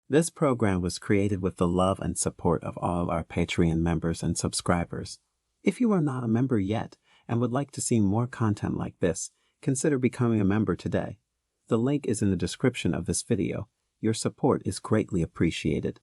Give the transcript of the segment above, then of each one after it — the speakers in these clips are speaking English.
This program was created with the love and support of all our Patreon members and subscribers. If you are not a member yet and would like to see more content like this, consider becoming a member today. The link is in the description of this video. Your support is greatly appreciated.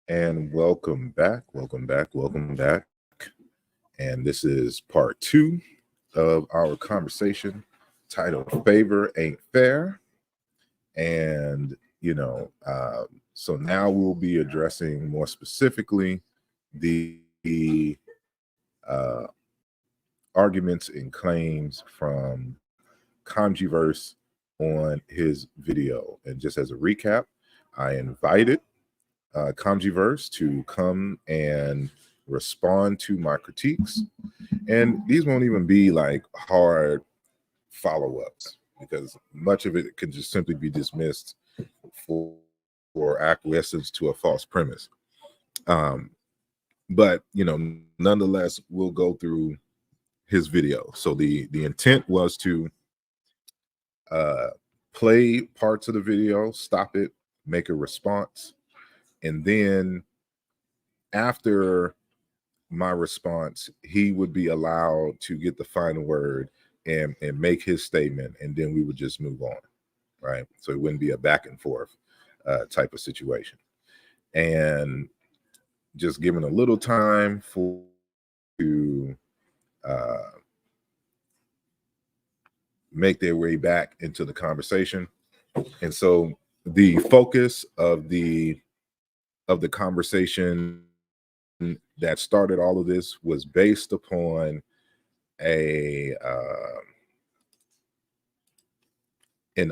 And welcome back. And this is part 2 of our conversation titled Favor Ain't Fair. And, so now we'll be addressing more specifically the arguments and claims from Conjiverse on his video. And just as a recap, I invited Conjiverse to come and respond to my critiques, and these won't even be like hard follow-ups because much of it can just simply be dismissed for acquiescence to a false premise. But nonetheless, we'll go through his video. So the intent was to play parts of the video, stop it, make a response. And then after my response, he would be allowed to get the final word and make his statement, and then we would just move on, right? So it wouldn't be a back and forth type of situation. And just giving a little time to make their way back into the conversation. And so the focus of the conversation that started all of this was based upon an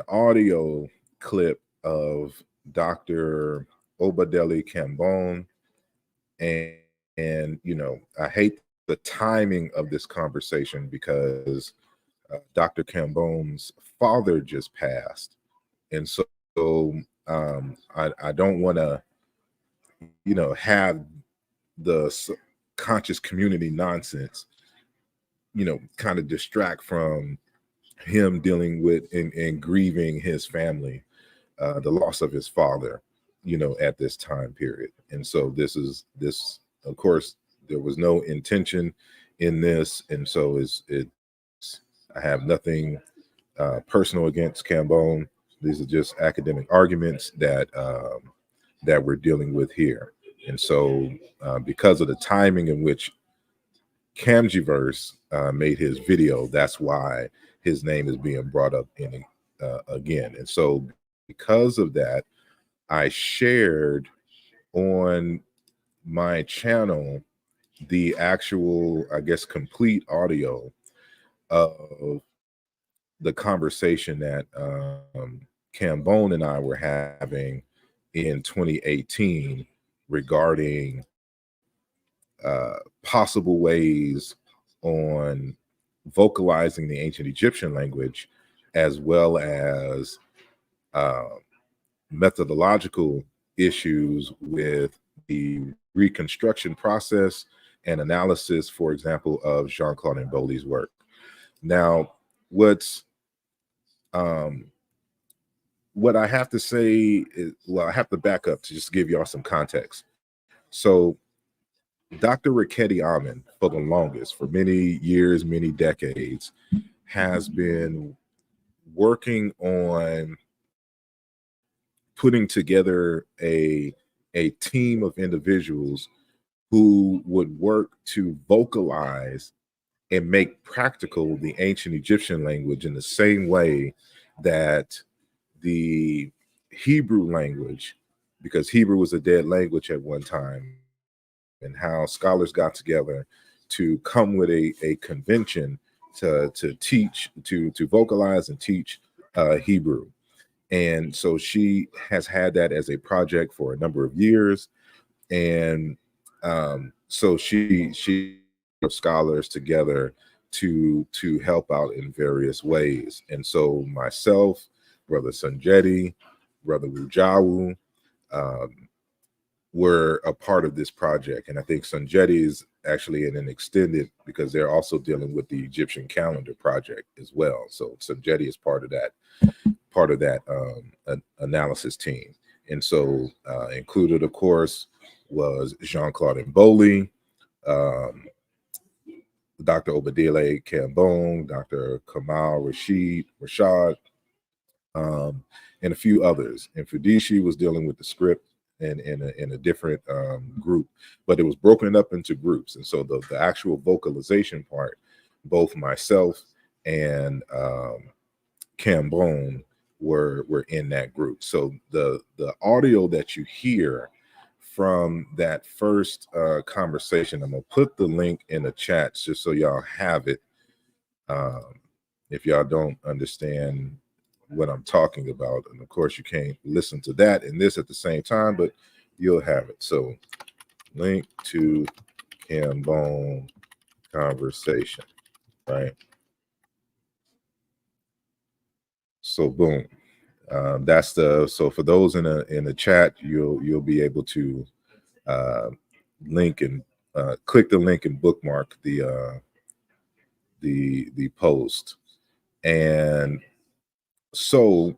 audio clip of Dr. Obadeli Kambon. And I hate the timing of this conversation because Dr. Kambon's father just passed. And so I don't want to have the conscious community nonsense, kind of distract from him dealing with and grieving his family, the loss of his father, at this time period. And so this, of course, there was no intention in this. And so I have nothing personal against Kambon. These are just academic arguments that we're dealing with here. And so because of the timing in which Conjiverse made his video, that's why his name is being brought up again. And so because of that, I shared on my channel the actual, I guess, complete audio of the conversation that Kambon and I were having in 2018 regarding possible ways on vocalizing the ancient Egyptian language, as well as methodological issues with the Reconstruction process and analysis, for example, of Jean-Claude Mboli's work. Now, what I have to say is, well, I have to back up to just give y'all some context. So Dr. Raketi Amin, for the longest, for many years, many decades, has been working on putting together a team of individuals who would work to vocalize and make practical the ancient Egyptian language in the same way that the Hebrew language, because Hebrew was a dead language at one time, and how scholars got together to come with a convention to teach, to vocalize and teach Hebrew. And so she has had that as a project for a number of years. And so she scholars together to help out in various ways. And so myself, Brother Sanjeti, Brother Rujawu, were a part of this project. And I think Sanjeti is actually in an extended, because they're also dealing with the Egyptian calendar project as well. So Sanjeti is part of that analysis team. And so included, of course, was Jean-Claude Mboli, Dr. Obadile Kambone, Dr. Kamal Rashad, and a few others. And Fudishi was dealing with the script in a different group, but it was broken up into groups. And so the actual vocalization part, both myself and Cambone were in that group. So the audio that you hear from that first conversation, I'm gonna put the link in the chat just so y'all have it. If y'all don't understand what I'm talking about, and of course you can't listen to that and this at the same time, but you'll have it. So link to Cambone conversation, right? So boom. That's so for those in the chat, you'll be able to link and click the link and bookmark the post. And so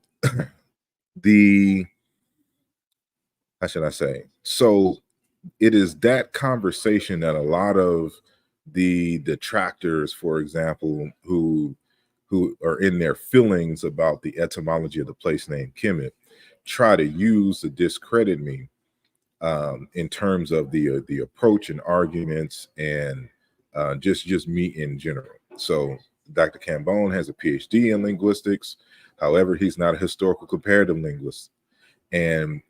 how should I say? So it is that conversation that a lot of the detractors, for example, who are in their feelings about the etymology of the place name Kemet, try to use to discredit me in terms of the approach and arguments, and just me in general. So Dr. Cambone has a PhD in linguistics. However, he's not a historical comparative linguist, and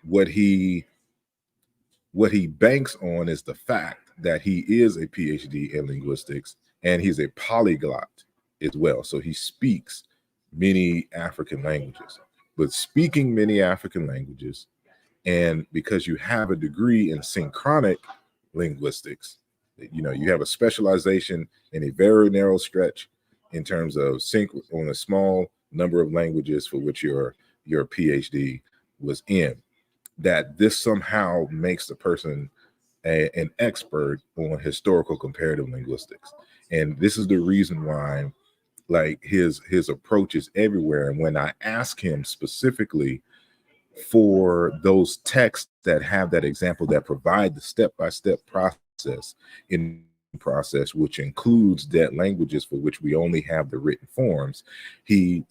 what he banks on is the fact that he is a PhD in linguistics, and he's a polyglot as well. So he speaks many African languages. But speaking many African languages, and because you have a degree in synchronic linguistics, you have a specialization in a very narrow stretch in terms of on a small number of languages for which your PhD was in, that this somehow makes the person an expert on historical comparative linguistics. And this is the reason why, like, his approach is everywhere. And when I ask him specifically for those texts that have that example, that provide the step-by-step process, which includes dead languages for which we only have the written forms, he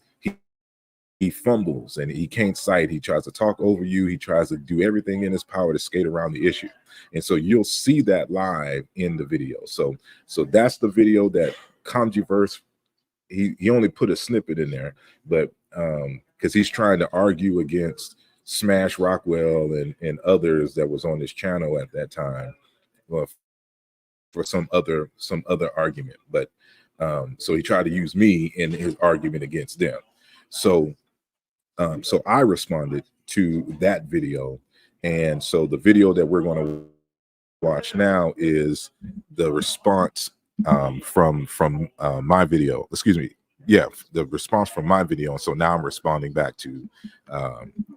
fumbles and he can't cite. He tries to talk over you. He tries to do everything in his power to skate around the issue. And so you'll see that live in the video. So that's the video that Conjiverse, he only put a snippet in there, but because he's trying to argue against Smash Rockwell and others that was on this channel at that time, well, for some other argument. But so he tried to use me in his argument against them. So I responded to that video. And so the video that we're going to watch now is the response from my video. Excuse me. Yeah, the response from my video. And so now I'm responding back to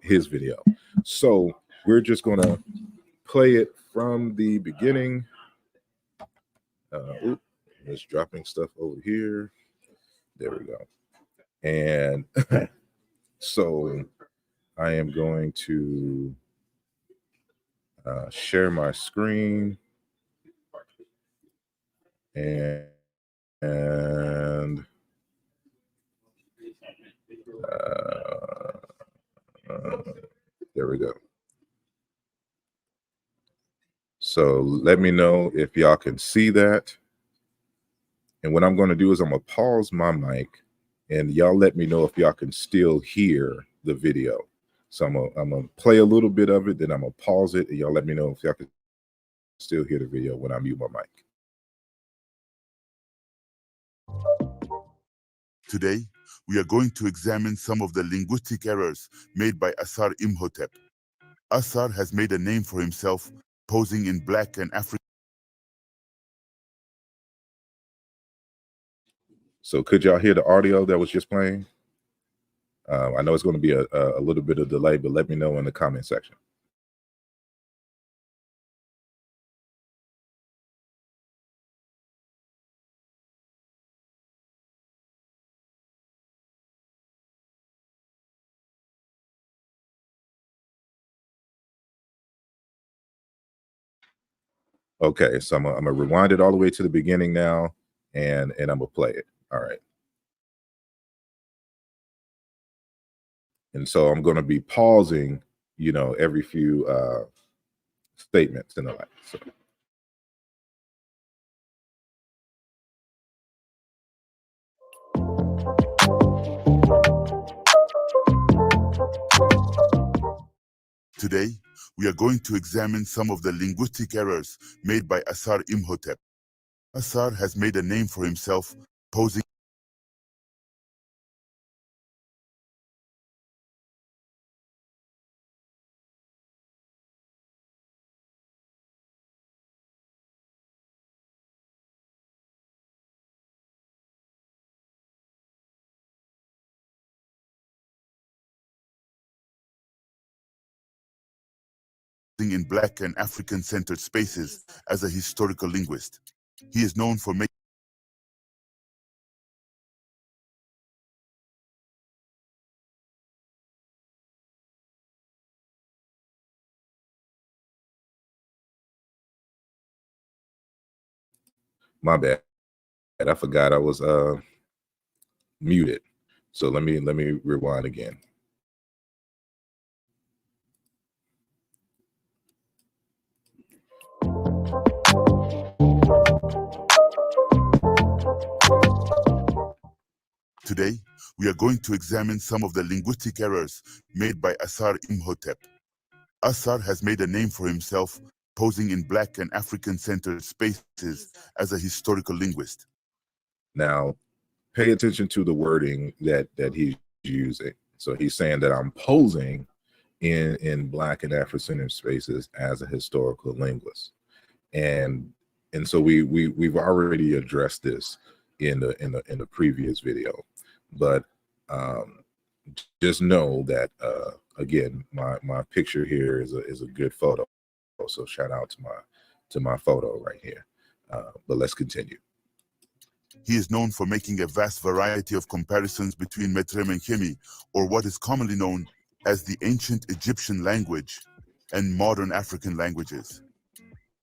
his video. So we're just going to play it from the beginning. It's dropping stuff over here. There we go. And so I am going to share my screen, and there we go. So let me know if y'all can see that. And what I'm going to do is I'm going to pause my mic and y'all let me know if y'all can still hear the video. So I'm going to play a little bit of it, then I'm going to pause it, and y'all let me know if y'all can still hear the video when I mute my mic. Today, we are going to examine some of the linguistic errors made by Asarimhotep. Asar has made a name for himself, posing in Black and African. So could y'all hear the audio that was just playing? I know it's going to be a little bit of delay, but let me know in the comment section. Okay, so I'm gonna rewind it all the way to the beginning now, and I'm gonna play it. All right. And so I'm going to be pausing, every few statements and the like. So. Today, we are going to examine some of the linguistic errors made by Asarimhotep. Asar has made a name for himself, posing in Black and African-centered spaces as a historical linguist. He is known for making My bad. I forgot I was muted. So let me rewind again. Today, we are going to examine some of the linguistic errors made by Asarimhotep. Asar has made a name for himself, posing in Black and African-centered spaces as a historical linguist. Now, pay attention to the wording that he's using. So he's saying that I'm posing in Black and African spaces as a historical linguist, and so we've already addressed this in the previous video, but just know that again, my picture here is a good photo. So shout out to my photo right here. But let's continue. He is known for making a vast variety of comparisons between Metrem and Khemi, or what is commonly known as the ancient Egyptian language, and modern African languages.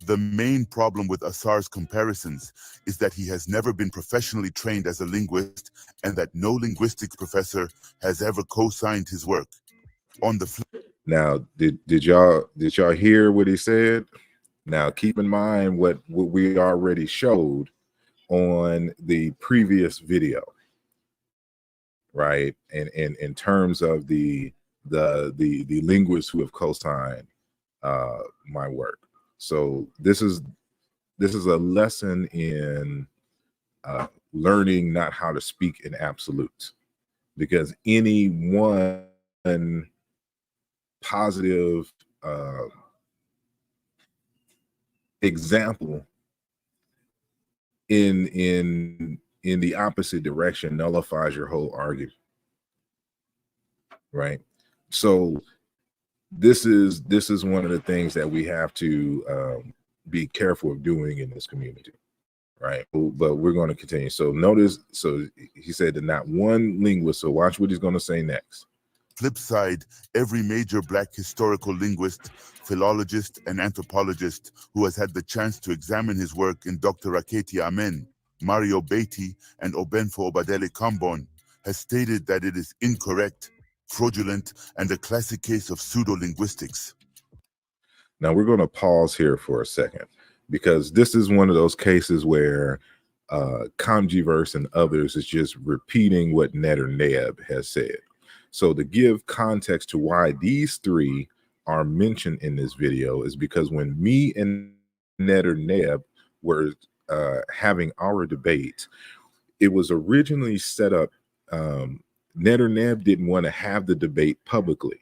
The main problem with Asar's comparisons is that he has never been professionally trained as a linguist, and that no linguistics professor has ever co-signed his work. On the flip, Now, did y'all hear what he said? Now, keep in mind what we already showed on the previous video, right? And in terms of the linguists who have co-signed my work. So this is a lesson in learning not how to speak in absolutes, because any one positive example in the opposite direction nullifies your whole argument, right? So this is one of the things that we have to be careful of doing in this community, right? But we're going to continue. So notice, so he said that not one linguist, so watch what he's going to say next. flip side, every major Black historical linguist, philologist, and anthropologist who has had the chance to examine his work in Dr. Raketi Amen, Mario Beatty, and Obenfo Obadele Kambon has stated that it is incorrect, fraudulent, and a classic case of pseudo-linguistics. Now we're going to pause here for a second, because this is one of those cases where Congiverse and others is just repeating what Ned or Neb has said. So to give context to why these three are mentioned in this video is because when me and Ned or Neb were having our debate, it was originally set up. Ned or Neb didn't want to have the debate publicly.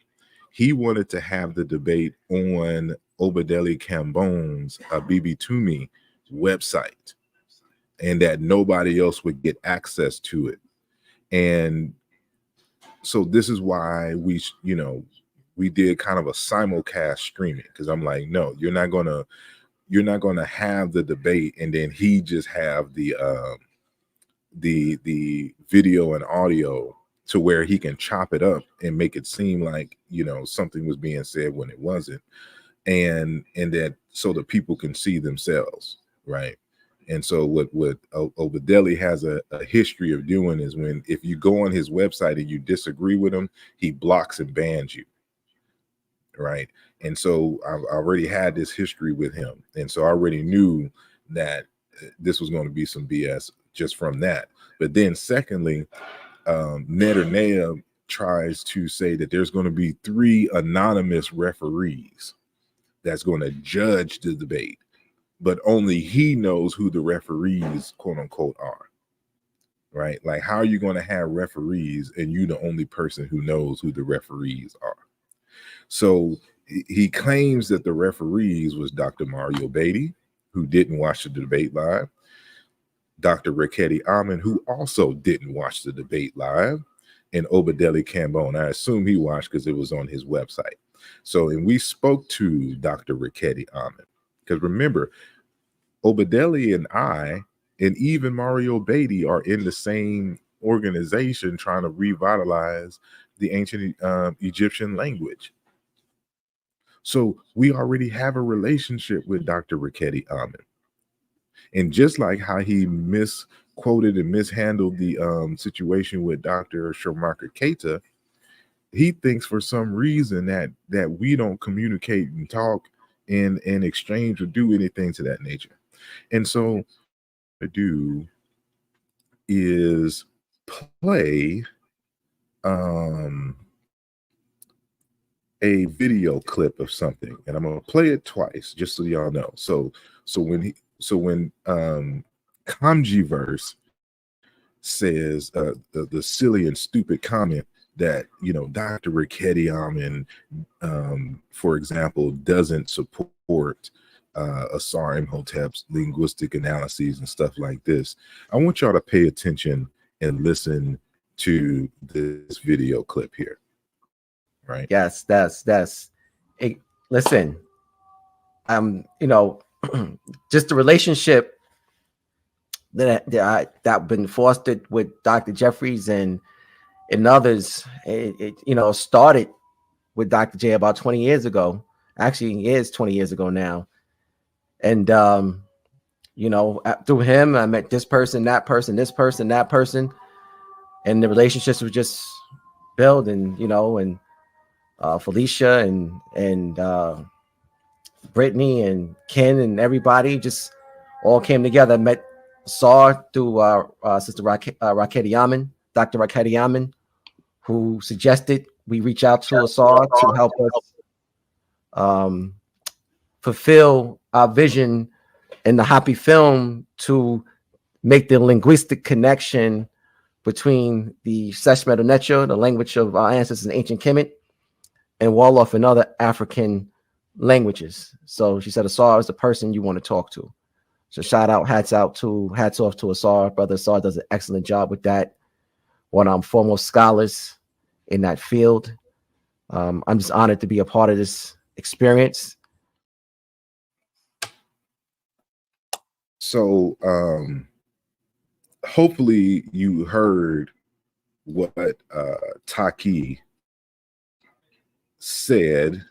He wanted to have the debate on Obadeli Cambone's BB Toomey website, and that nobody else would get access to it. And so this is why we did kind of a simulcast streaming, because I'm like, no, you're not gonna have the debate and then he just have the video and audio to where he can chop it up and make it seem like, something was being said when it wasn't, and that so the people can see themselves, right? And so what Obadeli has a history of doing is, if you go on his website and you disagree with him, he blocks and bans you, right? And so I already had this history with him, and so I already knew that this was going to be some BS just from that. But then secondly, Ned or Neb tries to say that there's going to be 3 anonymous referees that's going to judge the debate, but only he knows who the referees, quote unquote, are, right? Like, how are you going to have referees and you the only person who knows who the referees are? So he claims that the referees was Dr. Mario Beatty, who didn't watch the debate live, Dr. Raketi Amin, who also didn't watch the debate live, and Obadeli Cambone. I assume he watched because it was on his website. So, and we spoke to Dr. Raketi Amin, because remember, Obadeli and I, and even Mario Beatty, are in the same organization trying to revitalize the ancient Egyptian language. So we already have a relationship with Dr. Raketi Amin. And just like how he misquoted and mishandled the situation with Dr. Shamaka Keita, he thinks for some reason that we don't communicate and talk and exchange or do anything to that nature. And so what I do is play a video clip of something, and I'm gonna play it twice just so y'all know. So when Congiverse says the silly and stupid comment that Dr. Raketi Amin, for example, doesn't support asarimhotep's linguistic analyses and stuff like this, I want y'all to pay attention and listen to this video clip here. Right. Yes, that's it. Listen, just the relationship that been fostered with Dr. Jeffries and others, it started with Dr. J about 20 years ago. Actually, it is 20 years ago now. And through him, I met this person, that person, this person, that person, and the relationships were just building, and Felicia and Brittany and Ken and everybody just all came together. Met Saw through Sister Raketi Amin, Dr. Raketi Amin, who suggested we reach out to Saw to help us fulfill our vision in the Happy film to make the linguistic connection between the Seshmetu Necho, the language of our ancestors in ancient Kemet, and Wolof and other African languages. So she said Asar is the person you want to talk to. So hats off to Asar. Brother Asar does an excellent job with that. One of our foremost scholars in that field. I'm just honored to be a part of this experience. So hopefully you heard what Taki said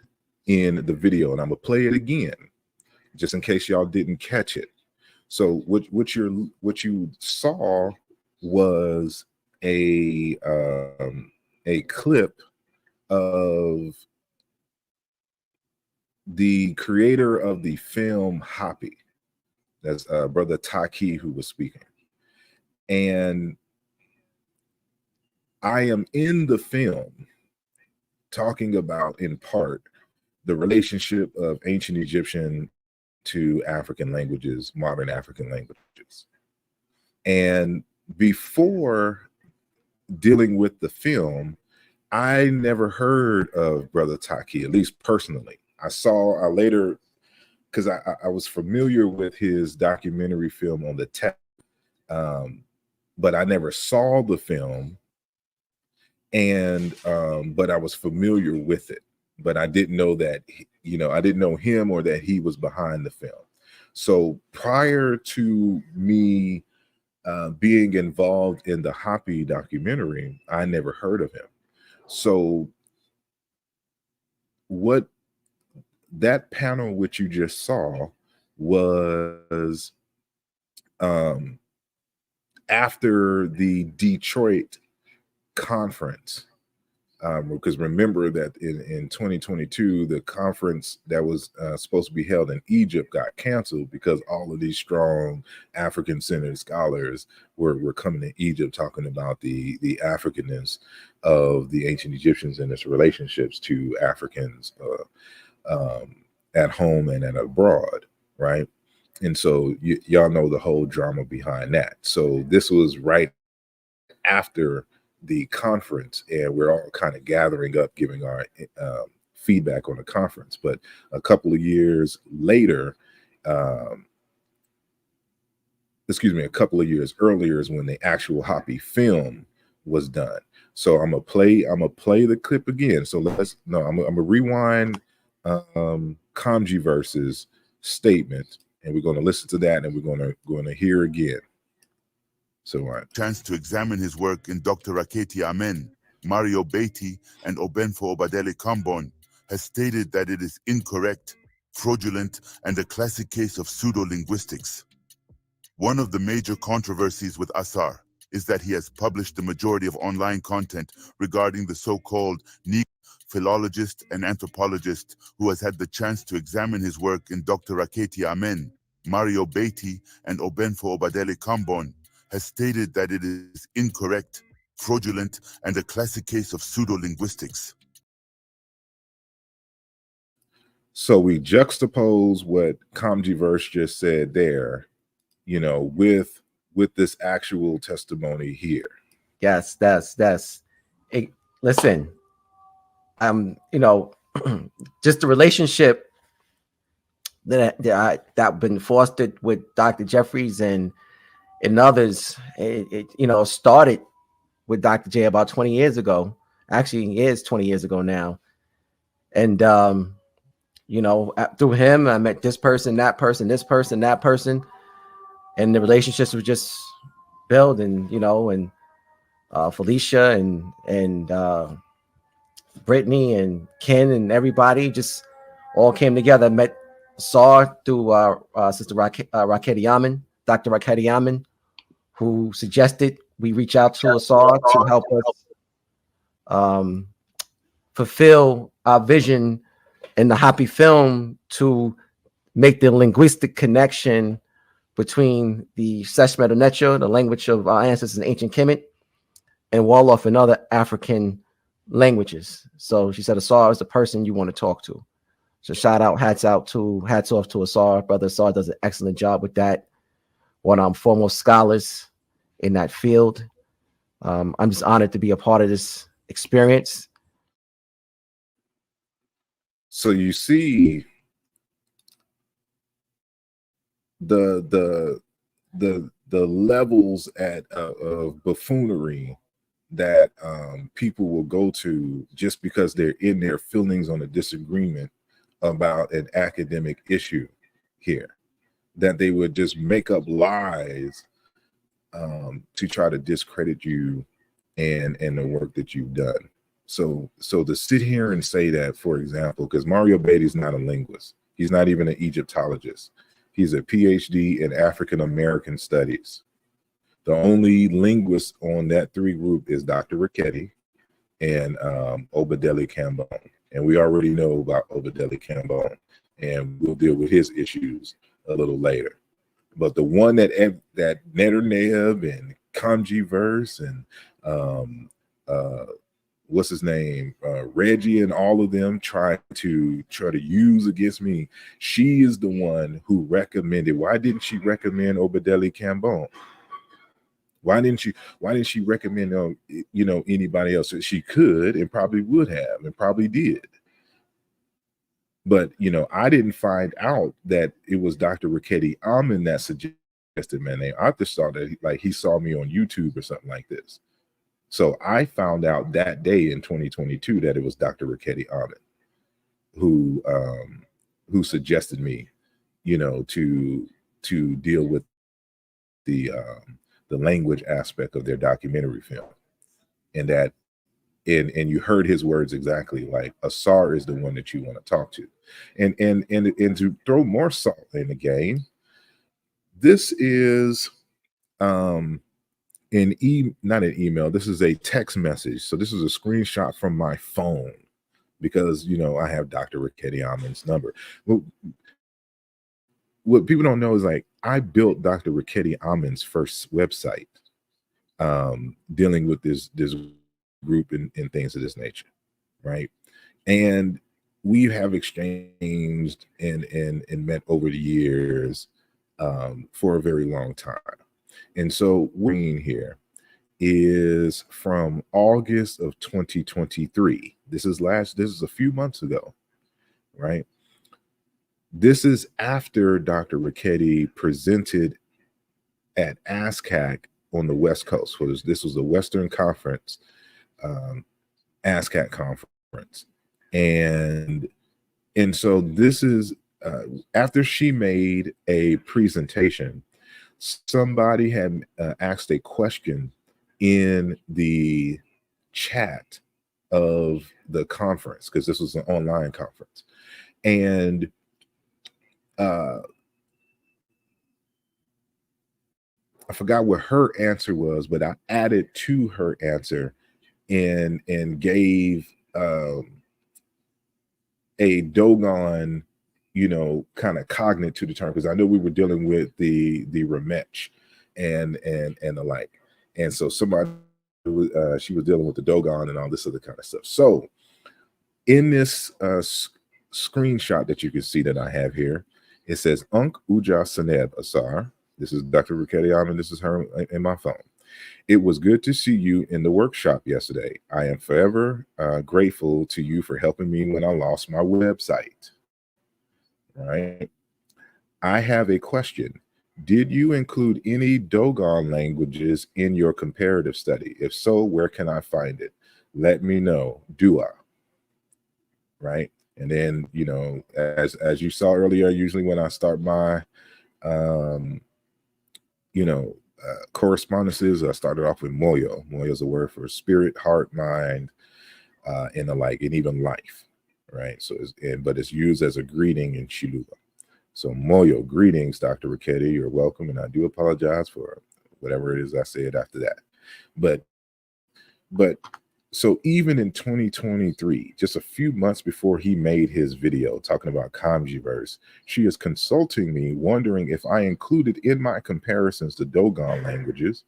in the video, and I'm gonna play it again just in case y'all didn't catch it. So what you saw was a clip of the creator of the film Hoppy, that's Brother Taki who was speaking. And I am in the film talking about, in part, the relationship of ancient Egyptian to African languages, modern African languages. And before dealing with the film, I never heard of Brother Taki, at least personally. I later, because I was familiar with his documentary film on the tech, but I never saw the film, and but I was familiar with it. But I didn't know that, I didn't know him or that he was behind the film. So prior to me being involved in the Hoppy documentary, I never heard of him. So what that panel which you just saw was after the Detroit conference, because remember that in 2022, the conference that was supposed to be held in Egypt got canceled because all of these strong African-centered scholars were coming to Egypt talking about the Africanness of the ancient Egyptians and its relationships to Africans at home and at abroad, right? And so y'all know the whole drama behind that. So this was right after the conference, and we're all kind of gathering up, giving our feedback on the conference. But a couple of years later, a couple of years earlier is when the actual Hoppy film was done. So I'm gonna play the clip again. So I'm gonna rewind Kamji verse's statement, and we're gonna listen to that, and we're gonna hear again. So chance to examine his work in Dr. Raketi Amen, Mario Beatty, and Obenfo Obadele Kambon, has stated that it is incorrect, fraudulent, and a classic case of pseudo-linguistics. One of the major controversies with Asar is that he has published the majority of online content regarding the so-called philologist and anthropologist who has had the chance to examine his work in Dr. Raketi Amen, Mario Beatty, and Obenfo Obadele Kambon, has stated that it is incorrect, fraudulent, and a classic case of pseudo-linguistics. So we juxtapose what Kamji verse just said there, with this actual testimony here. Yes, that's it. Listen, just the relationship that been fostered with Dr. Jeffries and others, it started with Dr. J about 20 years ago. Actually, it is 20 years ago now. And through him, I met this person, that person, this person, that person, and the relationships were just building, and Felicia and Brittany and Ken and everybody just all came together. Saw through Sister Raketi Yaman, Dr. Raketi Yaman, who suggested we reach out to Asar to help us fulfill our vision in the Hoppy film to make the linguistic connection between the Seshmet Necho, the language of our ancestors in ancient Kemet, and Wolof and other African languages. So she said Asar is the person you want to talk to. So hats off to Asar. Brother Asar does an excellent job with that. One of our foremost scholars in that field. I'm just honored to be a part of this experience. So you see the levels of buffoonery that people will go to just because they're in their feelings on a disagreement about an academic issue here, that they would just make up lies to try to discredit you and the work that you've done. So to sit here and say that, for example, because Mario Beatty is not a linguist, he's not even an Egyptologist, he's a PhD in African American Studies. The only linguist on that three group is Dr. Raketi and Obadele Kambon. And we already know about Obadele Kambon. and we'll deal with his issues a little later. But the one that Neterneb and Kanji verse and what's his name, Reggie, and all of them try to use against me, she is the one who recommended. Why didn't she recommend Obadeli Cambon? Why didn't she recommend anybody else? She could and probably would have and probably did. But I didn't find out that it was Dr. Raketi Amin that suggested my name. I just saw that he saw me on YouTube or something like this. So I found out that day in 2022 that it was Dr. Raketi Amin who suggested me, to deal with the language aspect of their documentary film, and that. And you heard his words exactly, like Asar is the one that you want to talk to. And to throw more salt in the game, this is not an email, this is a text message. So this is a screenshot from my phone because I have Dr. Raketi Amin's number. What people don't know is I built Dr. Raketi Amin's first website dealing with this group and things of this nature, right? And we have exchanged and met over the years for a very long time. And so we're here is from August of 2023. This is a few months ago, right? This is after Dr. Raketi presented at ASCAC on the West Coast. So this was a Western Conference ASCAC conference, and so this is after she made a presentation. Somebody had asked a question in the chat of the conference, because this was an online conference, and I forgot what her answer was, but I added to her answer and gave a Dogon, kind of cognate to the term, because I know we were dealing with the Ramech and the like, and so somebody she was dealing with the Dogon and all this other kind of stuff. So in this screenshot that you can see that I have here, it says Unk Uja Seneb Asar. This is Dr. Raketi Amin. This is her in my phone. It was good to see you in the workshop yesterday. I am forever grateful to you for helping me when I lost my website. Right. I have a question. Did you include any Dogon languages in your comparative study? If so, where can I find it? Let me know. Do I? Right. And then, as you saw earlier, usually when I start my, correspondences, I started off with Moyo. Moyo is a word for spirit, heart, mind, and the like, and even life, right? So, but it's used as a greeting in Chiluba. So, Moyo, greetings, Dr. Raketi. You're welcome, and I do apologize for whatever it is I said after that. But so even in 2023, just a few months before he made his video talking about Kanji verse, she is consulting me, wondering if I included in my comparisons the Dogon languages.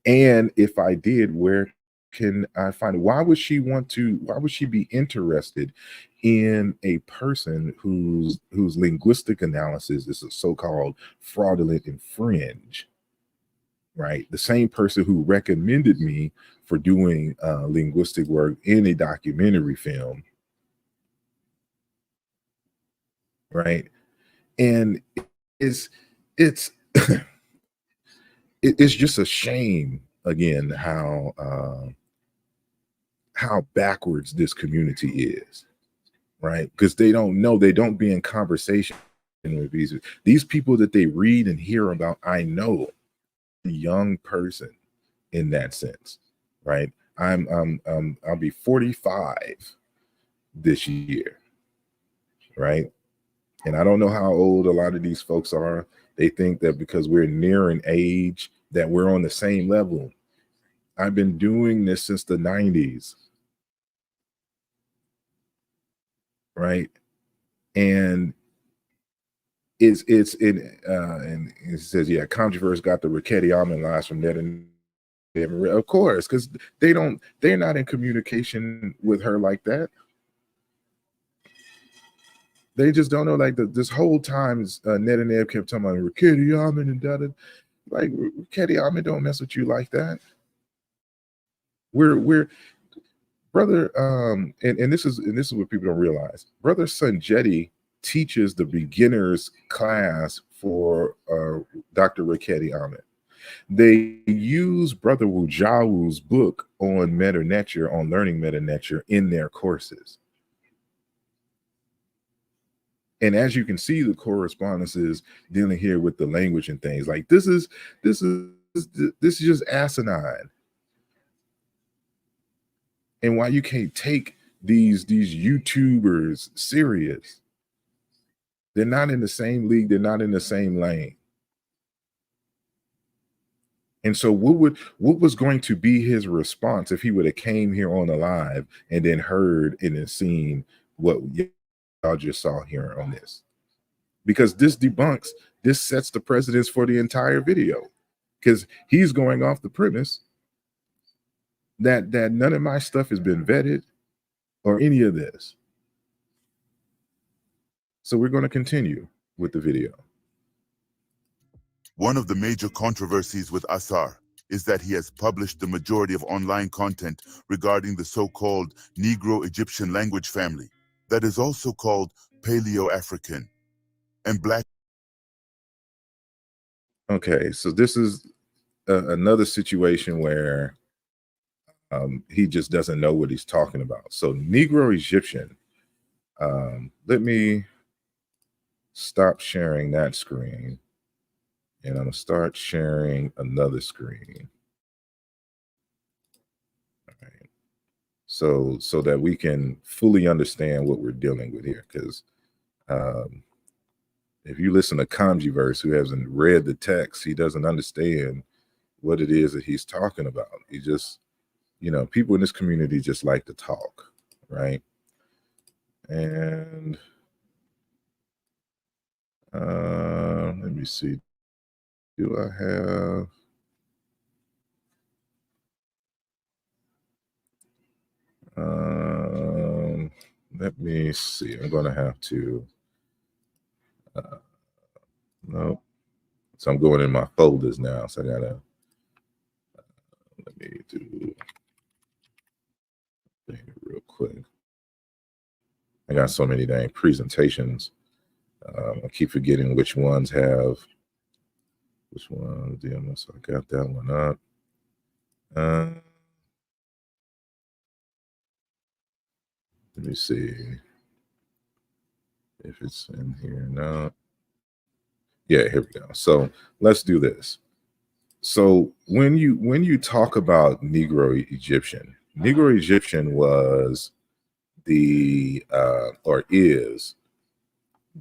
And if I did, where can I find it? Why would she be interested in a person whose linguistic analysis is a so-called fraudulent and fringe? Right, the same person who recommended me for doing linguistic work in a documentary film, right? And it's it's just a shame again how backwards this community is, right? Because they don't be in conversation with these people that they read and hear about. I know a young person in that sense, right? I'll be 45 this year, right? And I don't know how old a lot of these folks are. They think that because we're near an age that we're on the same level. I've been doing this since the 90s, right? And and it says, yeah, controversy got the Rickety Almond lies from Ned and of course, because they're not in communication with her like that. They just don't know. Like this whole time, Ned and Eb kept talking about Rickety Almond and da. Like Rickety Almond don't mess with you like that. We're brother, and this is what people don't realize. Brother Sanjetti teaches the beginners class for Dr. Rickety Ahmed. They use Brother Wujawu's book on meta nature, on learning meta nature in their courses. And as you can see, the correspondences dealing here with the language and things like this is just asinine. And why you can't take these YouTubers serious. They're not in the same league. They're not in the same lane. And so what was going to be his response if he would have came here on the live and then heard and then seen what y'all just saw here on this? Because this sets the precedence for the entire video. Because he's going off the premise that none of my stuff has been vetted or any of this. So we're going to continue with the video. One of the major controversies with Asar is that he has published the majority of online content regarding the so-called Negro-Egyptian language family that is also called Paleo-African and Black. Okay, so this is another situation where he just doesn't know what he's talking about. So Negro-Egyptian, let me stop sharing that screen. And I'm gonna start sharing another screen. All right. So that we can fully understand what we're dealing with here. Because if you listen to Conjiverse, who hasn't read the text, he doesn't understand what it is that he's talking about. He just, people in this community just like to talk, right? And let me see. Do I have? Let me see. I'm going to have to. No. So I'm going in my folders now. So I gotta. Let me do it real quick. I got so many dang presentations. I keep forgetting which ones have. Which one? So I got that one up. Let me see if it's in here now. Yeah, here we go. So let's do this. So when you talk about Negro Egyptian was the or is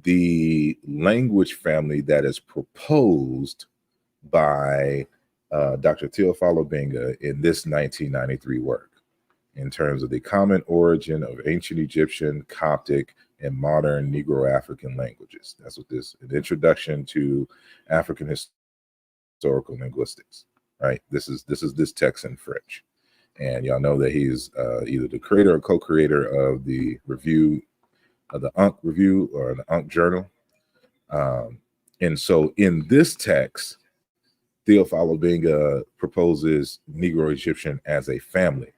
the language family that is proposed by Dr. Teofilo Benga in this 1993 work in terms of the common origin of ancient Egyptian, Coptic, and modern Negro-African languages. That's what this, an introduction to African historical linguistics, right? This is this text in French. And y'all know that he's either the creator or co-creator of the review, of the UNC review or the UNC journal. And so in this text, Teofilo Benga proposes Negro-Egyptian as a family.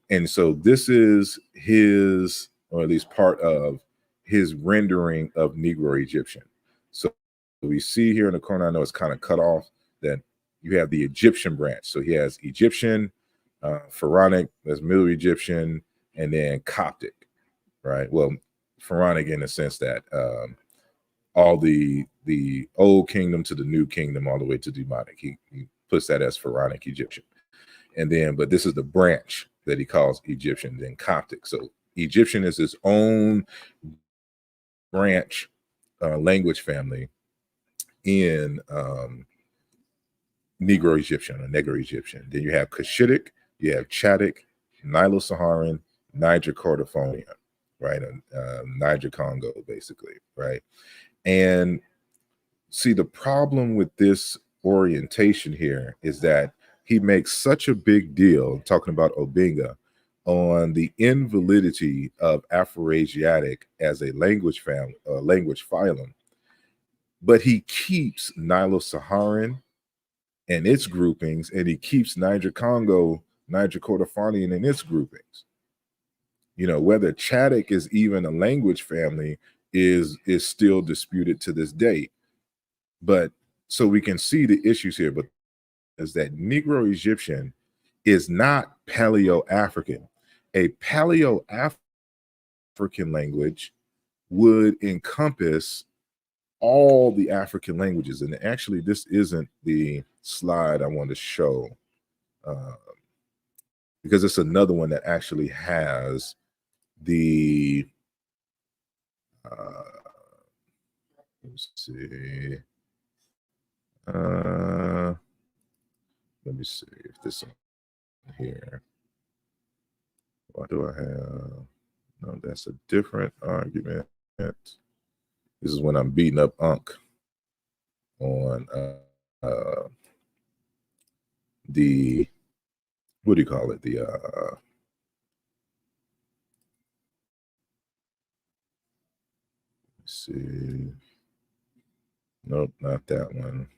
And so this is his, or at least part of his rendering of Negro-Egyptian. So we see here in the corner, I know it's kind of cut off, that you have the Egyptian branch. So he has Egyptian, Pharaonic, that's Middle Egyptian, and then Coptic, right? Well, Pharaonic in the sense that all the old kingdom to the new kingdom, all the way to demonic. He puts that as Pharaonic Egyptian. And then, but this is the branch that he calls Egyptian, then Coptic. So Egyptian is his own branch language family in Negro Egyptian or Negro Egyptian. Then you have Cushitic, you have Chadic, Nilo-Saharan, Niger Cordophonian, right? Niger Congo, basically, right? And see, the problem with this orientation here is that he makes such a big deal, talking about Obinga, on the invalidity of Afroasiatic as a language family, language phylum, but he keeps Nilo-Saharan and its groupings, and he keeps Niger Congo, Niger Kordofanian and its groupings. You know, whether Chadic is even a language family is still disputed to this day. But so we can see the issues here, but is that Negro Egyptian is not Paleo-African. A Paleo-African language would encompass all the African languages. And actually, this isn't the slide I want to show, because it's another one that actually has the, let's see. Let me see if this one here. What do I have? No, that's a different argument. This is when I'm beating up Unc on the, what do you call it? The let's see. Nope, not that one.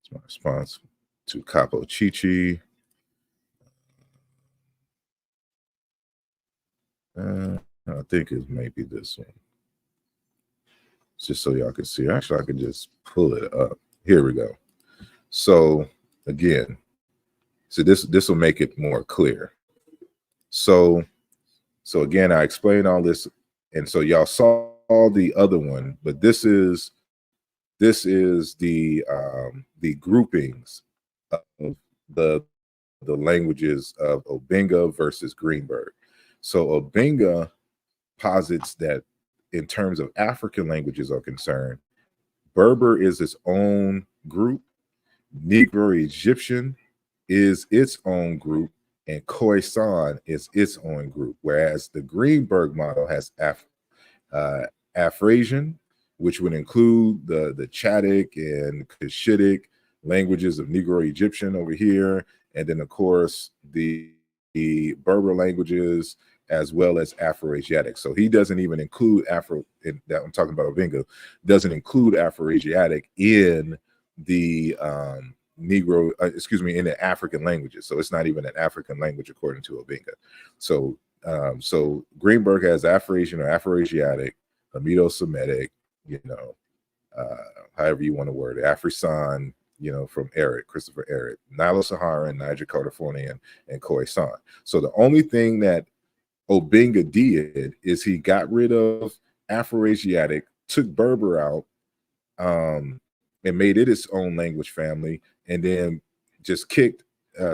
It's my response to Capo Chichi. I think it may be this one. Just so y'all can see. Actually, I can just pull it up. Here we go. So again, so this will make it more clear. So again, I explained all this, and so y'all saw the other one, but this is the groupings of the languages of Obinga versus Greenberg. So Obinga posits that in terms of African languages are concerned, Berber is its own group, Negro Egyptian is its own group, and Khoisan is its own group, whereas the Greenberg model has Afrasian, which would include the Chadic and Cushitic languages of Negro Egyptian over here, and then of course the Berber languages as well as Afroasiatic. So he doesn't even include that I'm talking about Obinga, doesn't include Afroasiatic in the Negro, in the African languages. So it's not even an African language according to Obinga. So so Greenberg has Afrasian or Afroasiatic, Hamido-Semitic, however you want to word it, Afrisan, from Eric, Christopher Eric, Nilo-Saharan, Niger Kordofanian, and Khoisan. So the only thing that Obinga did is he got rid of Afroasiatic, took Berber out, and made it its own language family, and then just kicked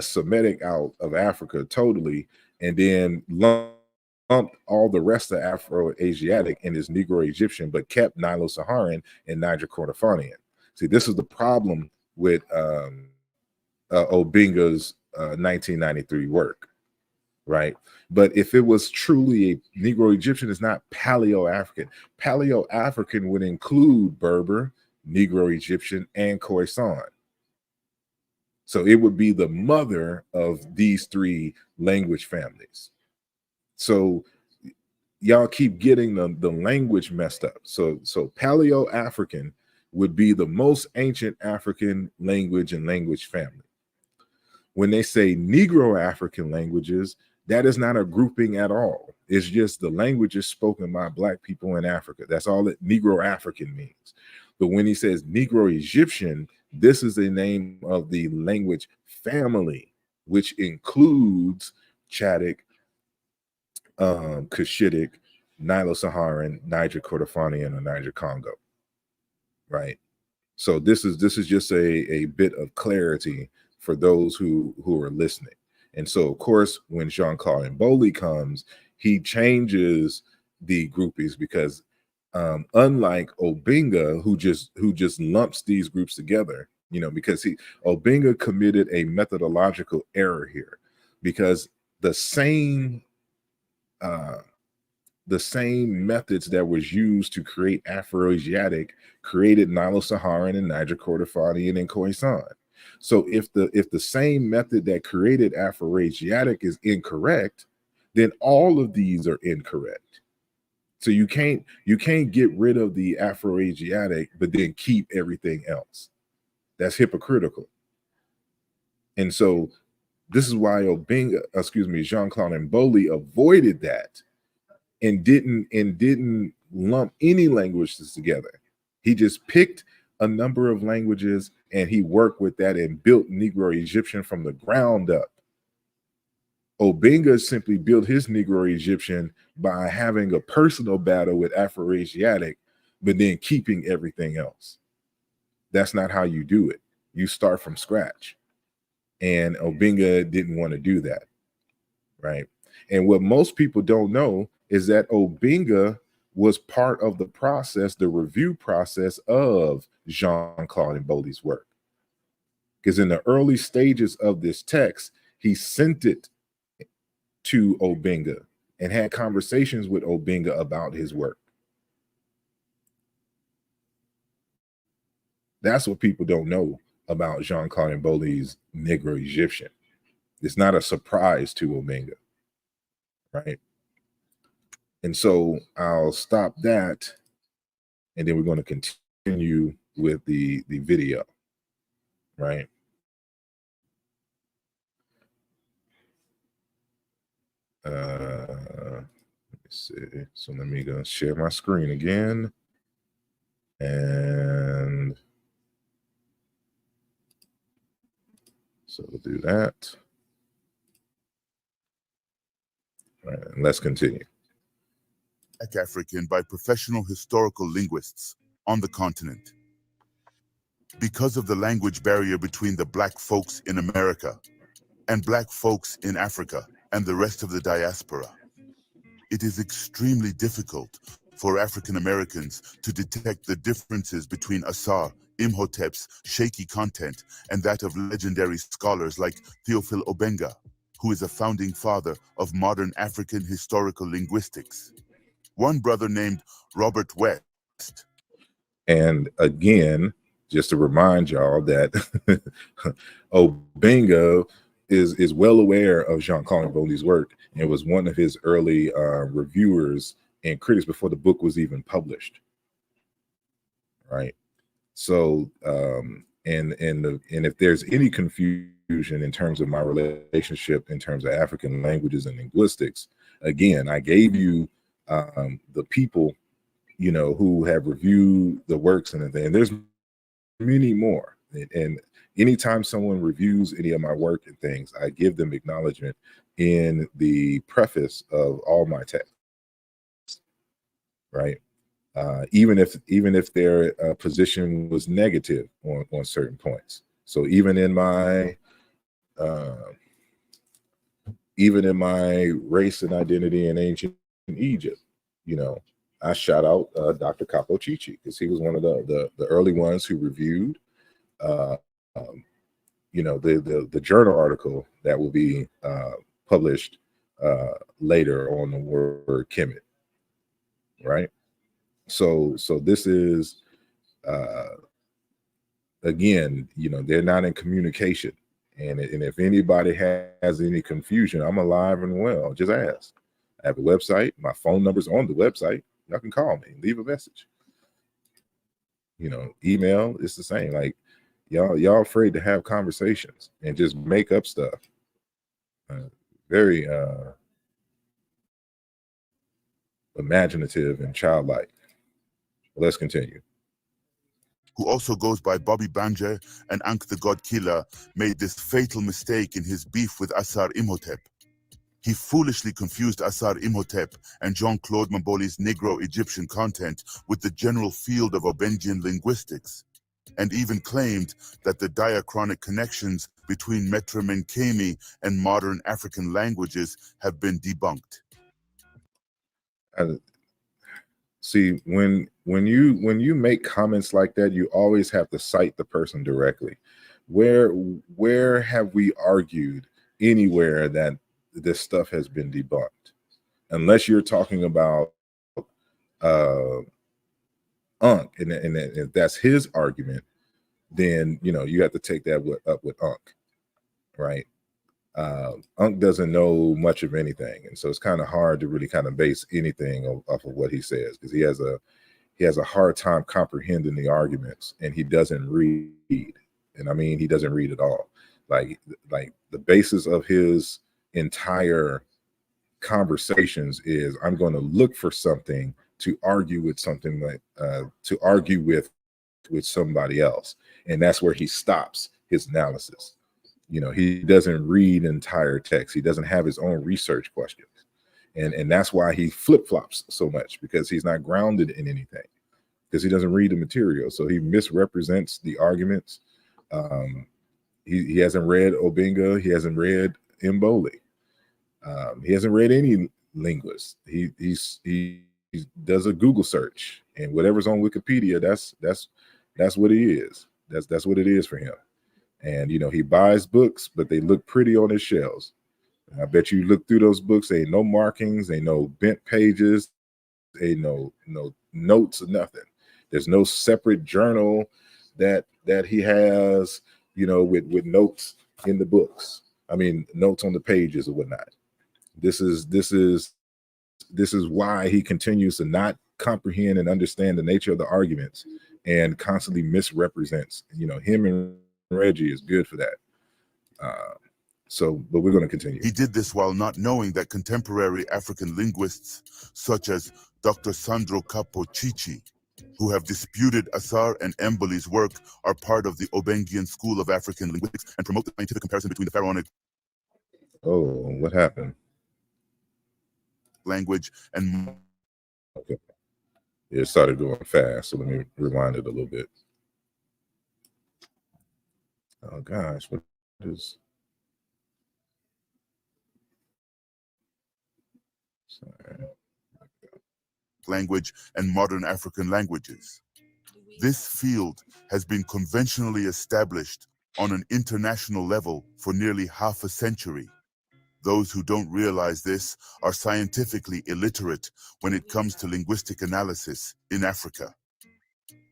Semitic out of Africa totally, and then lumped all the rest of Afro-Asiatic in his Negro Egyptian, but kept Nilo-Saharan and Niger Kordofanian. See, this is the problem with Obinga's 1993 work, right? But if it was truly a Negro Egyptian, it's not Paleo-African. Paleo-African would include Berber, Negro Egyptian, and Khoisan. So it would be the mother of these three language families. So y'all keep getting the language messed up. So Paleo-African would be the most ancient African language and language family. When they say Negro African languages, that is not a grouping at all. It's just the languages spoken by Black people in Africa. That's all that Negro African means. But when he says Negro Egyptian, this is the name of the language family, which includes Chadic, Cushitic, Nilo-Saharan, Niger Kordofanian, and Niger Congo, right? So this is just a bit of clarity for those who are listening. And so, of course, when Jean-Claude Mboli comes, he changes the groupies because unlike Obinga, who just lumps these groups together, because Obinga committed a methodological error here, because the same the same methods that was used to create Afroasiatic created Nilo-Saharan and Niger Kordofanian and Khoisan. So if the same method that created Afroasiatic is incorrect, then all of these are incorrect. So you can't get rid of the Afroasiatic but then keep everything else. That's hypocritical. And so this is why Jean-Claude Mboli avoided that and didn't lump any languages together. He just picked a number of languages and he worked with that and built Negro Egyptian from the ground up. Obenga simply built his Negro Egyptian by having a personal battle with Afroasiatic, but then keeping everything else. That's not how you do it. You start from scratch. And Obenga didn't want to do that, right? And what most people don't know is that Obenga was part of the process, the review process of Jean-Claude Mboli's work. Because in the early stages of this text, he sent it to Obenga and had conversations with Obenga about his work. That's what people don't know about Jean-Claude Mboli's Negro Egyptian. It's not a surprise to Obenga, right? And so I'll stop that, and then we're going to continue with the video, right? Let me see. So let me go share my screen again, and so we'll do that. All right, and let's continue. Black African by professional historical linguists on the continent. Because of the language barrier between the Black folks in America and Black folks in Africa and the rest of the diaspora, it is extremely difficult for African Americans to detect the differences between Asarimhotep's shaky content and that of legendary scholars like Theophile Obenga, who is a founding father of modern African historical linguistics. One brother named Robert West. And again, just to remind y'all that Obenga is well aware of Jean-Claude Mboli's work and was one of his early reviewers and critics before the book was even published. Right. So and if there's any confusion in terms of my relationship in terms of African languages and linguistics, again, I gave you the people, you know, who have reviewed the works and there's many more. And anytime someone reviews any of my work and things, I give them acknowledgement in the preface of all my texts, right? Even if their position was negative on certain points. So even in my race and identity in ancient Egypt, you know, I shout out Dr. Capo Chichi because he was one of the early ones who reviewed, you know, the journal article that will be published later on the word Kemet, right? So this is again, you know, they're not in communication, and if anybody has any confusion, I'm alive and well. Just ask. I have a website. My phone number's on the website. Y'all can call me, leave a message. You know, email, it's the same. Like y'all afraid to have conversations and just make up stuff. Very imaginative and childlike. Let's continue. Who also goes by Bobby Banje and Ankh the God Killer, made this fatal mistake in his beef with Asarimhotep. He foolishly confused Asarimhotep and Jean-Claude Mboli's Negro Egyptian content with the general field of Obengian linguistics, and even claimed that the diachronic connections between Metramenkemi and modern African languages have been debunked. See, when you make comments like that, you always have to cite the person directly. Where have we argued anywhere that this stuff has been debunked? Unless you're talking about Unk, and if that's his argument, then you have to take that up with Unk, right? Unk doesn't know much of anything, and so it's kind of hard to really kind of base anything off of what he says, because he has a hard time comprehending the arguments, and he doesn't read, and I mean he doesn't read at all. Like the basis of his entire conversations is, I'm going to look for something to argue with, something like to argue with somebody else, and that's where he stops his analysis. He doesn't read entire text. He doesn't have his own research questions, and that's why he flip-flops so much, because he's not grounded in anything, because he doesn't read the material, so he misrepresents the arguments. He hasn't read Obenga. He hasn't read Mboli. He hasn't read any linguist. He does a Google search, and whatever's on Wikipedia, that's what he is. That's what it is for him. And he buys books, but they look pretty on his shelves. And I bet you look through those books, ain't no markings, ain't no bent pages, ain't no notes or nothing. There's no separate journal that he has, with notes in the books. I mean, notes on the pages or whatnot. This is why he continues to not comprehend and understand the nature of the arguments, and constantly misrepresents. Him and Reggie is good for that. But we're going to continue. He did this while not knowing that contemporary African linguists, such as Dr. Sandro Capo-Chichi, who have disputed Asar and Mboli's work, are part of the Obengian school of African linguistics and promote the scientific comparison between the Pharaonic What happened? Language and... Okay. It started going fast, so let me rewind it a little bit. Oh gosh, what is... Sorry. Language and modern African languages. This field has been conventionally established on an international level for nearly half a century. Those who don't realize this are scientifically illiterate when it comes to linguistic analysis in Africa.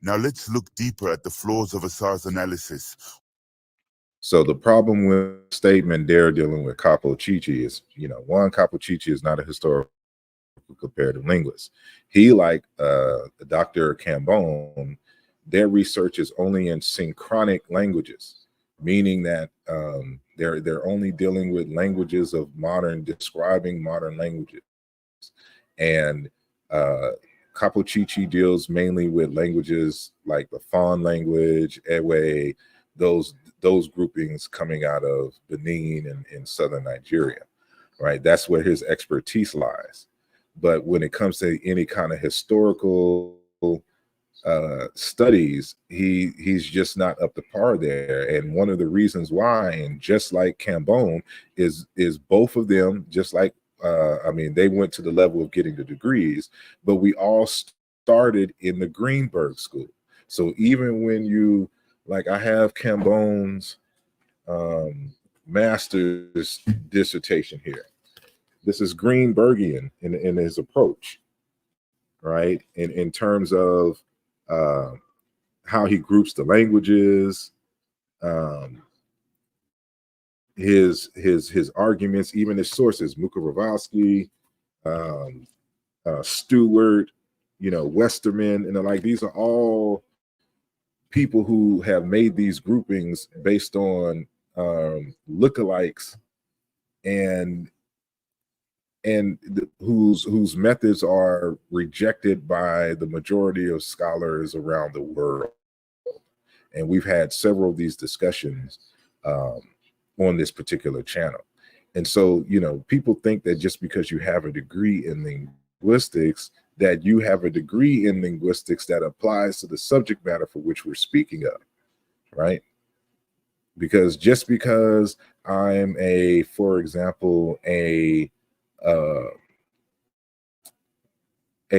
Now let's look deeper at the flaws of Asar's analysis. So the problem with the statement they're dealing with Capo-Chichi is, one, Capo-Chichi is not a historical comparative linguist. He, like Dr. Cambone, their research is only in synchronic languages, meaning that they're only dealing with languages of describing modern languages. And Capo-Chichi deals mainly with languages like the Fon language, Ewe, those groupings coming out of Benin and in southern Nigeria, right? That's where his expertise lies. But when it comes to any kind of historical studies, he's just not up to par there. And one of the reasons why, and just like Cambone, is both of them, just like they went to the level of getting the degrees, but we all started in the Greenberg School. So even when you, like, I have Cambone's master's dissertation here. This is Greenbergian in his approach, right? In terms of how he groups the languages, his arguments, even his sources, Mukarovsky, Stewart, Westerman, and like, these are all people who have made these groupings based on lookalikes and whose methods are rejected by the majority of scholars around the world. And we've had several of these discussions on this particular channel. And so, people think that just because you have a degree in linguistics, that you have a degree in linguistics that applies to the subject matter for which we're speaking of, right? Because just because I'm for example, a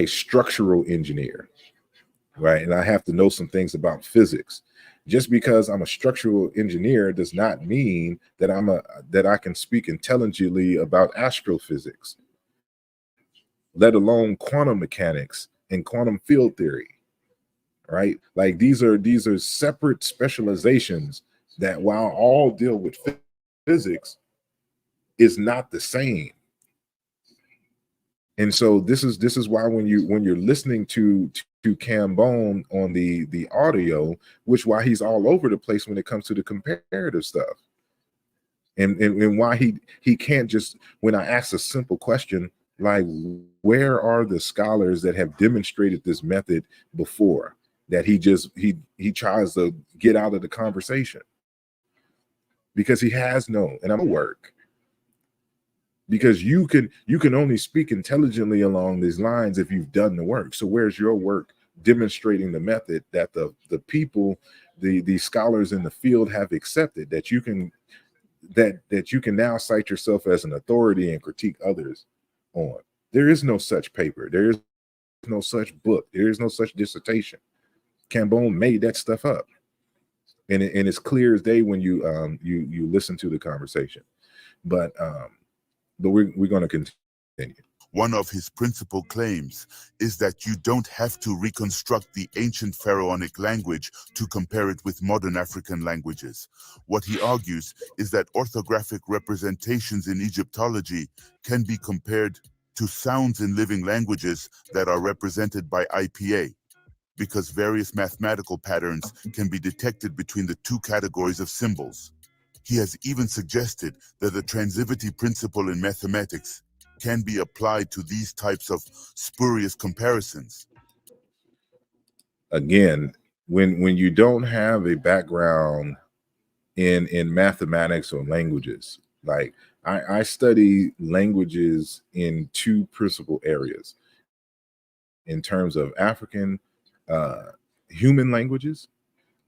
structural engineer, right? And I have to know some things about physics. Just because I'm a structural engineer does not mean that that I can speak intelligently about astrophysics, let alone quantum mechanics and quantum field theory, right? Like these are separate specializations that, while all deal with physics, is not the same. And so this is why when you're listening to Cambone on the audio, which why he's all over the place when it comes to the comparative stuff. And why he can't just, when I ask a simple question like, where are the scholars that have demonstrated this method before, that he tries to get out of the conversation, because he has no, and I'm work, because you can only speak intelligently along these lines if you've done the work. So where's your work demonstrating the method that the people, the scholars in the field have accepted, that you can now cite yourself as an authority and critique others on? There is no such paper. There is no such book. There is no such dissertation. Cambone made that stuff up, and it's clear as day when you listen to the conversation. But we're going to continue. One of his principal claims is that you don't have to reconstruct the ancient pharaonic language to compare it with modern African languages. What he argues is that orthographic representations in Egyptology can be compared to sounds in living languages that are represented by IPA, because various mathematical patterns can be detected between the two categories of symbols. He has even suggested that the transitivity principle in mathematics can be applied to these types of spurious comparisons. Again, when you don't have a background in mathematics or languages, like I study languages in two principal areas, in terms of African human languages,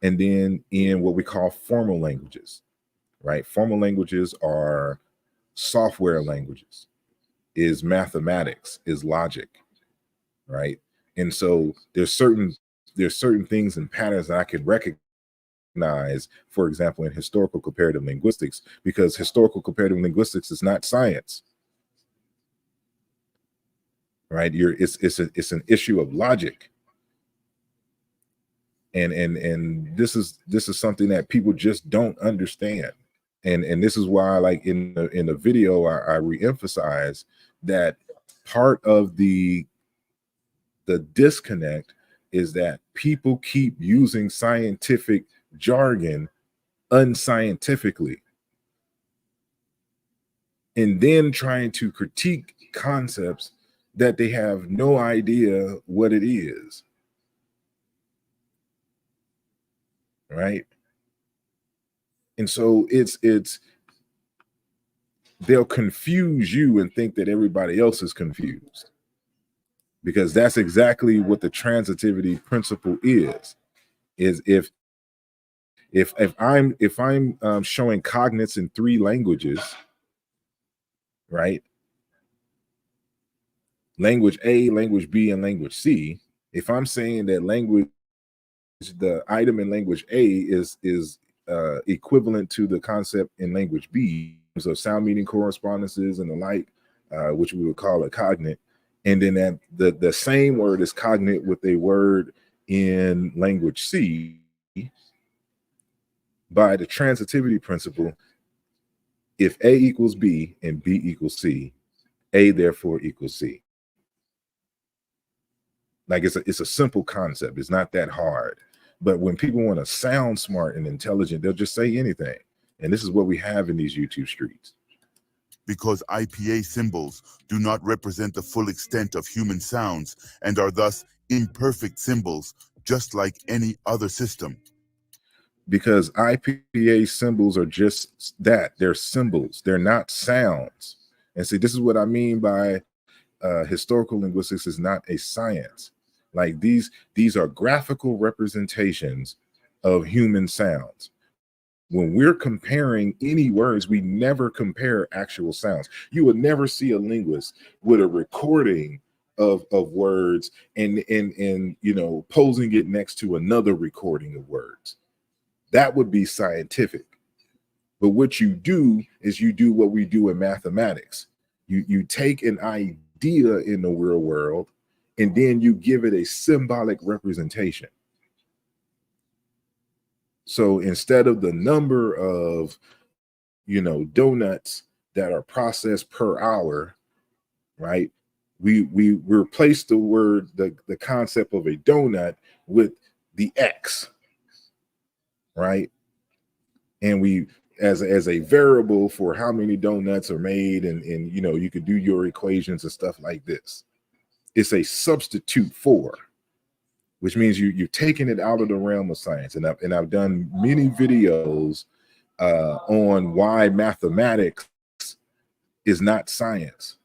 and then in what we call formal languages, right? Formal languages are software languages, is mathematics, is logic, right? And so there's certain things and patterns that I could recognize, for example, in historical comparative linguistics, because historical comparative linguistics is not science, right? It's an issue of logic. And this is something that people just don't understand. And this is why, like in the video, I reemphasize that part of the disconnect is that people keep using scientific jargon unscientifically, and then trying to critique concepts that they have no idea what it is, right? And so it's they'll confuse you and think that everybody else is confused, because that's exactly what the transitivity principle is if I'm showing cognates in three languages, right? Language A, language B, and language C. If I'm saying that the item in language A is equivalent to the concept in language B, so sound meaning correspondences and the like, which we would call a cognate, and then that the same word is cognate with a word in language C, by the transitivity principle, if A equals B and B equals C, A therefore equals C. Like it's a simple concept. It's not that hard. But when people want to sound smart and intelligent, they'll just say anything. And this is what we have in these YouTube streets. Because IPA symbols do not represent the full extent of human sounds and are thus imperfect symbols, just like any other system. Because IPA symbols are just that. They're symbols. They're not sounds. And see, this is what I mean by historical linguistics is not a science. Like these are graphical representations of human sounds. When we're comparing any words, we never compare actual sounds. You would never see a linguist with a recording of words and posing it next to another recording of words. That would be scientific. But what you do is you do what we do in mathematics. You take an idea in the real world and then you give it a symbolic representation. So instead of the number of, donuts that are processed per hour, right? We replace the concept of a donut with the X, right? And we as a variable for how many donuts are made, and you could do your equations and stuff like this. It's a substitute for, which means you're taking it out of the realm of science. And I've done many videos on why mathematics is not science.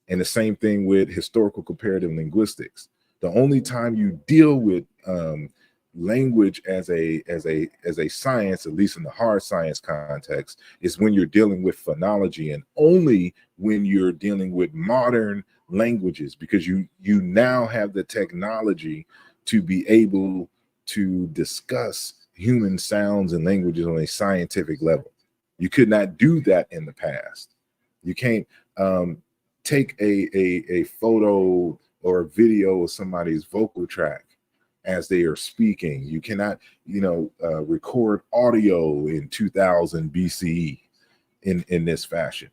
And the same thing with historical comparative linguistics. The only time you deal with language as a science, at least in the hard science context, is when you're dealing with phonology, and only when you're dealing with modern languages, because you now have the technology to be able to discuss human sounds and languages on a scientific level. You could not do that in the past. You can't take a photo or a video of somebody's vocal track as they are speaking. You cannot, record audio in 2000 BCE in this fashion,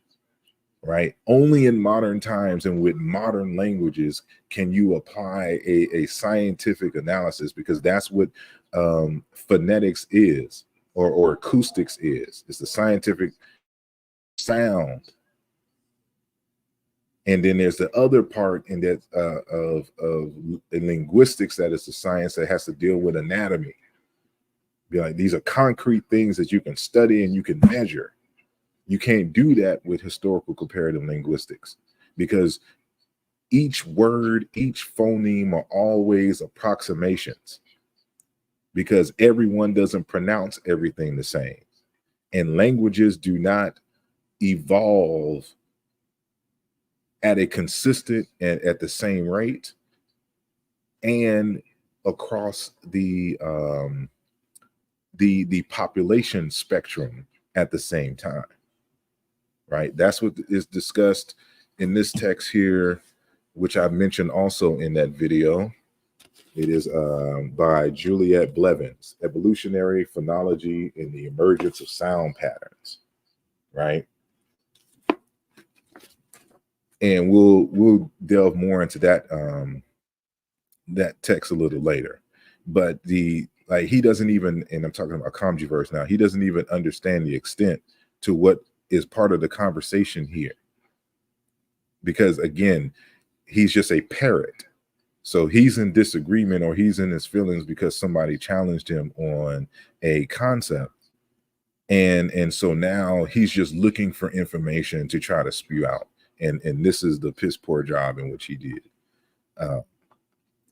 right? Only in modern times and with modern languages can you apply a scientific analysis, because that's what phonetics is, or acoustics is. It's the scientific sound. And then there's the other part in that of linguistics, that is the science that has to deal with anatomy. Be like, these are concrete things that you can study and you can measure. You can't do that with historical comparative linguistics, because each word, each phoneme are always approximations, because everyone doesn't pronounce everything the same. And languages do not evolve at a consistent and at the same rate and across the population spectrum at the same time, right? That's what is discussed in this text here, which I mentioned also in that video. It is by Juliette Blevins, Evolutionary Phonology and the Emergence of Sound Patterns, right? And we'll delve more into that that text a little later. But he doesn't even, and I'm talking about Comjiverse now, he doesn't even understand the extent to what is part of the conversation here. Because again, he's just a parrot. So he's in disagreement, or he's in his feelings because somebody challenged him on a concept. And so now he's just looking for information to try to spew out. And this is the piss poor job in which he did.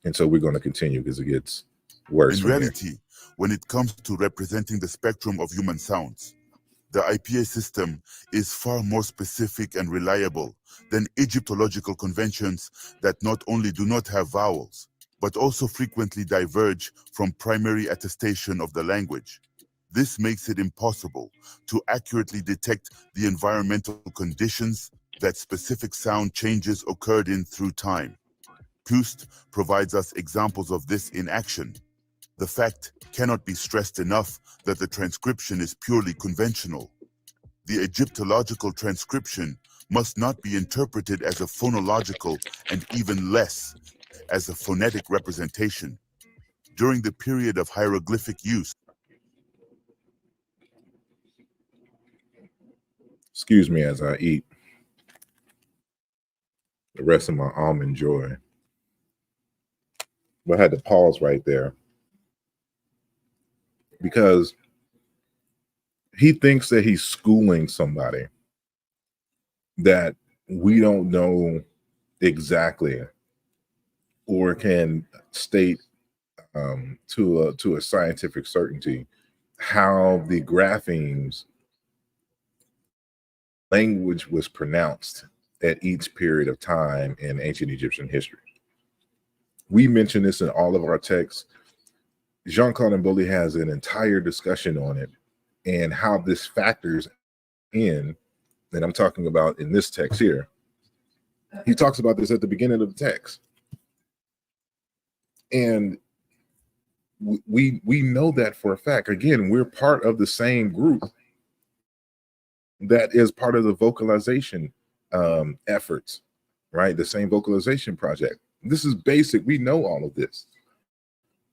And so we're going to continue because it gets worse. In reality, when it comes to representing the spectrum of human sounds, the IPA system is far more specific and reliable than Egyptological conventions that not only do not have vowels, but also frequently diverge from primary attestation of the language. This makes it impossible to accurately detect the environmental conditions that specific sound changes occurred in through time. Kust provides us examples of this in action. The fact cannot be stressed enough that the transcription is purely conventional. The Egyptological transcription must not be interpreted as a phonological, and even less as a phonetic representation. During the period of hieroglyphic use, Excuse me as I eat the rest of my almond joy. But I had to pause right there because he thinks that he's schooling somebody that we don't know exactly or can state to a scientific certainty how the graphemes language was pronounced at each period of time in ancient Egyptian history. We mention this in all of our texts. Jean-Claude Mboli has an entire discussion on it and how this factors in, and I'm talking about in this text here. He talks about this at the beginning of the text. And we know that for a fact. Again, we're part of the same group that is part of the vocalization efforts, right? The same vocalization project. This is basic. We know all of this.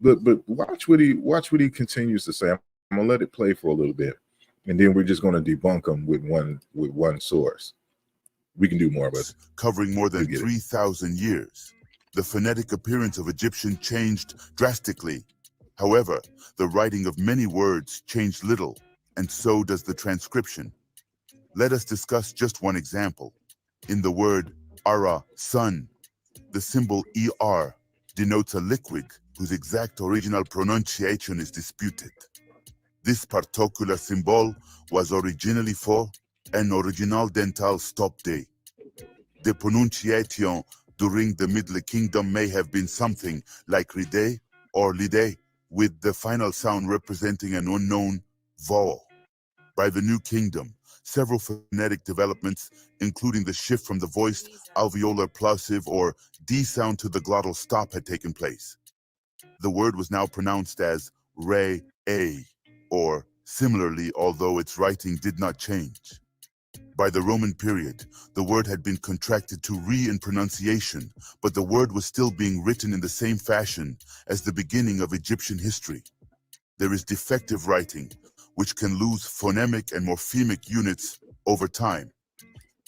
But watch what he continues to say. I'm gonna let it play for a little bit, and then we're just gonna debunk them with one source. We can do more of it. Covering more than 3,000 years, the phonetic appearance of Egyptian changed drastically. However, the writing of many words changed little, and so does the transcription. Let us discuss just one example. In the word ara, sun, the symbol er denotes a liquid whose exact original pronunciation is disputed. This particular symbol was originally for an original dental stop day. The pronunciation during the Middle Kingdom may have been something like ride or lide, with the final sound representing an unknown vowel. By the New Kingdom, several phonetic developments, including the shift from the voiced alveolar plosive or D sound to the glottal stop, had taken place. The word was now pronounced as re-a, or similarly, although its writing did not change. By the Roman period, the word had been contracted to re in pronunciation, but the word was still being written in the same fashion as the beginning of Egyptian history. There is defective writing, which can lose phonemic and morphemic units over time.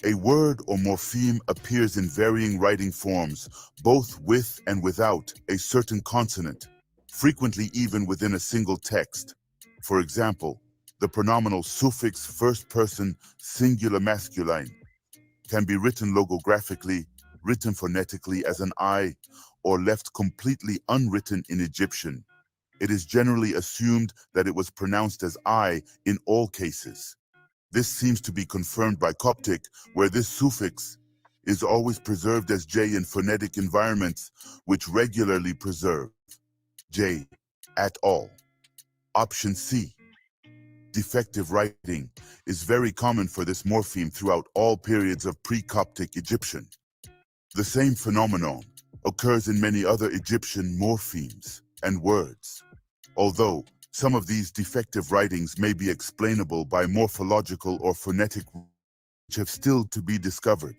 A word or morpheme appears in varying writing forms, both with and without a certain consonant, frequently even within a single text. For example, the pronominal suffix first person singular masculine can be written logographically, written phonetically as an I, or left completely unwritten in Egyptian. It is generally assumed that it was pronounced as I in all cases. This seems to be confirmed by Coptic, where this suffix is always preserved as J in phonetic environments, which regularly preserve J at all. Option C. Defective writing is very common for this morpheme throughout all periods of pre-Coptic Egyptian. The same phenomenon occurs in many other Egyptian morphemes and words. Although some of these defective writings may be explainable by morphological or phonetic which have still to be discovered,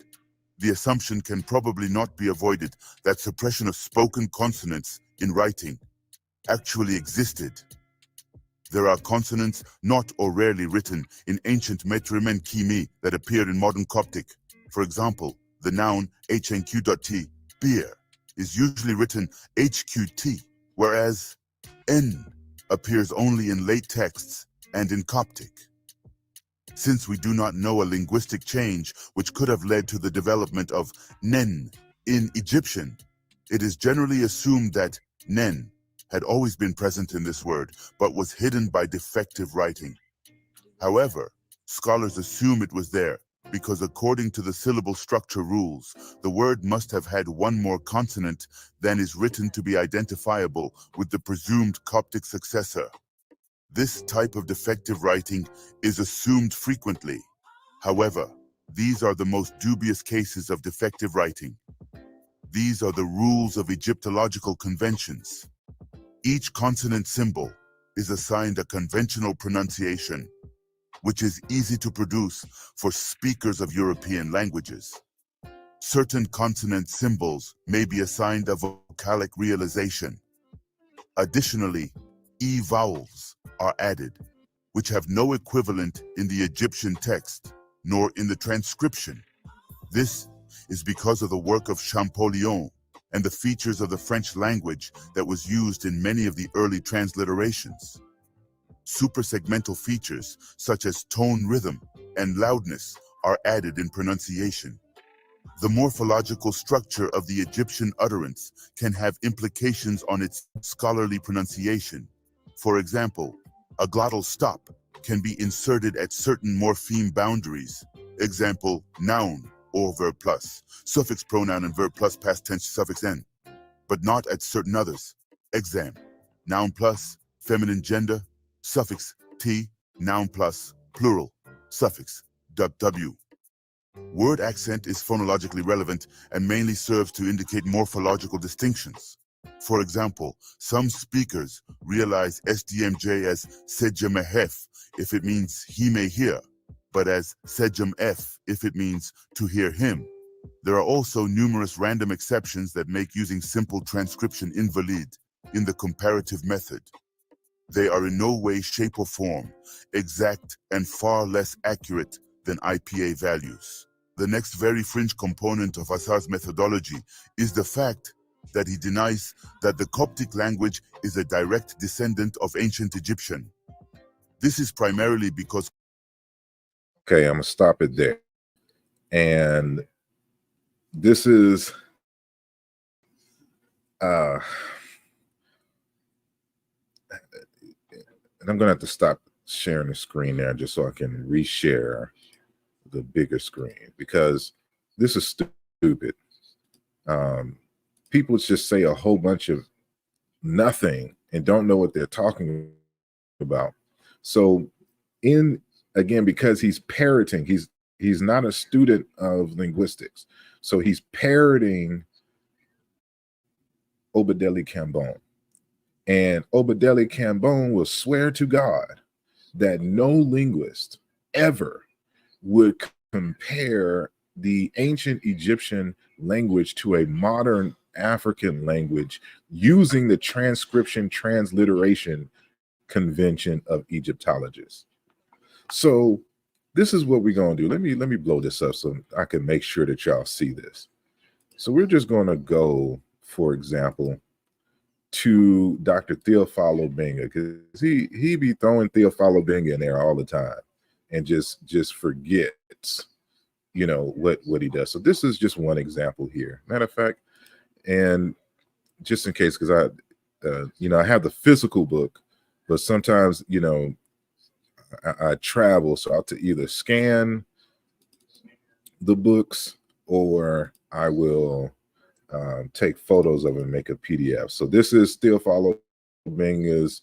the assumption can probably not be avoided that suppression of spoken consonants in writing actually existed. There are consonants not or rarely written in ancient Metrem and Kimi that appeared in modern Coptic. For example, the noun hnq.t, beer, is usually written hqt, whereas n appears only in late texts and in Coptic. Since we do not know a linguistic change which could have led to the development of nen in Egyptian, it is generally assumed that nen had always been present in this word, but was hidden by defective writing. However, scholars assume it was there because according to the syllable structure rules, the word must have had one more consonant than is written to be identifiable with the presumed Coptic successor. This type of defective writing is assumed frequently. However, these are the most dubious cases of defective writing. These are the rules of Egyptological conventions. Each consonant symbol is assigned a conventional pronunciation, which is easy to produce for speakers of European languages. Certain consonant symbols may be assigned a vocalic realization. Additionally, E vowels are added, which have no equivalent in the Egyptian text, nor in the transcription. This is because of the work of Champollion and the features of the French language that was used in many of the early transliterations. Suprasegmental features such as tone rhythm and loudness are added in pronunciation. The morphological structure of the Egyptian utterance can have implications on its scholarly pronunciation. For example, a glottal stop can be inserted at certain morpheme boundaries. Example, noun or verb plus, suffix pronoun and verb plus past tense suffix n, but not at certain others. Exam, noun plus, feminine gender, suffix t, noun plus, plural, suffix w. Word accent is phonologically relevant and mainly serves to indicate morphological distinctions. For example, some speakers realize SDMJ as sejamehef if it means he may hear, but as sejamf if it means to hear him. There are also numerous random exceptions that make using simple transcription invalid in the comparative method. They are in no way, shape, or form exact and far less accurate than IPA values. The next very fringe component of Asar's methodology is the fact that he denies that the Coptic language is a direct descendant of ancient Egyptian. This is primarily because... Okay, I'm gonna stop it there. And this is and I'm gonna have to stop sharing the screen there just so I can reshare the bigger screen, because this is stupid. People just say a whole bunch of nothing and don't know what they're talking about. So again, because he's parroting, he's not a student of linguistics, so he's parroting Obadeli Cambone. And Obadeli Cambone will swear to God that no linguist ever would compare the ancient Egyptian language to a modern African language using the transcription transliteration convention of Egyptologists. So this is what we're going to do. Let me blow this up so I can make sure that y'all see this. So we're just going to go, for example, to Dr. Theophilo Benga, because he be throwing Theophilo Benga in there all the time and just forgets, you know, what he does. So this is just one example here. Matter of fact, and just in case, because I have the physical book, but sometimes, you know, I travel, so I'll to either scan the books or I will take photos of it and make a PDF. So this is Theophilo Benga's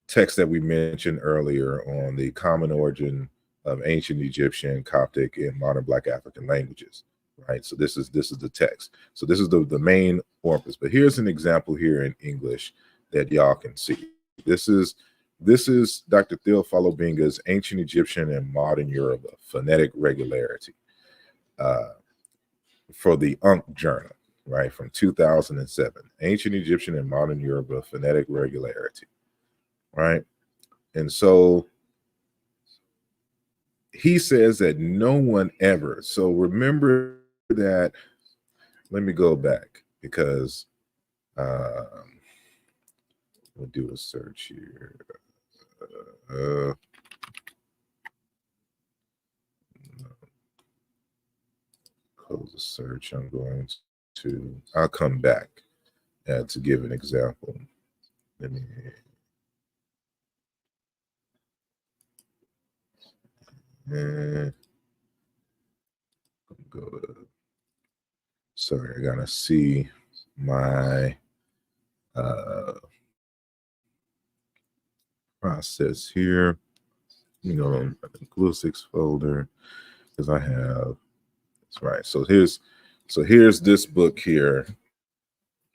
text that we mentioned earlier on the common origin of ancient Egyptian, Coptic, and modern Black African languages, right? So this is the text. So this is the main corpus. But here's an example here in English that y'all can see. This is Dr. Theophilo Benga's Ancient Egyptian and Modern Yoruba Phonetic Regularity for the UNC Journal, right, from 2007. Ancient Egyptian and Modern Yoruba Phonetic Regularity, right? And so he says that no one ever, so remember that, let me go back because we'll do a search here. Close the search. I'm going to, I'll come back to give an example. Let me, go to, sorry, I gotta see my process here. You know, the linguistics folder, because I have, that's right. So here's this book here.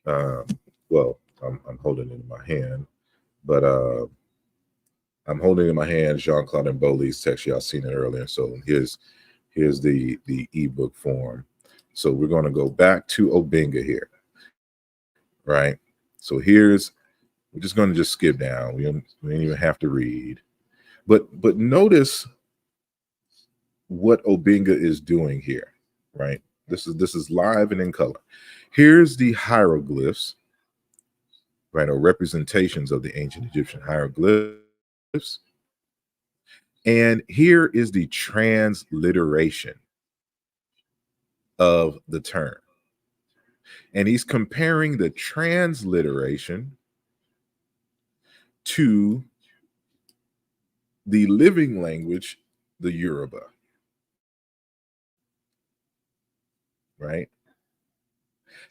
Well, I'm holding it in my hand, but I'm holding in my hand Jean-Claude Mboli's text. Y'all seen it earlier. So here's the ebook form. So we're going to go back to Obenga here, right? So we're just going to just skip down. We don't even have to read, but notice what Obenga is doing here, right? This is live and in color. Here's the hieroglyphs, right, or representations of the ancient Egyptian hieroglyphs. And here is the transliteration of the term. And he's comparing the transliteration to the living language, the Yoruba, right?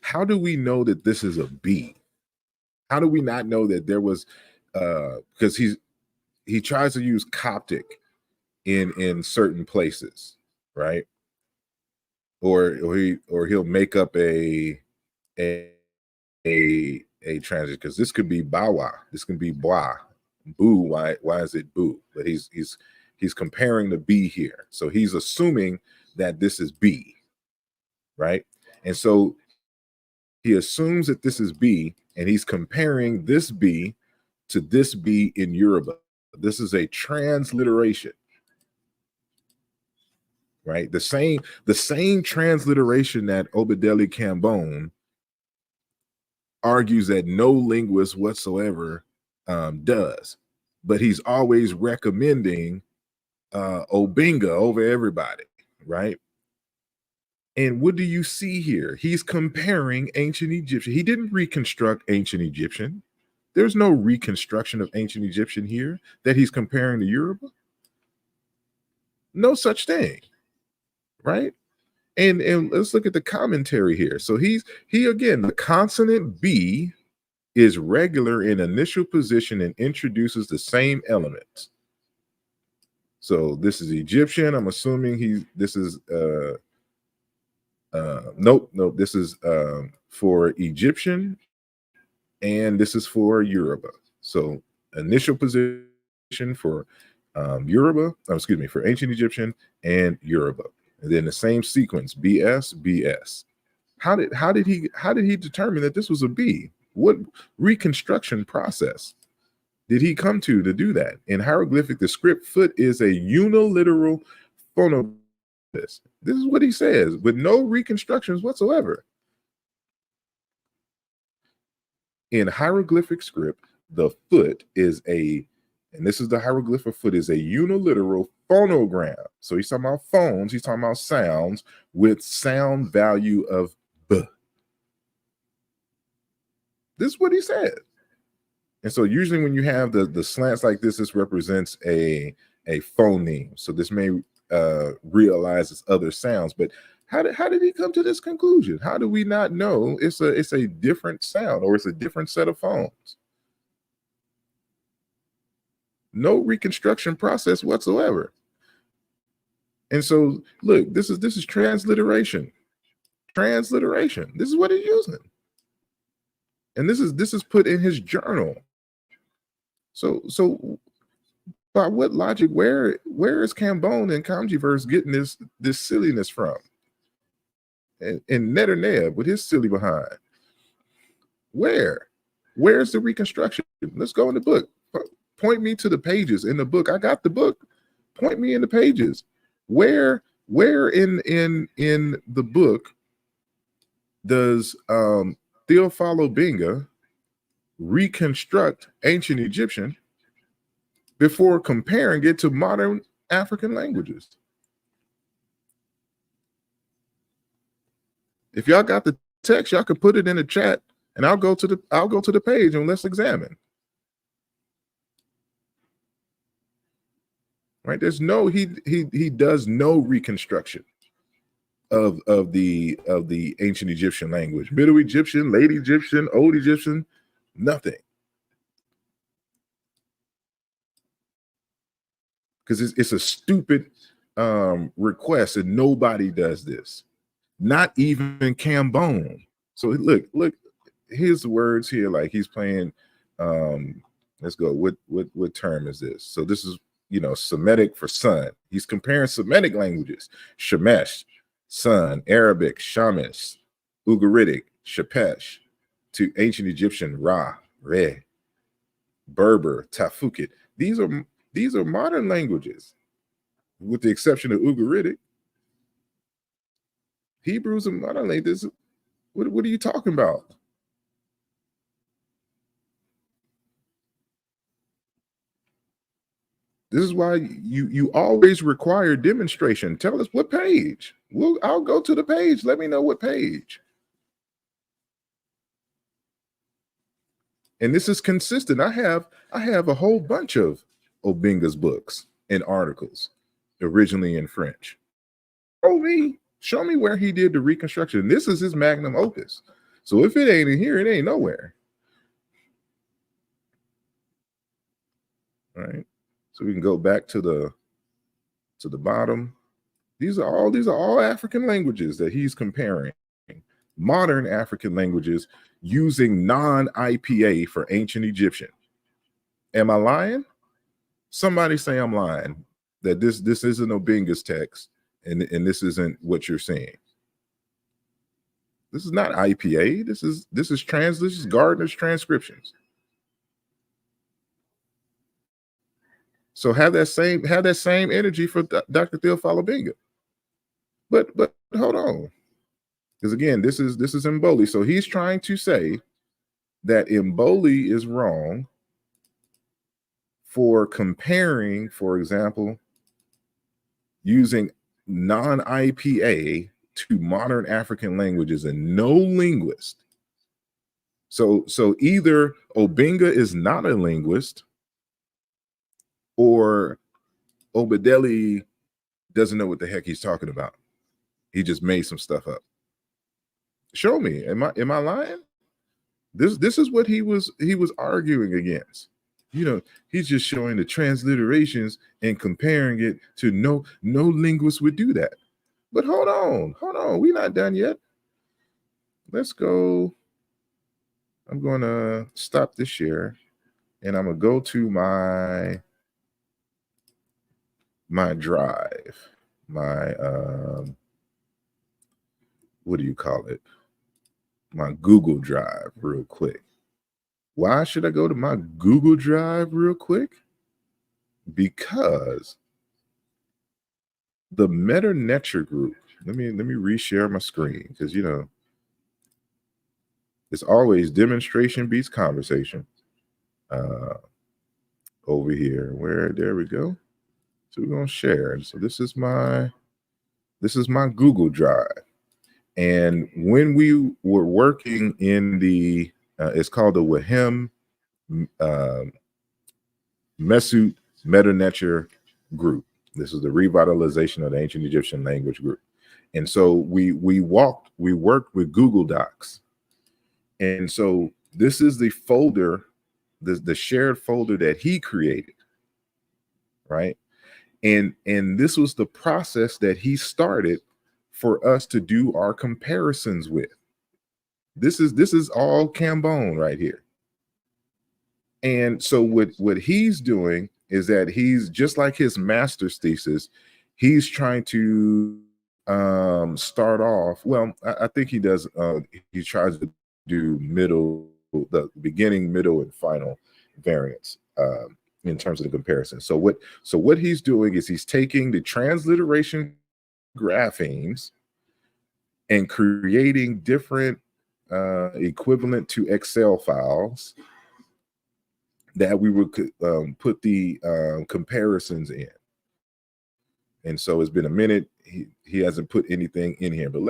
How do we know that this is a B? How do we not know that there was, because he tries to use Coptic in certain places, right? Or he'll make up a a transition, because this could be bawa, this can be bois, boo. Why is it boo? But he's comparing the B here, so he's assuming that this is B, right? And so he assumes that this is B, and he's comparing this B to this B in Yoruba. This is a transliteration, right? The same transliteration that Obadeli Cambone argues that no linguist whatsoever does, but he's always recommending Obinga over everybody, right? And what do you see here? He's comparing ancient Egyptian. He didn't reconstruct ancient Egyptian. There's no reconstruction of ancient Egyptian here that he's comparing to Yoruba. No such thing, right? And let's look at the commentary here. So he again, the consonant B is regular in initial position and introduces the same elements. So this is Egyptian. I'm assuming this is nope, this is for Egyptian, and this is for Yoruba. So initial position for Yoruba, excuse me, for ancient Egyptian and Yoruba, and then the same sequence, BS, BS. How did he determine that this was a B? What reconstruction process did he come to do that? In hieroglyphic, the script foot is a uniliteral phonograph. This is what he says, with no reconstructions whatsoever. In hieroglyphic script, the foot is and this is the hieroglyphic foot, is a uniliteral phonogram. So he's talking about phones, he's talking about sounds with sound value of B. This is what he said. And so usually when you have the slants like this represents a phoneme. So this may realize it's other sounds, but how did he come to this conclusion? How do we not know it's a different sound, or it's a different set of phones? No reconstruction process whatsoever. And so look, this is transliteration. Transliteration. This is what he's using. And this is put in his journal. So by what logic, where is Cambone and Kamjiverse getting this silliness from? And Netanyahu with his silly behind. Where's the reconstruction? Let's go in the book. Point me to the pages in the book. I got the book. Point me in the pages. Where in the book does Theophilo Benga reconstruct ancient Egyptian before comparing it to modern African languages? If y'all got the text, y'all can put it in the chat, and I'll go to the page and let's examine. Right? There's no he does no reconstruction of the ancient Egyptian language, Middle Egyptian, Late Egyptian, Old Egyptian, nothing. Because it's a stupid request, and nobody does this. Not even Cambone. So look, here's the words here. Like he's playing. Let's go. What term is this? So this is Semitic for sun. He's comparing Semitic languages: Shemesh, sun; Arabic, Shamish; Ugaritic, Shepesh, to ancient Egyptian Ra, Re; Berber, Tafukit. These are modern languages, with the exception of Ugaritic. Hebrews are modern languages. What are you talking about? This is why you always require demonstration. Tell us what page. I'll go to the page. Let me know what page. And this is consistent. I have a whole bunch of Obinga's books and articles, originally in French. Show me where he did the reconstruction. This is his magnum opus. So if it ain't in here, it ain't nowhere. All right. So we can go back to the bottom. These are all African languages that he's comparing modern African languages using non-IPA for ancient Egyptian. Am I lying? Somebody say I'm lying, that this isn't Obinga's text and this isn't what you're saying. This is not IPA. This is Gardner's transcriptions. So have that same energy for Dr. Theophilo Binga. But hold on. Because again, this is Mboli. So he's trying to say that Mboli is wrong for comparing, for example, using non-IPA to modern African languages, and no linguist. So either Obinga is not a linguist, or Obadeli doesn't know what the heck he's talking about. He just made some stuff up. Show me. Am I lying? This is what he was arguing against. You know, he's just showing the transliterations and comparing it to no linguist would do that. But hold on, we're not done yet. Let's go. I'm going to stop this share, and I'm going to go to my drive, my what do you call it? My Google Drive real quick. Why should I go to my Google Drive real quick? Because the Meta Nature group, let me reshare my screen, because you know it's always demonstration beats conversation. Over here, there we go. So we're gonna share. So this is my Google Drive. And when we were working in the it's called the Wahem Mesut Meta Nature group. This is the revitalization of the ancient Egyptian language group. And so we worked with Google Docs. And so this is the folder, the shared folder that he created, right? And this was the process that he started for us to do our comparisons with. This is all Cambone right here. And so what he's doing is that he's just like his master's thesis, he's trying to start off. Well, I think he does. He tries to do the beginning, middle, and final variants in terms of the comparison. So what he's doing is he's taking the transliteration graphemes and creating different equivalent to Excel files that we would put the comparisons in. And so it's been a minute. He hasn't put anything in here, but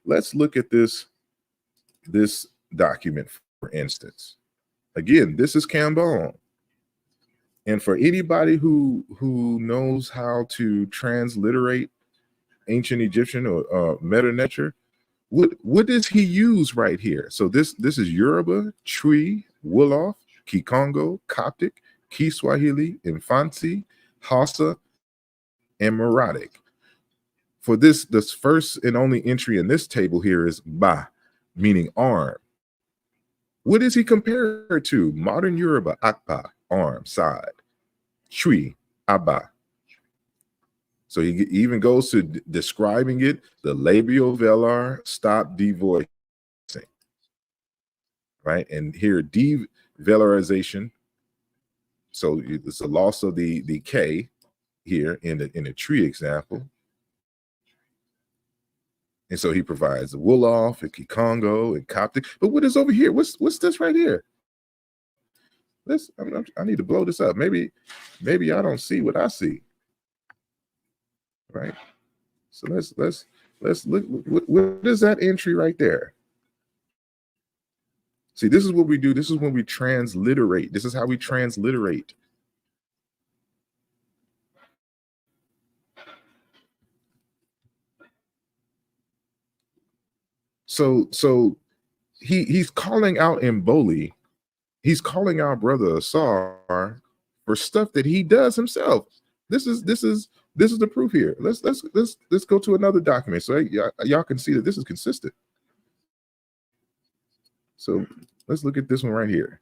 let's look at this document, for instance. Again, this is Cambone. And for anybody who knows how to transliterate ancient Egyptian or Meta Nature, what does he use right here? So this is Yoruba, Twi, Wolof, Kikongo, Coptic, Kiswahili, Infansi, Hausa, and Maratic. For this first and only entry in this table here is Ba, meaning arm. What is he compared to? Modern Yoruba, Akpa, arm, side. Twi, Aba. So he even goes to describing it, the labial velar, stop devoicing. Right? And here, develarization. So it's a loss of the K here in a tree example. And so he provides the Wolof and Kikongo and Coptic. But what is over here? What's this right here? I need to blow this up. Maybe I don't see what I see. Right? So let's look. What is that entry right there? See, this is what we do. This is when we transliterate. This is how we transliterate. So he's calling out Mboli. He's calling out Brother Asar for stuff that he does himself. This is the proof here. Let's go to another document so y'all can see that this is consistent. So let's look at this one right here.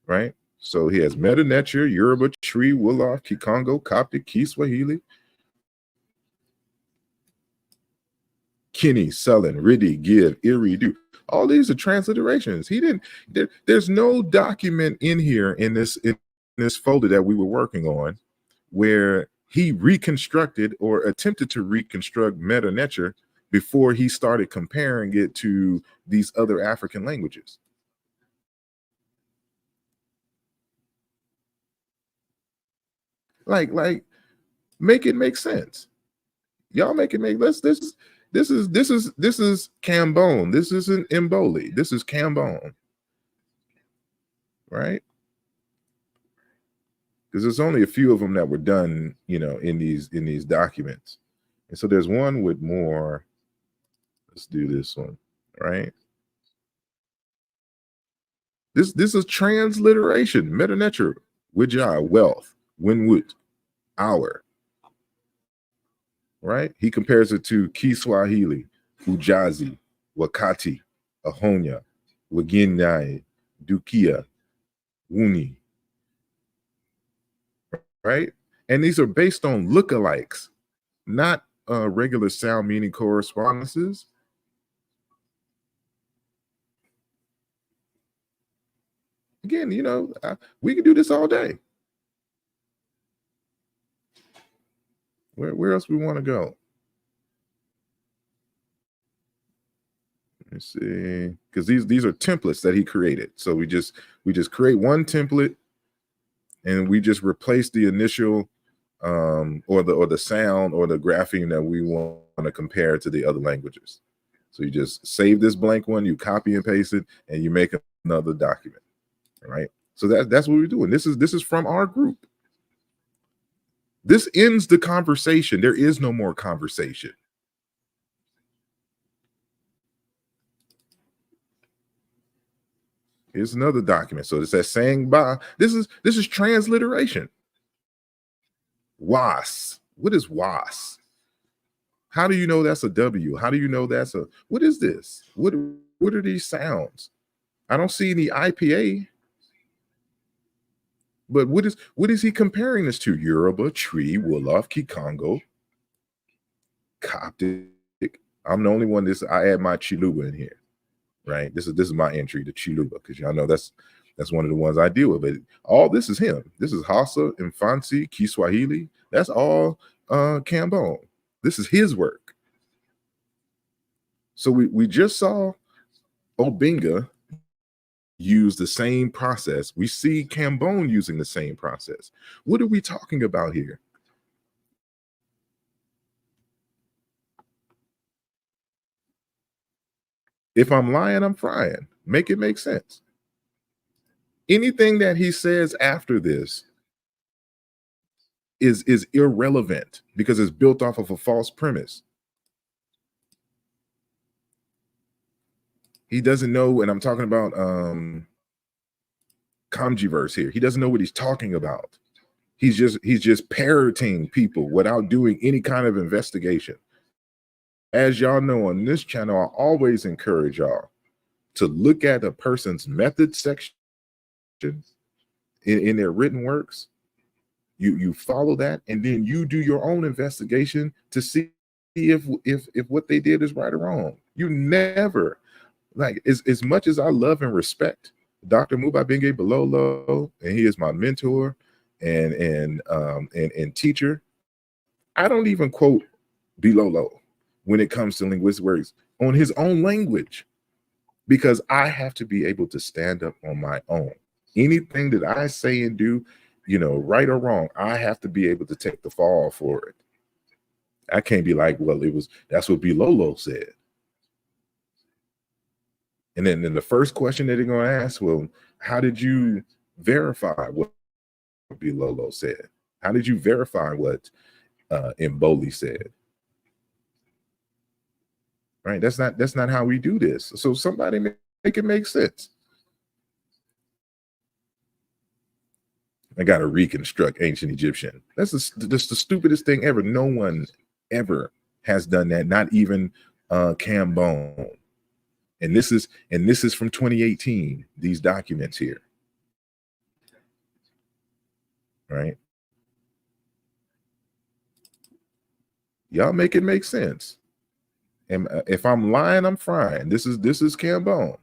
Right? So he has Meta Nature, Yoruba, Tree, Wolof, Kikongo, Coptic, Kiswahili, Kinney, Sullen, Riddy, Give, Iri, Do. All these are transliterations. He didn't. There's no document in here in this folder that we were working on where he reconstructed or attempted to reconstruct Meta Nature before he started comparing it to these other African languages. Like, make it make sense. Y'all make it make. This is Cambone. This isn't Mboli. This is Cambone, right? Because there's only a few of them that were done, you know, in these documents, and so there's one with more. Let's do this one, right? This is transliteration. Meta Nature, Wijai, wealth, Winwood, hour. Right? He compares it to Kiswahili, Ujazi, Wakati, Ahonya, Waginai, Dukia, Wuni. Right? And these are based on lookalikes, not regular sound meaning correspondences. Again, you know, we can do this all day. Where else we want to go? Let's see, because these are templates that he created. So we just create one template, and we just replace the initial or the sound or the grapheme that we want to compare to the other languages. So you just save this blank one, you copy and paste it, and you make another document. Right? So that's what we're doing. This is from our group. This ends the conversation. There is no more conversation. Here's another document. So it says saying ba. This is transliteration. Was. What is was? How do you know that's a W? How do you know that's a, what is this? What are these sounds? I don't see any IPA. But what is he comparing this to? Yoruba, Tree, Wolof, Kikongo, Coptic. I'm the only one. I add my Chiluba in here, right? This is my entry to Chiluba, because y'all know that's one of the ones I deal with. But all this is him. This is Hausa, Infansi, Kiswahili. That's all Cambone. This is his work. So we just saw Obinga use the same process. We see Cambone using the same process. What are we talking about here? If I'm lying, I'm frying. Make it make sense. Anything that he says after this is irrelevant because it's built off of a false premise. He doesn't know, and I'm talking about Kamjiverse here. He doesn't know what he's talking about. He's just parroting people without doing any kind of investigation. As y'all know, on this channel, I always encourage y'all to look at a person's method section in their written works. You follow that, and then you do your own investigation to see if what they did is right or wrong. You never, like, as much as I love and respect Dr. Mubabenge Bololo, and he is my mentor and teacher, I don't even quote Bilolo when it comes to linguistic words on his own language, because I have to be able to stand up on my own. Anything that I say and do, you know, right or wrong, I have to be able to take the fall for it. I can't be like, well, that's what Bilolo said. And then the first question that they're going to ask, well, how did you verify what Bilolo said? How did you verify what Mboli said? Right? That's not how we do this. So somebody make it make sense. I got to reconstruct ancient Egyptian. That's the stupidest thing ever. No one ever has done that. Not even Cambone. And this is from 2018, these documents here. Right? Y'all make it make sense. And if I'm lying, I'm frying. This is Cambone.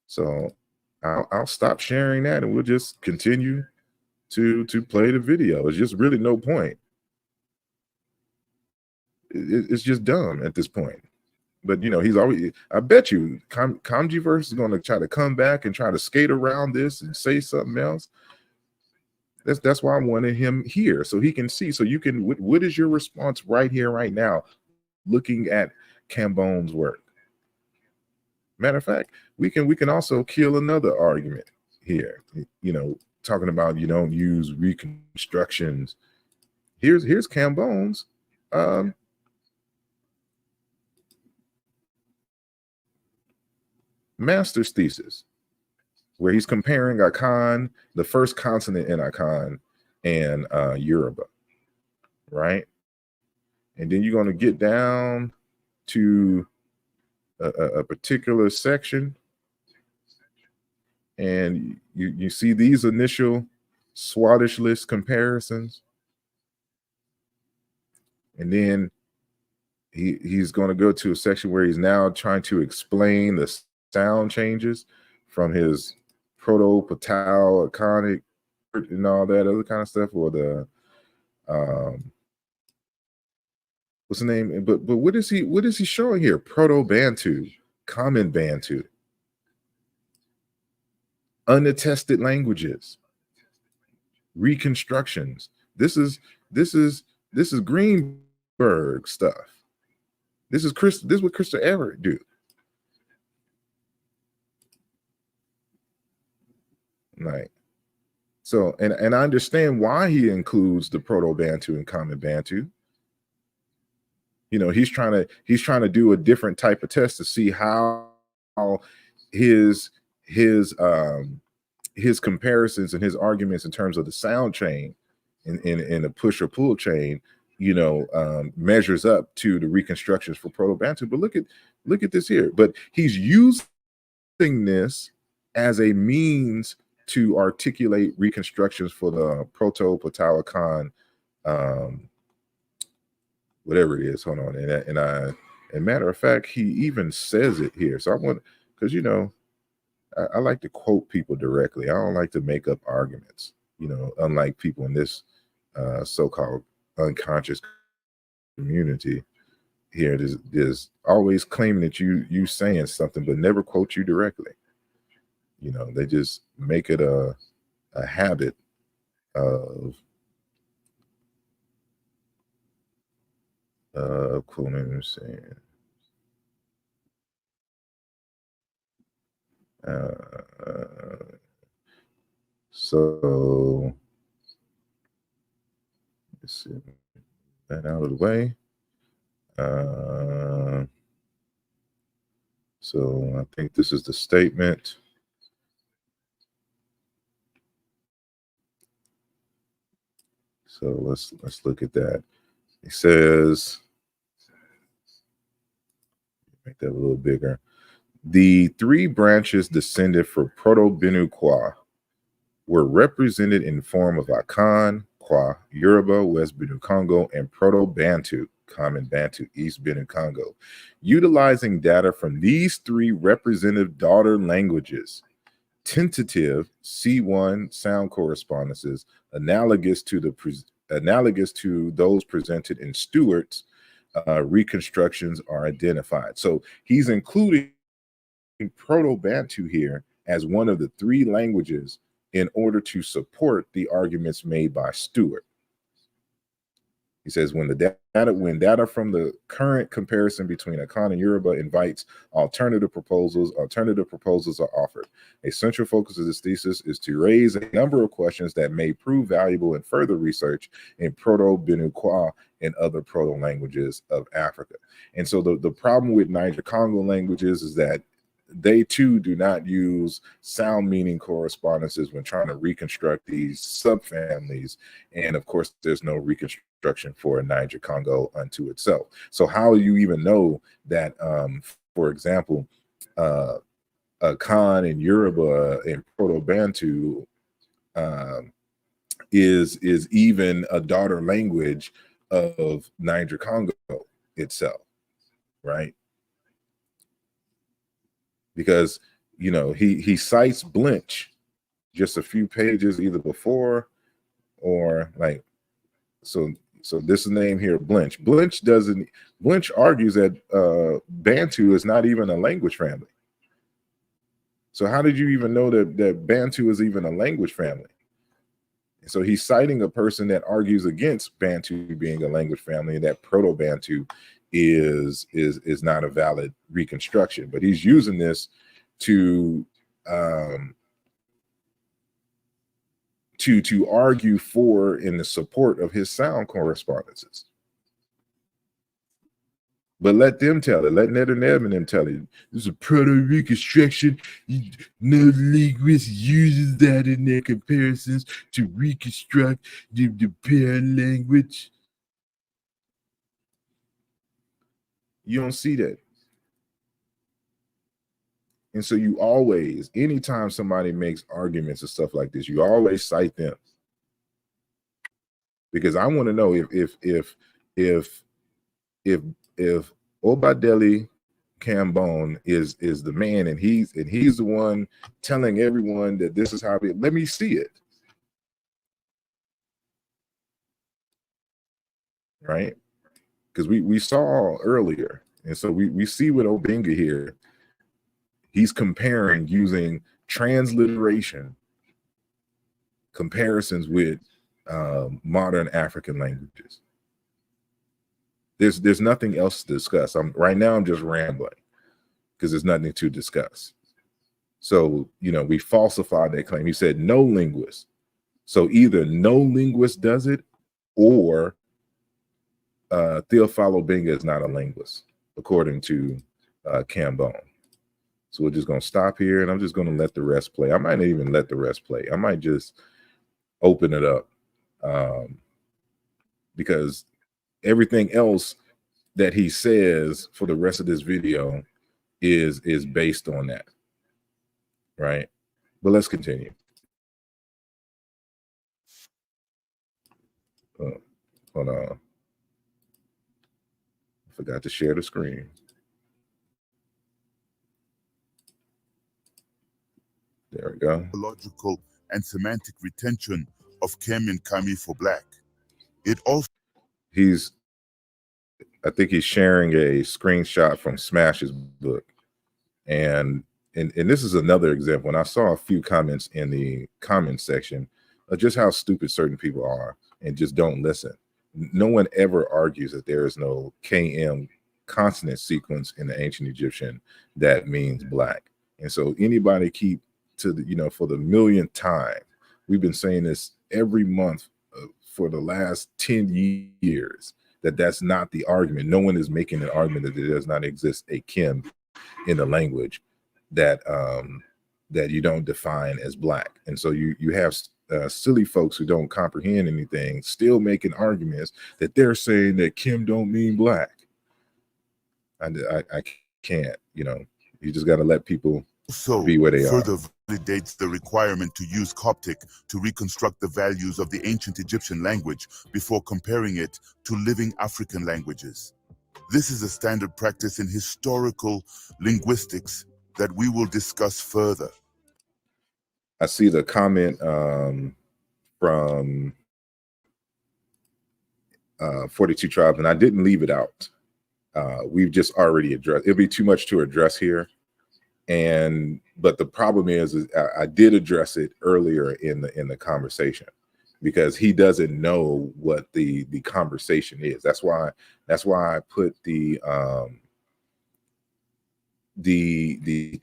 So I'll stop sharing that, and we'll just continue to play the video. It's just really no point. It's just dumb at this point. But you know, he's always, I bet you Kamjiverse is going to try to come back and try to skate around this and say something else. That's why I wanted him here, so he can see. So you can, what is your response right here, right now, looking at Cambone's work? Matter of fact, we can also kill another argument here. You know, talking about you don't use reconstructions. Here's Cambone's master's thesis, where he's comparing Akan, the first consonant in Akan, and Yoruba, right? And then you're going to get down to a particular section, and you see these initial Swadesh list comparisons, and then he's going to go to a section where he's now trying to explain the sound changes from his Proto-Patao-Aconic and all that other kind of stuff, or the what's the name? But what is he showing here? Proto-Bantu, Common Bantu, unattested languages, reconstructions. This is Greenberg stuff. This is what Krista Everett do. Right. So, and I understand why he includes the Proto-Bantu and Common Bantu. You know, he's trying to do a different type of test to see how his comparisons and his arguments in terms of the sound chain in a push or pull chain, you know, measures up to the reconstructions for Proto-Bantu. But look at this here. But he's using this as a means to articulate reconstructions for the Proto-Patao-Akan, whatever it is. Hold on, and matter of fact, he even says it here. So I want, because you know, I like to quote people directly. I don't like to make up arguments. You know, unlike people in this so-called unconscious community here, there's always claiming that you saying something, but never quote you directly. You know, they just make it a habit of quoting, saying. So let's see that out of the way. So I think this is the statement. So let's look at that. He says, make that a little bigger. The three branches descended from Proto-Benue Kwa were represented in form of Akan, Kwa, Yoruba, West Benue Congo, and Proto-Bantu, Common Bantu, East Benue Congo, utilizing data from these three representative daughter languages. Tentative C1 sound correspondences analogous to those presented in Stewart's reconstructions are identified. So he's including Proto-Bantu here as one of the three languages in order to support the arguments made by Stewart. He says when data from the current comparison between Akan and Yoruba invites alternative proposals are offered. A central focus of this thesis is to raise a number of questions that may prove valuable in further research in Proto-Benue Kwa and other proto-languages of Africa. And so the problem with Niger-Congo languages is that they too do not use sound meaning correspondences when trying to reconstruct these subfamilies. And of course, there's no reconstruction for a Niger Congo unto itself. So how do you even know that, for example, Khan and Yoruba and Proto-Bantu is even a daughter language of Niger Congo itself, right? Because, you know, he cites Blinch just a few pages either before or like, so this name here, Blinch. Blinch argues that Bantu is not even a language family. So how did you even know that Bantu is even a language family? So he's citing a person that argues against Bantu being a language family, and that Proto-Bantu is not a valid reconstruction. But he's using this to argue for in the support of his sound correspondences. But let them tell it. Let Ned and them tell it. This is a proto-reconstruction. No linguist uses that in their comparisons to reconstruct the parent language. You don't see that. And so you always, anytime somebody makes arguments and stuff like this, you always cite them. Because I want to know if Obadeli Cambone is the man, and he's the one telling everyone that this is how it, let me see it. Right? Because we saw earlier, and so we see with Obenga here, he's comparing using transliteration comparisons with modern African languages. There's nothing else to discuss. Right now I'm just rambling because there's nothing to discuss. So, you know, we falsified that claim. He said no linguist. So either no linguist does it, or Theophilo Benga is not a linguist, according to Cambone. So we're just going to stop here, and I'm just going to let the rest play. I might not even let the rest play. I might just open it up because everything else that he says for the rest of this video is based on that, right? But let's continue. Hold on. I forgot to share the screen. There we go. Logical and semantic retention of Kem and Kami for Black. It also I think he's sharing a screenshot from Smash's book. And this is another example. And I saw a few comments in the comment section of just how stupid certain people are and just don't listen. No one ever argues that there is no KM consonant sequence in the ancient Egyptian that means black. And so anybody keep to the, you know, for the millionth time, we've been saying this every month for the last 10 years, that's not the argument. No one is making an argument that there does not exist a Kim in the language that that you don't define as black. And so you have silly folks who don't comprehend anything still making arguments that they're saying that Kim don't mean black. I can't, you know, you just got to let people be where they are. Further validates the requirement to use Coptic to reconstruct the values of the ancient Egyptian language before comparing it to living African languages. This is a standard practice in historical linguistics that we will discuss further. I see the comment from 42 Tribes, and I didn't leave it out. We've just already addressed. It'll be too much to address here. But the problem is I did address it earlier in the conversation, because he doesn't know what the conversation is. That's why I put the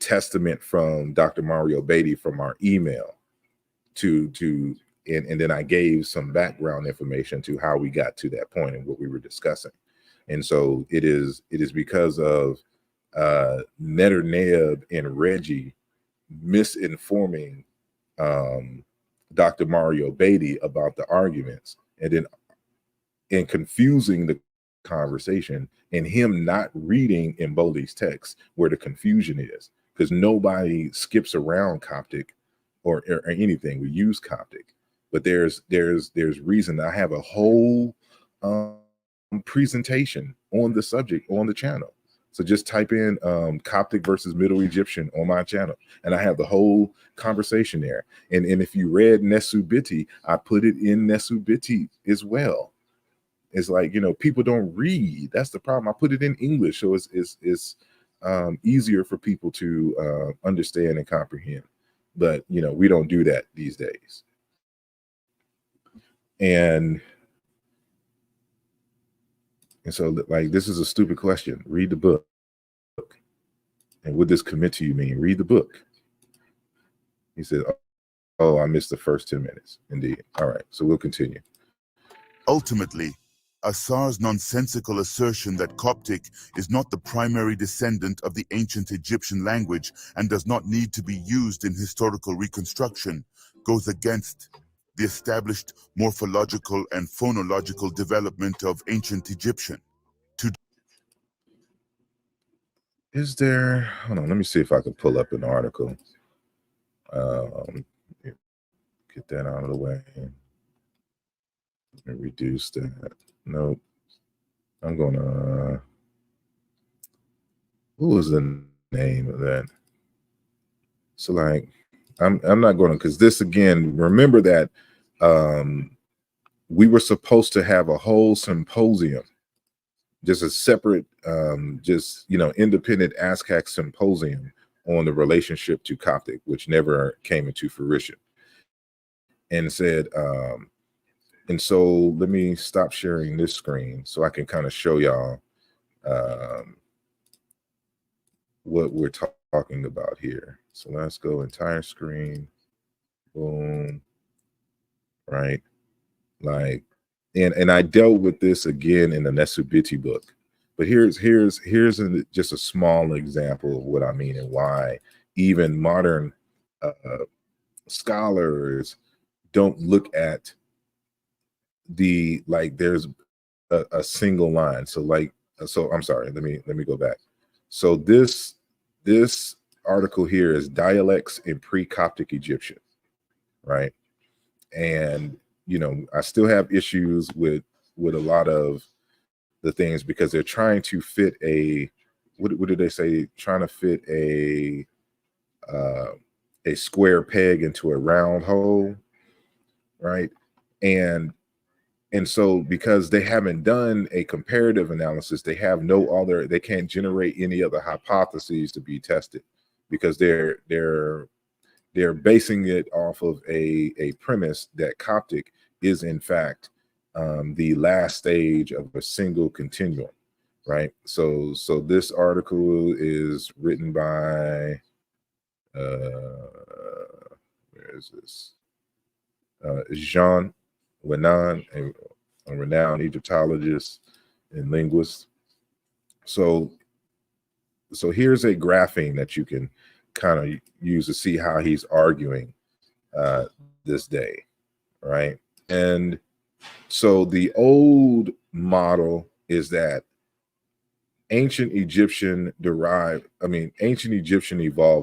testament from Dr. Mario Beatty from our email and then I gave some background information to how we got to that point and what we were discussing. And so it is because of Netanyahu and Reggie misinforming Dr. Mario Beatty about the arguments, and then in confusing the conversation, and him not reading in Boli's text where the confusion is, because nobody skips around Coptic or anything. We use Coptic, but there's reason. I have a whole presentation on the subject on the channel. So just type in Coptic versus Middle Egyptian on my channel, and I have the whole conversation there. And if you read Nesubiti, I put it in Nesubiti as well. It's like, you know, people don't read. That's the problem. I put it in English, so it's easier for people to understand and comprehend. But, you know, we don't do that these days. And so, like, this is a stupid question. Read the book. And would this commit to you mean? Read the book. He said, oh, I missed the first 10 minutes. Indeed. All right. So we'll continue. Ultimately, Asar's nonsensical assertion that Coptic is not the primary descendant of the ancient Egyptian language and does not need to be used in historical reconstruction goes against the established morphological and phonological development of ancient Egyptian. Is there, hold on, let me see if I can pull up an article. Get that out of the way. Let me reduce that. Nope. I'm gonna, what was the name of that? So like, I'm not gonna, because this again, remember that we were supposed to have a whole symposium, just a separate, just, you know, independent ASCAC symposium on the relationship to Coptic, which never came into fruition. And said, and so let me stop sharing this screen so I can kind of show y'all what we're talking about here. So let's go entire screen. Boom. Right. Like, and I dealt with this again in the Nesubiti book, but here's just a small example of what I mean and why even modern scholars don't look at the, like, there's a single line. So like, so I'm sorry, let me go back. So this article here is dialects in pre-Coptic Egyptian, right? And you know, I still have issues with a lot of the things because they're trying to fit a, what did they say? Trying to fit a square peg into a round hole, right? And so because they haven't done a comparative analysis, they have no other, they can't generate any other hypotheses to be tested because they're basing it off of a premise that Coptic is in fact the last stage of a single continuum, right? So this article is written by where is this? Jean Wenan, a renowned Egyptologist and linguist. So here's a graphing that you can kind of use to see how he's arguing this day, right? And so the old model is that ancient Egyptian evolved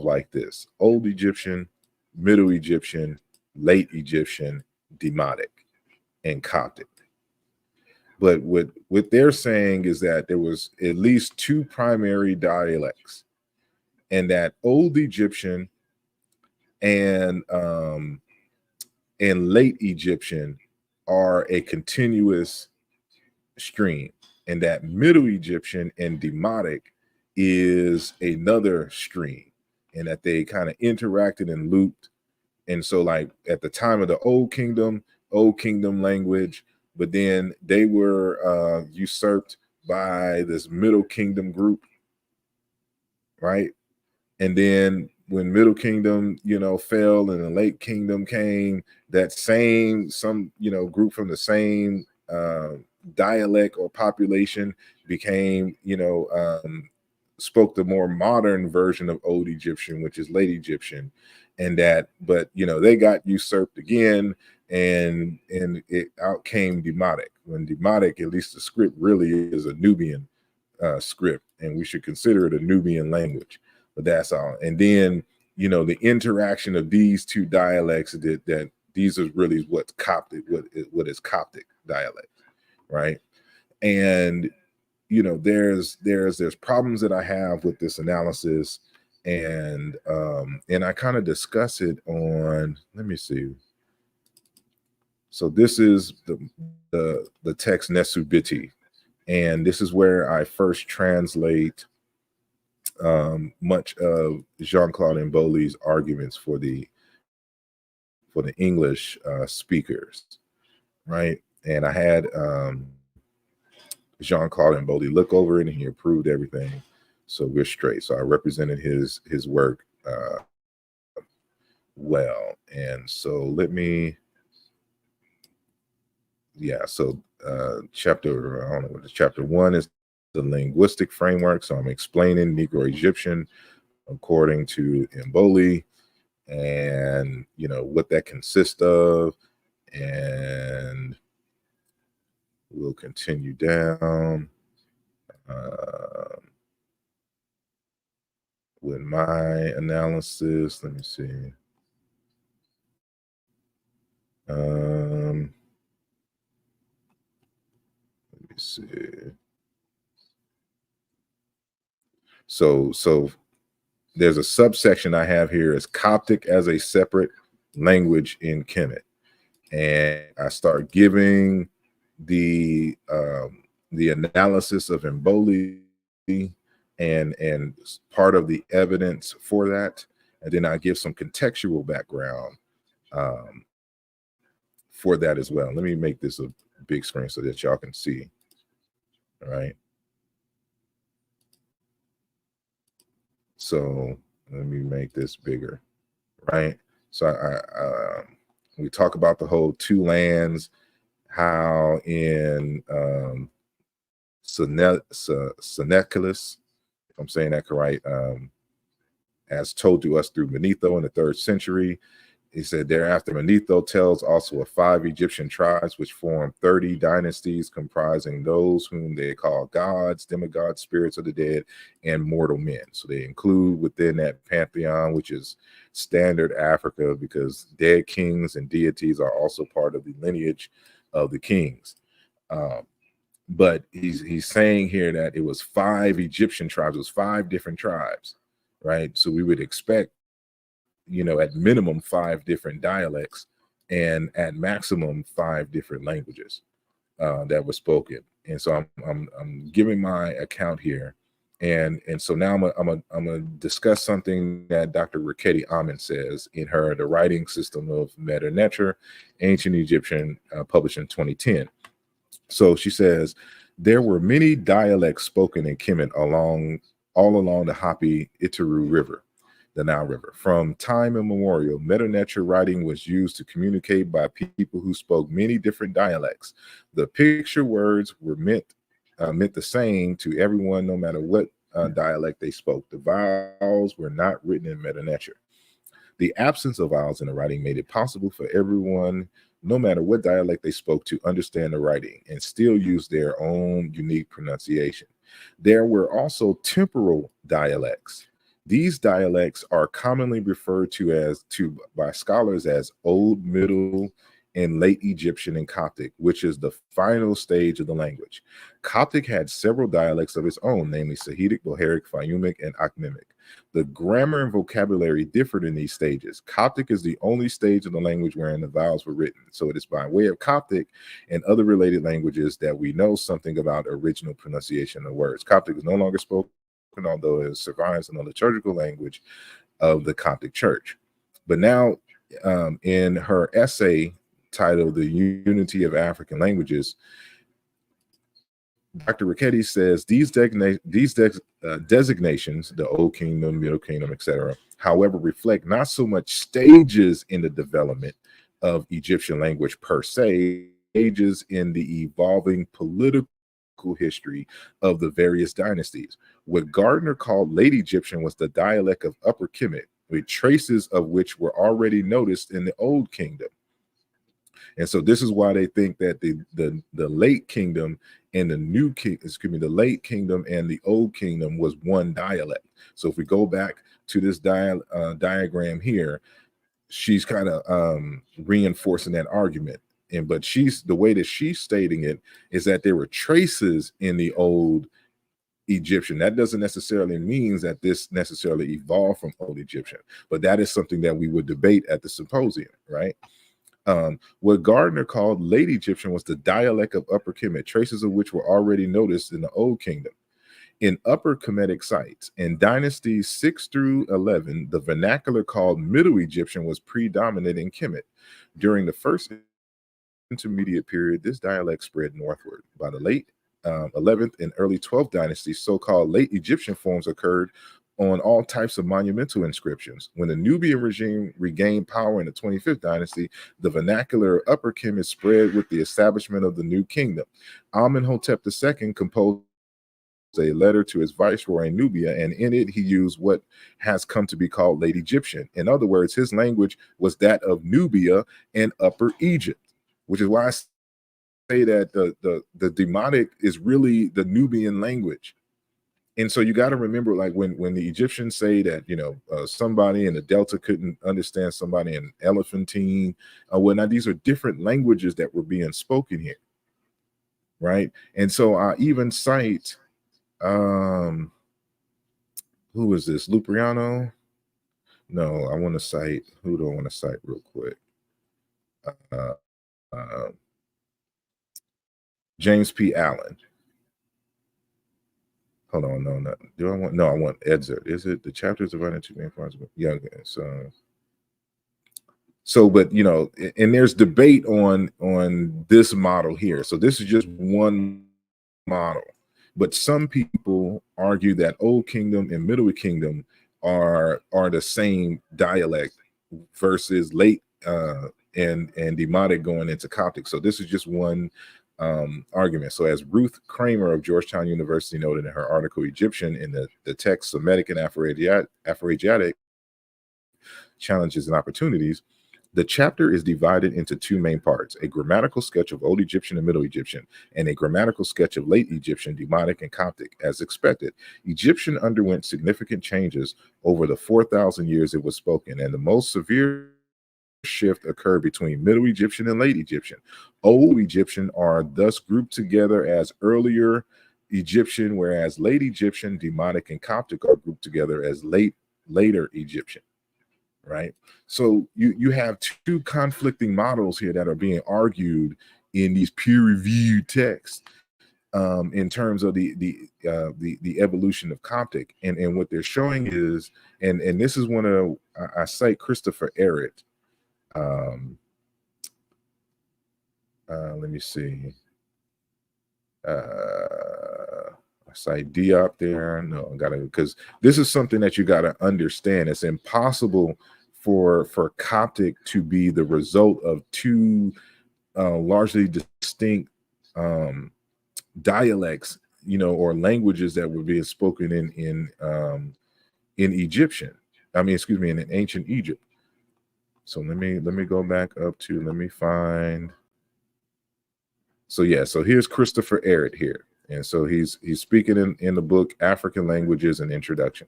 like this: Old Egyptian, Middle Egyptian, Late Egyptian, Demotic, and Coptic. But what they're saying is that there was at least two primary dialects, and that Old Egyptian and Late Egyptian are a continuous stream, and that Middle Egyptian and Demotic is another stream, and that they kind of interacted and looped. And so like at the time of the Old Kingdom language, but then they were usurped by this Middle Kingdom group, right? And then when Middle Kingdom, you know, fell and the Late Kingdom came, that same, some, you know, group from the same dialect or population became, you know, spoke the more modern version of Old Egyptian, which is Late Egyptian, and that, but they got usurped again, and it out came Demotic. When Demotic, at least the script really is a Nubian script, and we should consider it a Nubian language. But that's all. And then the interaction of these two dialects, that these are really what's Coptic, what is Coptic dialect, right? And there's problems that I have with this analysis, and I kind of discuss it on, let me see. So this is the text Nesubiti, and this is where I first translate much of Jean-Claude Mboli's arguments for the English speakers, right? And I had Jean-Claude Mboli look over it, and he approved everything, so we're straight. So I represented his work well, and so let me, so chapter, I don't know what chapter 1 is, the linguistic framework. So I'm explaining Negro Egyptian according to Mboli, and what that consists of, and we'll continue down with my analysis. Let me see. Let me see. So there's a subsection I have here is Coptic as a separate language in Kemet, and I start giving the analysis of Mboli and part of the evidence for that, and then I give some contextual background for that as well. Let me make this a big screen so that y'all can see. All right. So let me make this bigger, right? So we talk about the whole two lands, how in Senecalus, if I'm saying that correct, as told to us through Manetho in the 3rd century, he said, thereafter Manetho tells also of 5 Egyptian tribes which form 30 dynasties comprising those whom they call gods, demigods, spirits of the dead, and mortal men. So they include within that pantheon, which is standard Africa, because dead kings and deities are also part of the lineage of the kings. But he's saying here that it was 5 Egyptian tribes, it was 5 different tribes, right? So we would expect, at minimum 5 different dialects, and at maximum 5 different languages that were spoken. And so I'm giving my account here, and so now I'm gonna discuss something that Dr. Raketi Amin says in her The Writing System of Meta Neter, Ancient Egyptian, published in 2010. So she says there were many dialects spoken in Kemet all along the Hapi Itaru River, the Nile River. From time immemorial, Meta Neter writing was used to communicate by people who spoke many different dialects. The picture words were meant the same to everyone, no matter what dialect they spoke. The vowels were not written in Meta Neter. The absence of vowels in the writing made it possible for everyone, no matter what dialect they spoke, to understand the writing and still use their own unique pronunciation. There were also temporal dialects. These dialects are commonly referred to by scholars as Old, Middle, and Late Egyptian and Coptic, which is the final stage of the language. Coptic had several dialects of its own, namely Sahidic, Bohairic, Fayumic, and Akhmimic. The grammar and vocabulary differed in these stages. Coptic is the only stage of the language wherein the vowels were written. So it is by way of Coptic and other related languages that we know something about original pronunciation of words. Coptic is no longer spoken, although it survives in the liturgical language of the Coptic Church. But now, in her essay titled The Unity of African Languages, Dr. Raketi says these designations, the Old Kingdom, Middle Kingdom, etc., however, reflect not so much stages in the development of Egyptian language per se, stages in the evolving political geographical history of the various dynasties. What Gardner called Late Egyptian was the dialect of Upper Kemet, with traces of which were already noticed in the Old Kingdom. And so this is why they think that the Late Kingdom and the New King, excuse me, the Late Kingdom and the Old Kingdom was one dialect. So if we go back to this diagram here, she's kind of reinforcing that argument. But the way that she's stating it is that there were traces in the Old Egyptian. That doesn't necessarily mean that this necessarily evolved from Old Egyptian, but that is something that we would debate at the symposium, right? What Gardner called Late Egyptian was the dialect of Upper Kemet, traces of which were already noticed in the Old Kingdom. In Upper Kemetic sites, in dynasties 6 through 11, the vernacular called Middle Egyptian was predominant in Kemet. During the first intermediate period, this dialect spread northward. By the late 11th and early 12th dynasties, so-called Late Egyptian forms occurred on all types of monumental inscriptions. When the Nubian regime regained power in the 25th dynasty, the vernacular Upper Kemet spread with the establishment of the new kingdom. Amenhotep II composed a letter to his viceroy in Nubia, and in it he used what has come to be called Late Egyptian. In other words, his language was that of Nubia and Upper Egypt, which is why I say that the Demotic is really the Nubian language. And so you got to remember, like when the Egyptians say that, you know, somebody in the Delta couldn't understand somebody in Elephantine, now these are different languages that were being spoken here, right? And so I even cite, who is this? Lupriano? No, I want to cite, who do I want to cite real quick? James P. Allen. Hold on, no, not do I want? No, I want Edzer. Is it the chapters divided into main parts? Yeah, so, but you know, and there's debate on this model here. So this is just one model, but some people argue that Old Kingdom and Middle Kingdom are the same dialect versus Late and Demotic going into Coptic. So this is just one argument. So as Ruth Kramer of Georgetown University noted in her article Egyptian in the text Semitic and Afroasiatic Challenges and Opportunities, the chapter is divided into two main parts: a grammatical sketch of Old Egyptian and Middle Egyptian, and a grammatical sketch of Late Egyptian, Demotic, and Coptic. As expected, Egyptian underwent significant changes over the 4,000 years it was spoken, and the most severe shift occurred between Middle Egyptian and Late Egyptian. Old Egyptian are thus grouped together as earlier Egyptian, whereas Late Egyptian, Demotic, and Coptic are grouped together as later Egyptian. Right? So you have two conflicting models here that are being argued in these peer-reviewed texts in terms of the evolution of Coptic, and what they're showing is, and this is one of, I cite Christopher Ehret. Let me see. I cite Diop there. No, I gotta, because this is something that you gotta understand. It's impossible for Coptic to be the result of two largely distinct dialects, you know, or languages that were being spoken in Egyptian. I mean, excuse me, in ancient Egypt. So let me go back up to, let me find. So yeah, so here's Christopher Ehret here. And so he's speaking in the book African Languages and Introduction.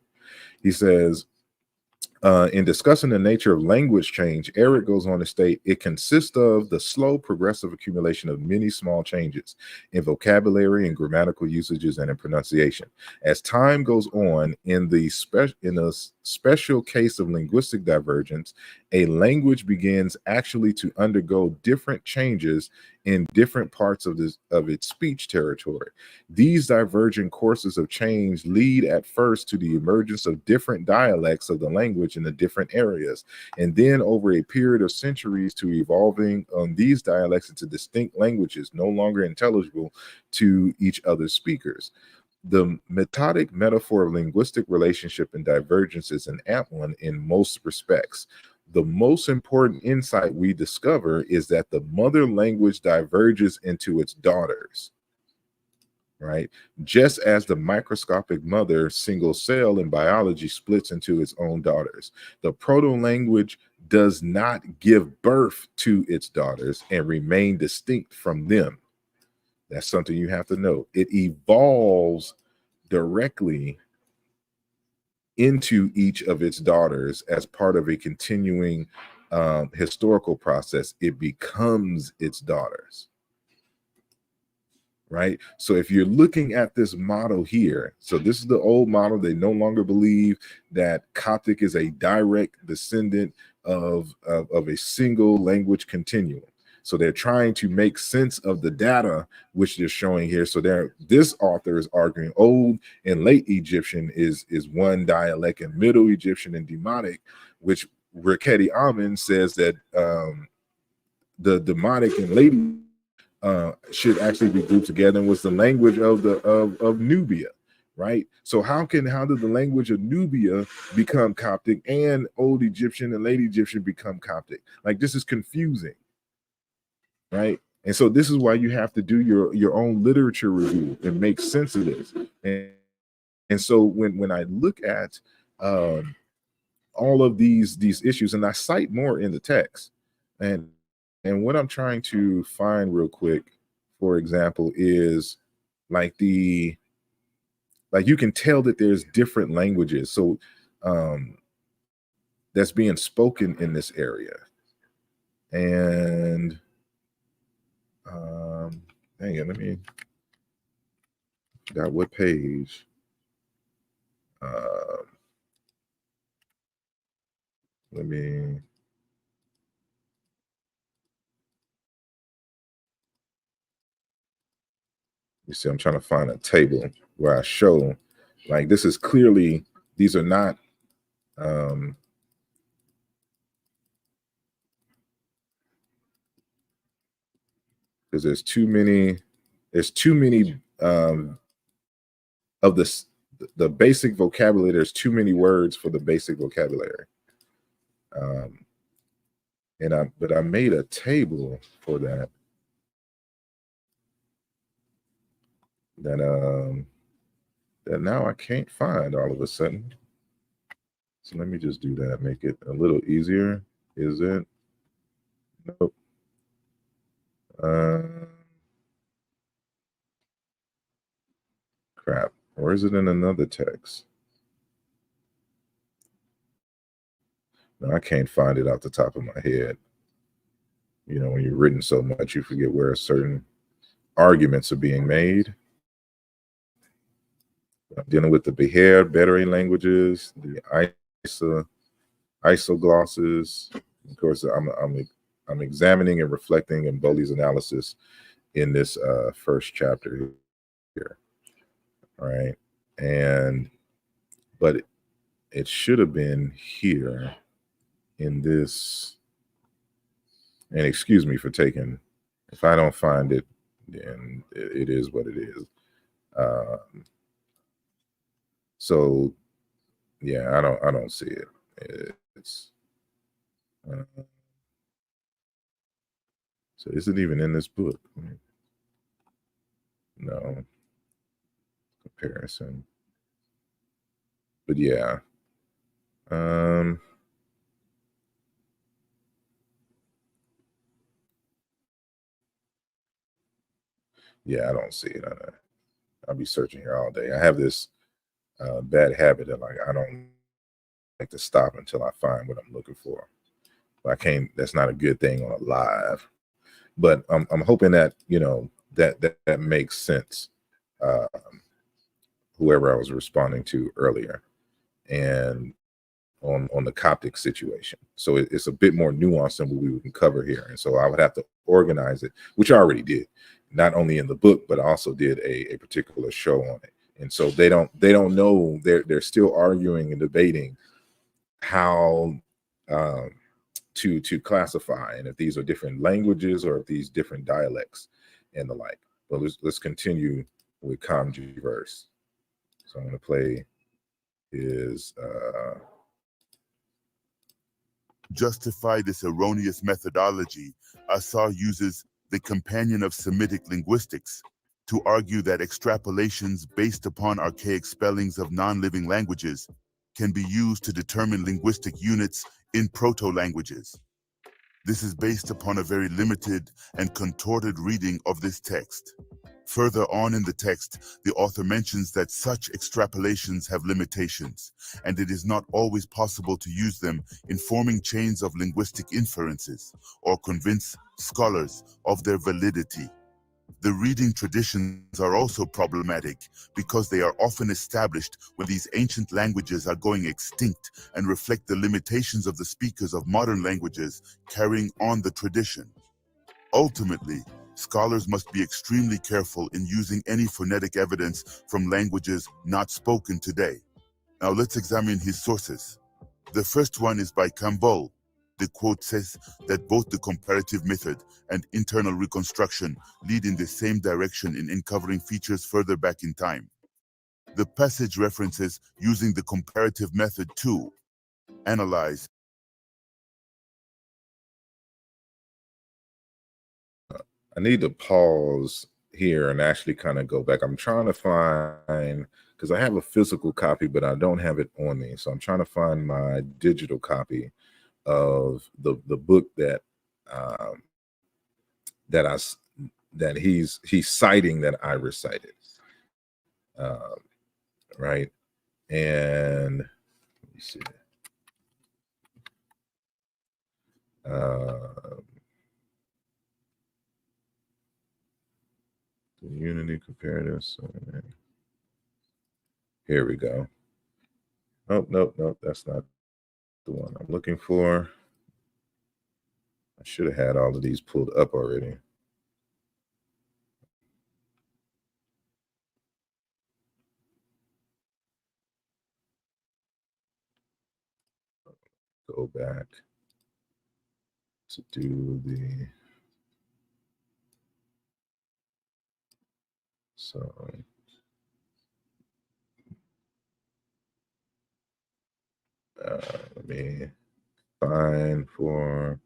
He says, in discussing the nature of language change, Ehret goes on to state, it consists of the slow progressive accumulation of many small changes in vocabulary and grammatical usages and in pronunciation. As time goes on, in the special case of linguistic divergence, a language begins actually to undergo different changes in different parts of its speech territory. These divergent courses of change lead at first to the emergence of different dialects of the language in the different areas, and then over a period of centuries to evolving these dialects into distinct languages no longer intelligible to each other's speakers. The methodic metaphor of linguistic relationship and divergence is an apt one in most respects. The most important insight we discover is that the mother language diverges into its daughters, right? Just as the microscopic mother single cell in biology splits into its own daughters, the proto-language does not give birth to its daughters and remain distinct from them. That's something you have to know. It evolves directly into each of its daughters as part of a continuing historical process. It becomes its daughters, right? So if you're looking at this model here, so this is the old model. They no longer believe that Coptic is a direct descendant of a single language continuum. So they're trying to make sense of the data which they're showing here. So this author is arguing Old and Late Egyptian is one dialect, and Middle Egyptian and Demotic, which Raketi Amin says that the Demotic and Late should actually be grouped together and was the language of Nubia, right? So how did the language of Nubia become Coptic and Old Egyptian and Late Egyptian become Coptic? Like, this is confusing, right? And so this is why you have to do your own literature review and make sense of this. And so when I look at all of these issues, and I cite more in the text, and what I'm trying to find real quick, for example, is like you can tell that there's different languages so that's being spoken in this area. And hang on, let me got what page? Let me you see, I'm trying to find a table where I show, like, this is clearly, these are not because there's too many of the basic vocabulary. There's too many words for the basic vocabulary. But I made a table for that that now I can't find all of a sudden. So let me just do that, make it a little easier. Is it? Nope. Crap. Or is it in another text? No, I can't find it off the top of my head. You know, when you're written so much, you forget where certain arguments are being made. I'm dealing with the Behar, Bedouin languages, the isoglosses. Of course, I'm examining and reflecting in Bowley's analysis in this first chapter here. All right, but it should have been here in this. And excuse me for taking. If I don't find it, then it is what it is. So yeah, I don't see it. It's so is it even in this book? No. Comparison. But yeah. Yeah, I don't see it. I'll be searching here all day. I have this bad habit of, like, I don't like to stop until I find what I'm looking for. I can't. That's not a good thing on a live. But I'm hoping that, you know, that makes sense. Whoever I was responding to earlier, and on the Coptic situation. So it's a bit more nuanced than what we can cover here. And so I would have to organize it, which I already did, not only in the book, but I also did a particular show on it. And so they don't know, they're still arguing and debating how to classify, and if these are different languages or if these different dialects and the like. But let's continue with Kamji verse. So I'm going to play his justify this erroneous methodology, Assar uses the companion of Semitic linguistics to argue that extrapolations based upon archaic spellings of non-living languages can be used to determine linguistic units in proto-languages. This is based upon a very limited and contorted reading of this text. Further on in the text, the author mentions that such extrapolations have limitations, and it is not always possible to use them in forming chains of linguistic inferences or convince scholars of their validity. The reading traditions are also problematic because they are often established when these ancient languages are going extinct and reflect the limitations of the speakers of modern languages carrying on the tradition. Ultimately, scholars must be extremely careful in using any phonetic evidence from languages not spoken today. Now let's examine his sources. The first one is by Campbell. The quote says that both the comparative method and internal reconstruction lead in the same direction in uncovering features further back in time. The passage references using the comparative method to analyze. I need to pause here and actually kind of go back. I'm trying to find, because I have a physical copy, but I don't have it on me. So I'm trying to find my digital copy of the book that that he's citing that I recited, right? And let me see. The unity comparative. Here we go. Oh, nope, that's not the one I'm looking for. I should have had all of these pulled up already. Go back to do the let me find for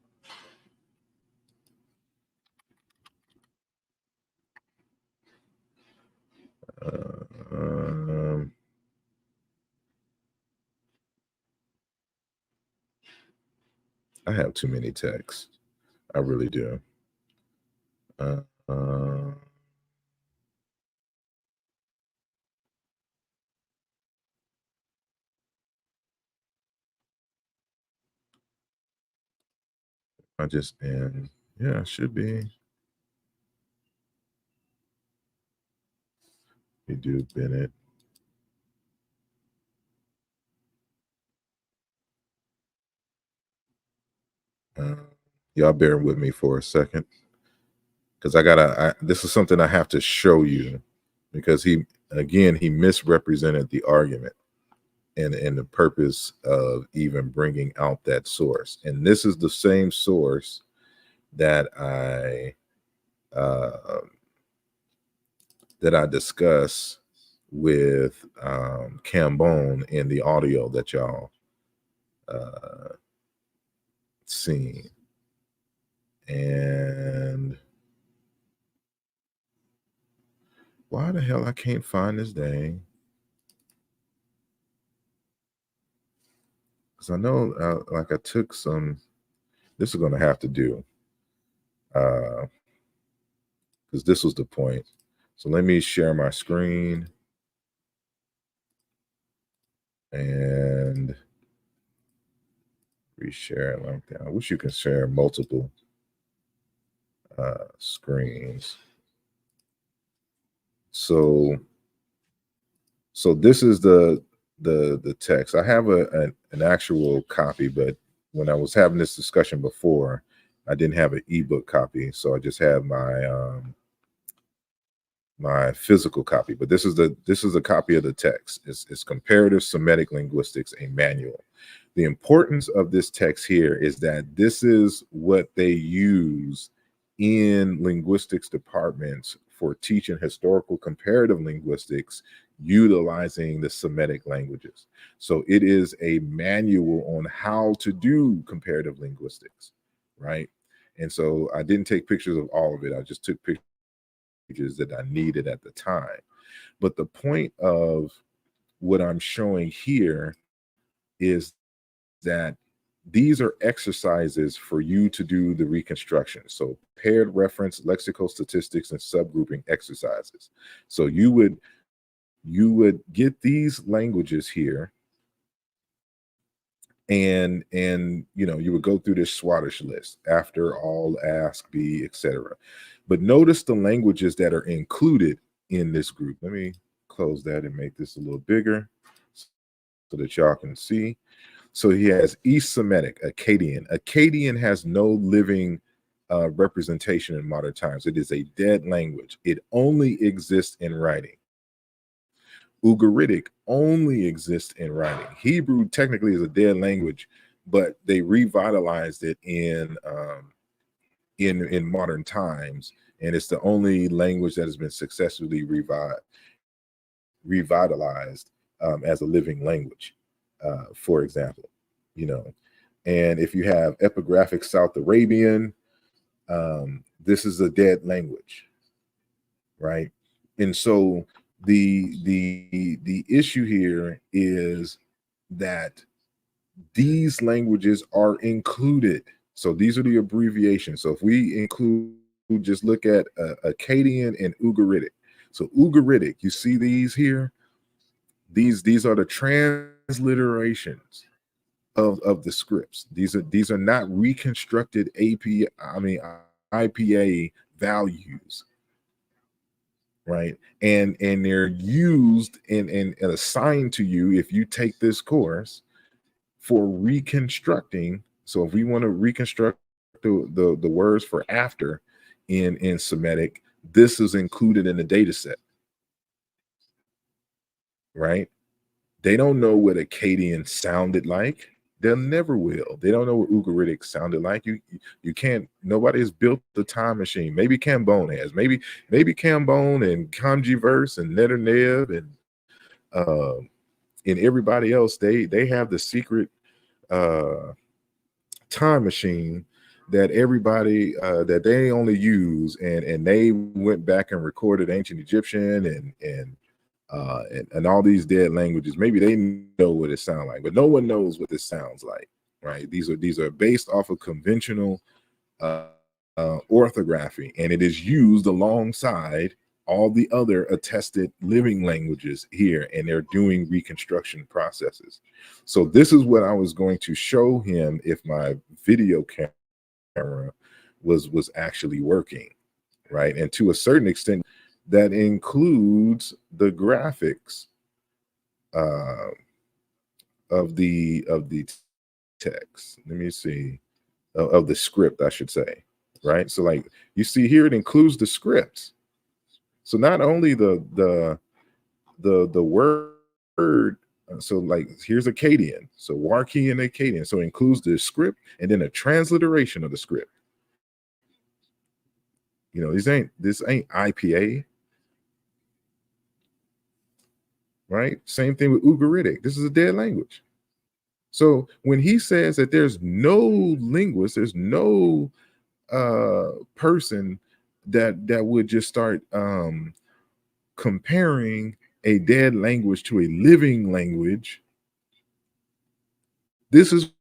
I have too many texts. I really do. I just and yeah, it should be. We do Bennett. Y'all bear with me for a second, because this is something I have to show you, because he misrepresented the argument and the purpose of even bringing out that source. And this is the same source that I discuss with Cambone in the audio that y'all seen. And why the hell I can't find this dang? Because I know like I took some, this is going to have to do, because this was the point. So let me share my screen and reshare it like that. I wish you could share multiple screens. So this is the text. I have an actual copy, but when I was having this discussion before, I didn't have an ebook copy, so I just have my my physical copy. But this is a copy of the text. It's Comparative Semitic Linguistics, a manual. The importance of this text here is that this is what they use in linguistics departments for teaching historical comparative linguistics utilizing the Semitic languages. So it is a manual on how to do comparative linguistics, right? And so I didn't take pictures of all of it. I just took pictures that I needed at the time. But the point of what I'm showing here is that these are exercises for you to do the reconstruction. So paired reference, lexical statistics, and subgrouping exercises. So you would get these languages here, and you would go through this Swadesh list: after, all, ask, be, etc. But notice the languages that are included in this group. Let me close that and make this a little bigger so that y'all can see. So he has East Semitic, Akkadian. Akkadian has no living representation in modern times. It is a dead language. It only exists in writing. Ugaritic only exists in writing. Hebrew technically is a dead language, but they revitalized it in modern times, and it's the only language that has been successfully revitalized as a living language, for example. And if you have epigraphic South Arabian, this is a dead language, right? And so the issue here is that these languages are included. So these are the abbreviations. So if we include, just look at Akkadian and Ugaritic. So Ugaritic, you see these here? These are the transliterations of the scripts. These are not reconstructed IPA values, right? And they're used and assigned to you if you take this course for reconstructing. So if we want to reconstruct the words for after in Semitic, this is included in the data set, right? They don't know what Akkadian sounded like. They'll never will. They don't know what Ugaritic sounded like. You can't. Nobody has built the time machine. Maybe Cambone has. Maybe Cambone and Kamjiverse and Neternev and everybody else. They have the secret time machine that everybody that they only use, and they went back and recorded ancient Egyptian and all these dead languages. Maybe they know what it sounds like, but no one knows what this sounds like, right? These are based off of conventional orthography, and it is used alongside all the other attested living languages here, and they're doing reconstruction processes. So this is what I was going to show him if my video camera was actually working, right? And to a certain extent, that includes the graphics of the text. Let me see, of the script, I should say, right? So like you see here, it includes the scripts. So not only the word, so like here's Akkadian, so Warki and Akkadian, so it includes the script and then a transliteration of the script. This ain't IPA. Right? Same thing with Ugaritic. This is a dead language. So when he says that there's no linguist, there's no person that would just start comparing a dead language to a living language, this is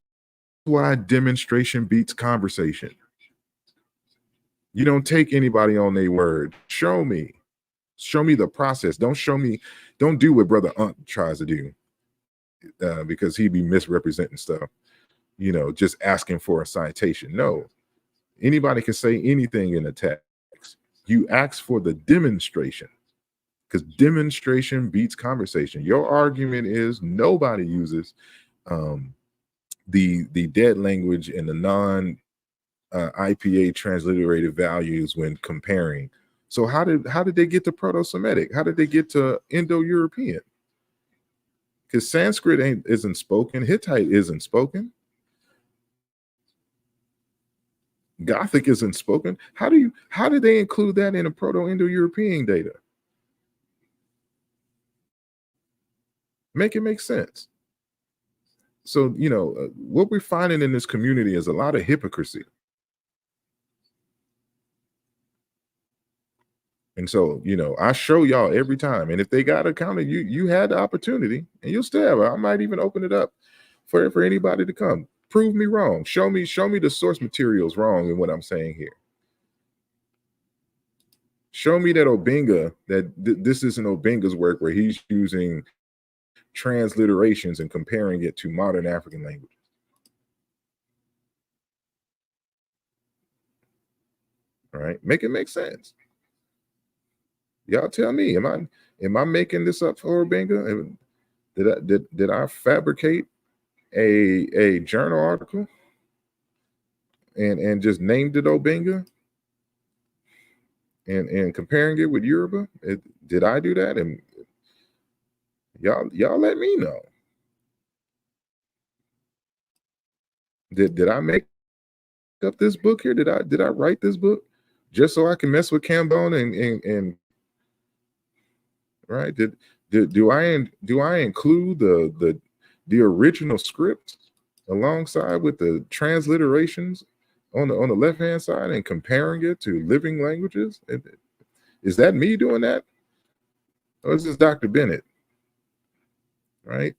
why demonstration beats conversation. You don't take anybody on their word. Show me the process. Don't do what Brother Unc tries to do, because he'd be misrepresenting stuff, just asking for a citation. No, anybody can say anything in a text. You ask for the demonstration, because demonstration beats conversation. Your argument is nobody uses the dead language and the non IPA transliterated values when comparing. So how did they get to Proto-Semitic? How did they get to Indo-European? Because Sanskrit isn't spoken, Hittite isn't spoken, Gothic isn't spoken. How did they include that in a Proto-Indo-European data? Make it make sense. So what we're finding in this community is a lot of hypocrisy. And so, you know, I show y'all every time. And if they got a counter, you had the opportunity, and you'll still have it. I might even open it up for anybody to come. Prove me wrong. Show me the source materials wrong in what I'm saying here. Show me that Obenga, that this isn't Obenga's work where he's using transliterations and comparing it to modern African languages. All right, make it make sense. Y'all tell me, am I making this up for Obenga? Did I fabricate a journal article and just named it Obenga and comparing it with Yoruba? Did I do that? And y'all let me know. Did I make up this book here? Did I write this book just so I can mess with Cambone and right? Do I include the original script alongside with the transliterations on the left hand side and comparing it to living languages? Is that me doing that, or is this Dr. Bennett? Right?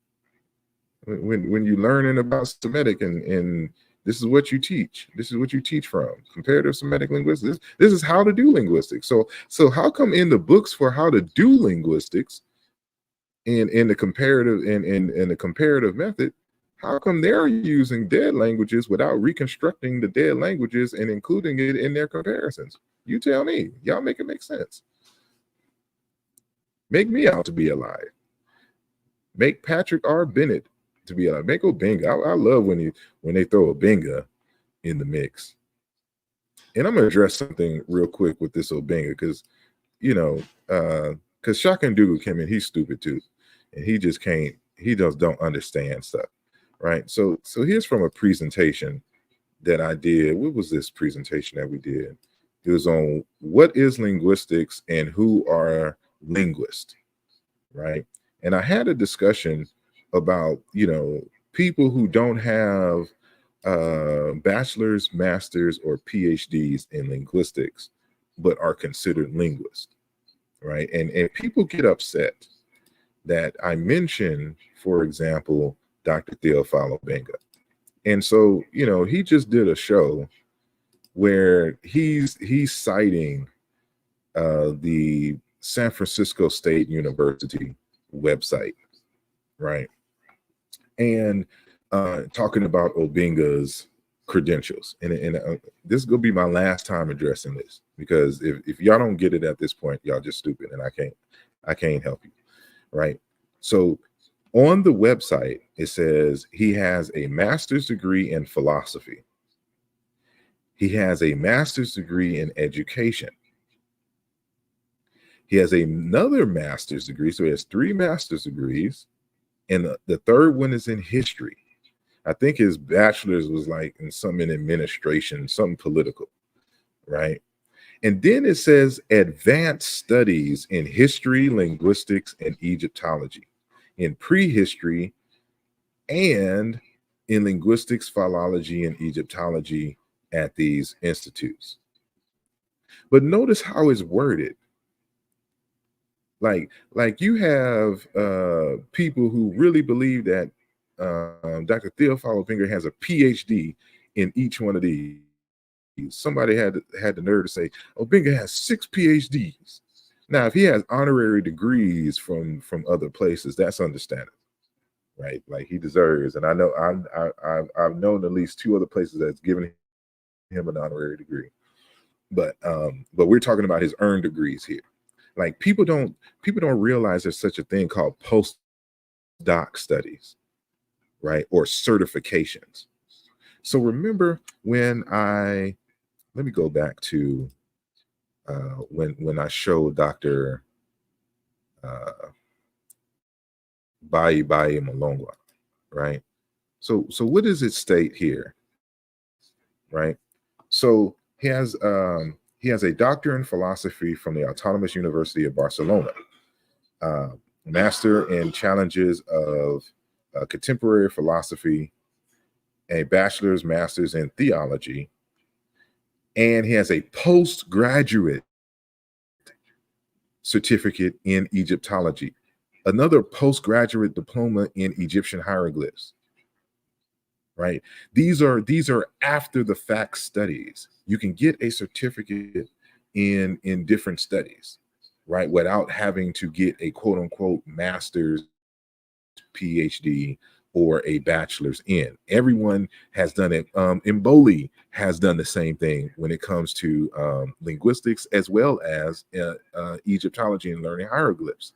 When you're learning about Semitic and this is what you teach. This is what you teach from comparative Semitic linguistics. This is how to do linguistics. So how come in the books for how to do linguistics in the comparative in the comparative method, how come they're using dead languages without reconstructing the dead languages and including it in their comparisons? You tell me. Y'all make it make sense. Make me out to be alive. Make Patrick R. Bennett to be alive. Make Obenga. I love when they throw Obenga in the mix. And I'm gonna address something real quick with this Obenga because, you know, because Shaka Ndugu came in, he's stupid too, and he just don't understand stuff, right? So here's from a presentation that I did. What was this presentation that we did? It was on what is linguistics and who are linguists, right? And I had a discussion about, you know, people who don't have bachelor's, master's, or PhDs in linguistics, but are considered linguists, right? And people get upset that I mention, for example, Dr. Theophilo Benga. And so, you know, he just did a show where he's citing the San Francisco State University website, right? And talking about Obenga's credentials. And this is going to be my last time addressing this, because if y'all don't get it at this point, y'all just stupid, and I can't help you, right? So on the website, it says he has a master's degree in philosophy. He has a master's degree in education. He has another master's degree, so he has 3 master's degrees, and the third one is in history. I think his bachelor's was like in something in administration, something political, right? And then it says advanced studies in history, linguistics, and Egyptology, in prehistory, and in linguistics, philology, and Egyptology at these institutes. But notice how it's worded. Like you have people who really believe that Dr. Theophilo Benga has a PhD in each one of these. Somebody had the nerve to say, "Oh, Benga has 6 PhDs." Now, if he has honorary degrees from other places, that's understandable, right? Like he deserves. And I know I've known at least 2 other places that's given him an honorary degree, but we're talking about his earned degrees here. Like people don't realize there's such a thing called postdoc studies, right? Or certifications. So remember when let me go back to when I showed Dr. Bayi Malongwa, right? So what does it state here, right? So he has a doctor in philosophy from the Autonomous University of Barcelona, master in challenges of contemporary philosophy, a bachelor's, master's in theology, and he has a postgraduate certificate in Egyptology, another postgraduate diploma in Egyptian hieroglyphs. Right? These are after the fact studies. You can get a certificate in different studies, right? Without having to get a quote unquote master's, PhD, or a bachelor's in. Everyone has done it. Mboli has done the same thing when it comes to linguistics, as well as Egyptology and learning hieroglyphs,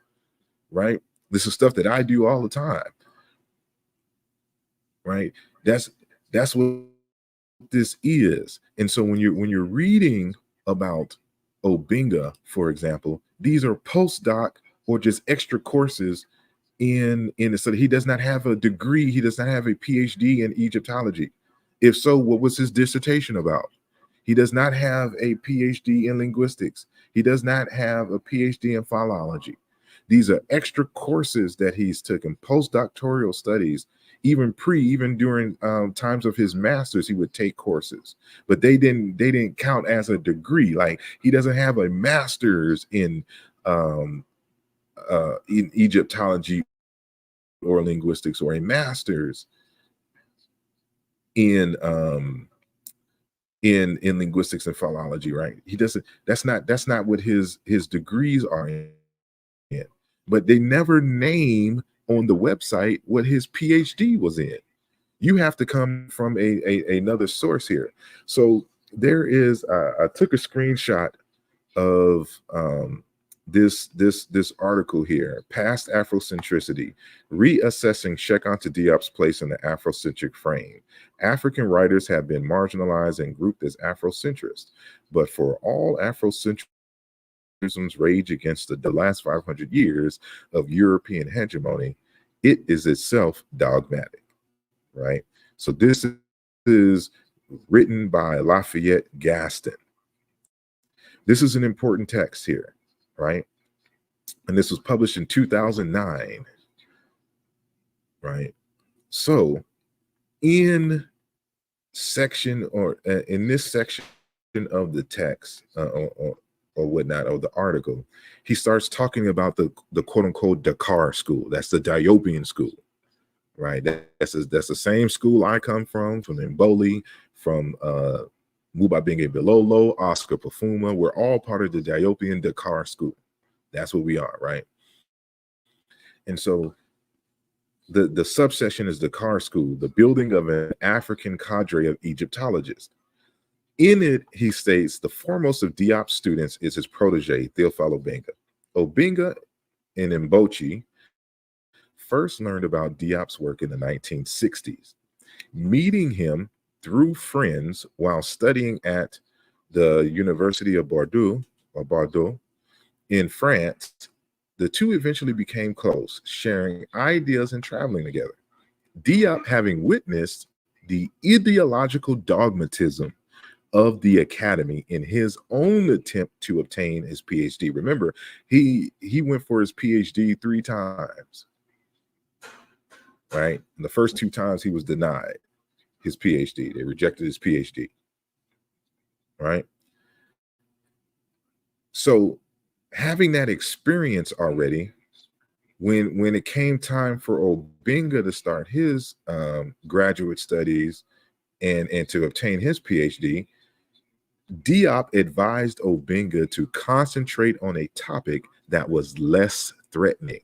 right? This is stuff that I do all the time, right? That's what this is. And so when you're reading about Obinga, for example, these are postdoc or just extra courses in the study. He does not have a degree. He does not have a PhD in Egyptology. If so, what was his dissertation about? He does not have a PhD in linguistics. He does not have a PhD in philology. These are extra courses that he's taken, postdoctoral studies. Even during times of his master's, he would take courses, but they didn't count as a degree. Like, he doesn't have a master's in Egyptology or linguistics, or a master's in linguistics and philology, right? He doesn't. That's not what his degrees are in. But they never name on the website what his PhD was in. You have to come from another source here. So there is. I took a screenshot of this article here: Past Afrocentricity, Reassessing Cheikh Anta Diop's Place in the Afrocentric Frame. African writers have been marginalized and grouped as Afrocentrists, but for all Afrocentrism's rage against the last 500 years of European hegemony, it is itself dogmatic, right? So this is written by Lafayette Gaston. This is an important text here, right? And this was published in 2009, right? So in this section of the text or whatnot, of the article, he starts talking about the quote unquote Dakar school. That's the Diopian school, right? That's the same school I come from Mboli, from Mubabinge Bilolo, Oscar Pafuma. We're all part of the Diopian Dakar school. That's what we are, right? And so the subsection is Dakar school, the building of an African cadre of Egyptologists. In it, he states the foremost of Diop's students is his protege, Theophile Obinga. Obinga and Mbochi first learned about Diop's work in the 1960s. Meeting him through friends while studying at the University of Bordeaux in France, the two eventually became close, sharing ideas and traveling together. Diop, having witnessed the ideological dogmatism of the academy in his own attempt to obtain his PhD. Remember, he went for his PhD 3 times, right? And the first 2 times he was denied his PhD. They rejected his PhD, right? So having that experience already, when it came time for Obinga to start his graduate studies and to obtain his PhD, Diop advised Obinga to concentrate on a topic that was less threatening.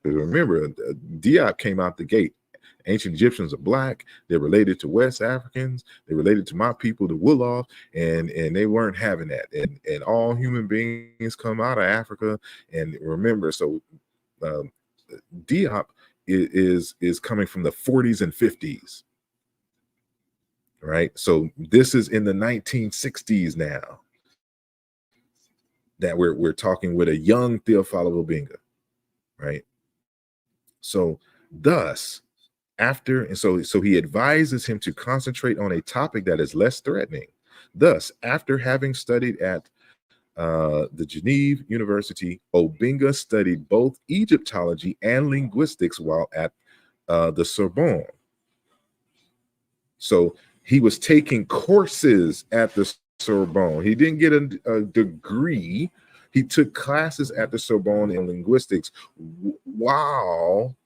Because remember, Diop came out the gate. Ancient Egyptians are Black. They're related to West Africans. They're related to my people, the Wolof, and they weren't having that. And all human beings come out of Africa. And remember, so Diop is coming from the 40s and 50s, right? So this is in the 1960s now that we're talking with a young Theophile Obinga, right? So thus, so he advises him to concentrate on a topic that is less threatening. Thus, after having studied at the Geneva University, Obinga studied both Egyptology and linguistics while at the Sorbonne. So he was taking courses at the Sorbonne. He didn't get a degree. He took classes at the Sorbonne in linguistics while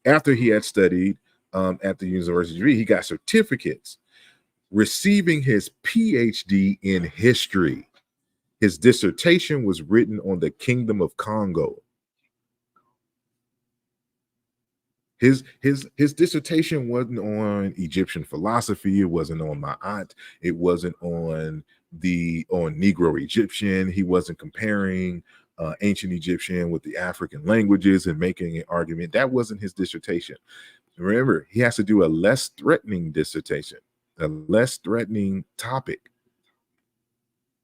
after he had studied at the University. He got certificates, receiving his PhD in history. His dissertation was written on the Kingdom of Congo. His dissertation wasn't on Egyptian philosophy. It wasn't on Ma'at. It wasn't on Negro Egyptian. He wasn't comparing ancient Egyptian with the African languages and making an argument. That wasn't his dissertation. Remember, he has to do a less threatening dissertation, a less threatening topic.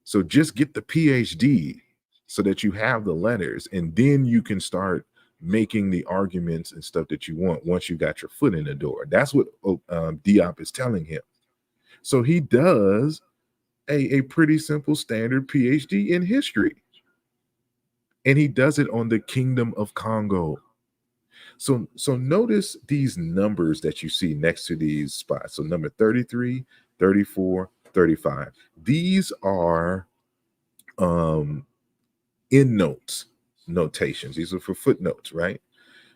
So just get the PhD so that you have the letters, and then you can start making the arguments and stuff that you want once you got your foot in the door. That's what Diop is telling him. So he does a pretty simple standard PhD in history, and he does it on the Kingdom of Congo. So notice these numbers that you see next to these spots. So number 33, 34, 35. These are endnotes notations. These are for footnotes, right?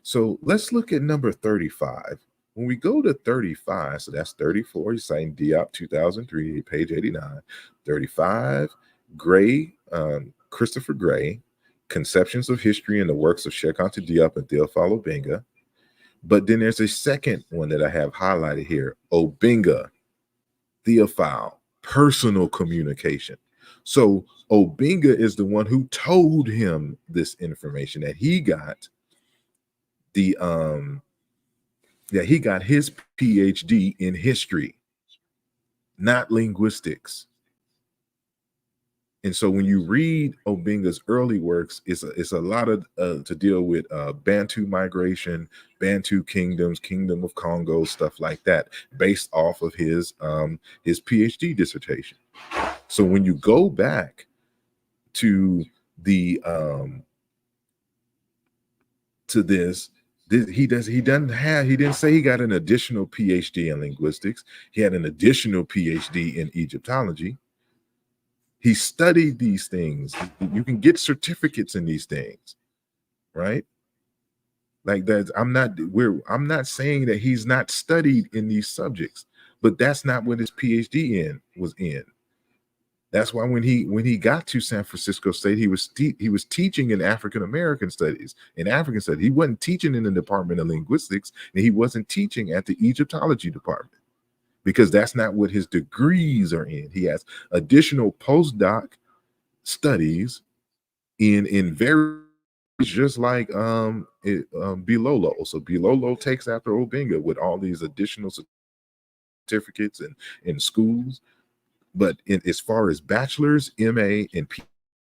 So let's look at number 35. When we go to 35, so that's 34, he's citing Diop 2003, page 89. 35, Gray, Christopher Gray, Conceptions of History in the Works of Cheikh Anta Diop and Théophile Obenga. But then there's a second one that I have highlighted here, Obenga, Théophile, personal communication. So Obenga is the one who told him this information, that he got his PhD in history, not linguistics. And so when you read Obenga's early works, it's a lot of to deal with Bantu migration, Bantu kingdoms, Kingdom of Congo, stuff like that, based off of his PhD dissertation. So when you go back to the to this, he didn't say he got an additional PhD in linguistics. He had an additional PhD in Egyptology. He studied these things. You can get certificates in these things, right? Like that. I'm not saying that he's not studied in these subjects, but that's not what his PhD was in. That's why when he got to San Francisco State, he was teaching in African American studies, in African studies. He wasn't teaching in the Department of Linguistics, and he wasn't teaching at the Egyptology department, because that's not what his degrees are in. He has additional postdoc studies in very, just like Bilolo. So Bilolo takes after Obenga with all these additional certificates in schools. But as far as bachelor's, MA, and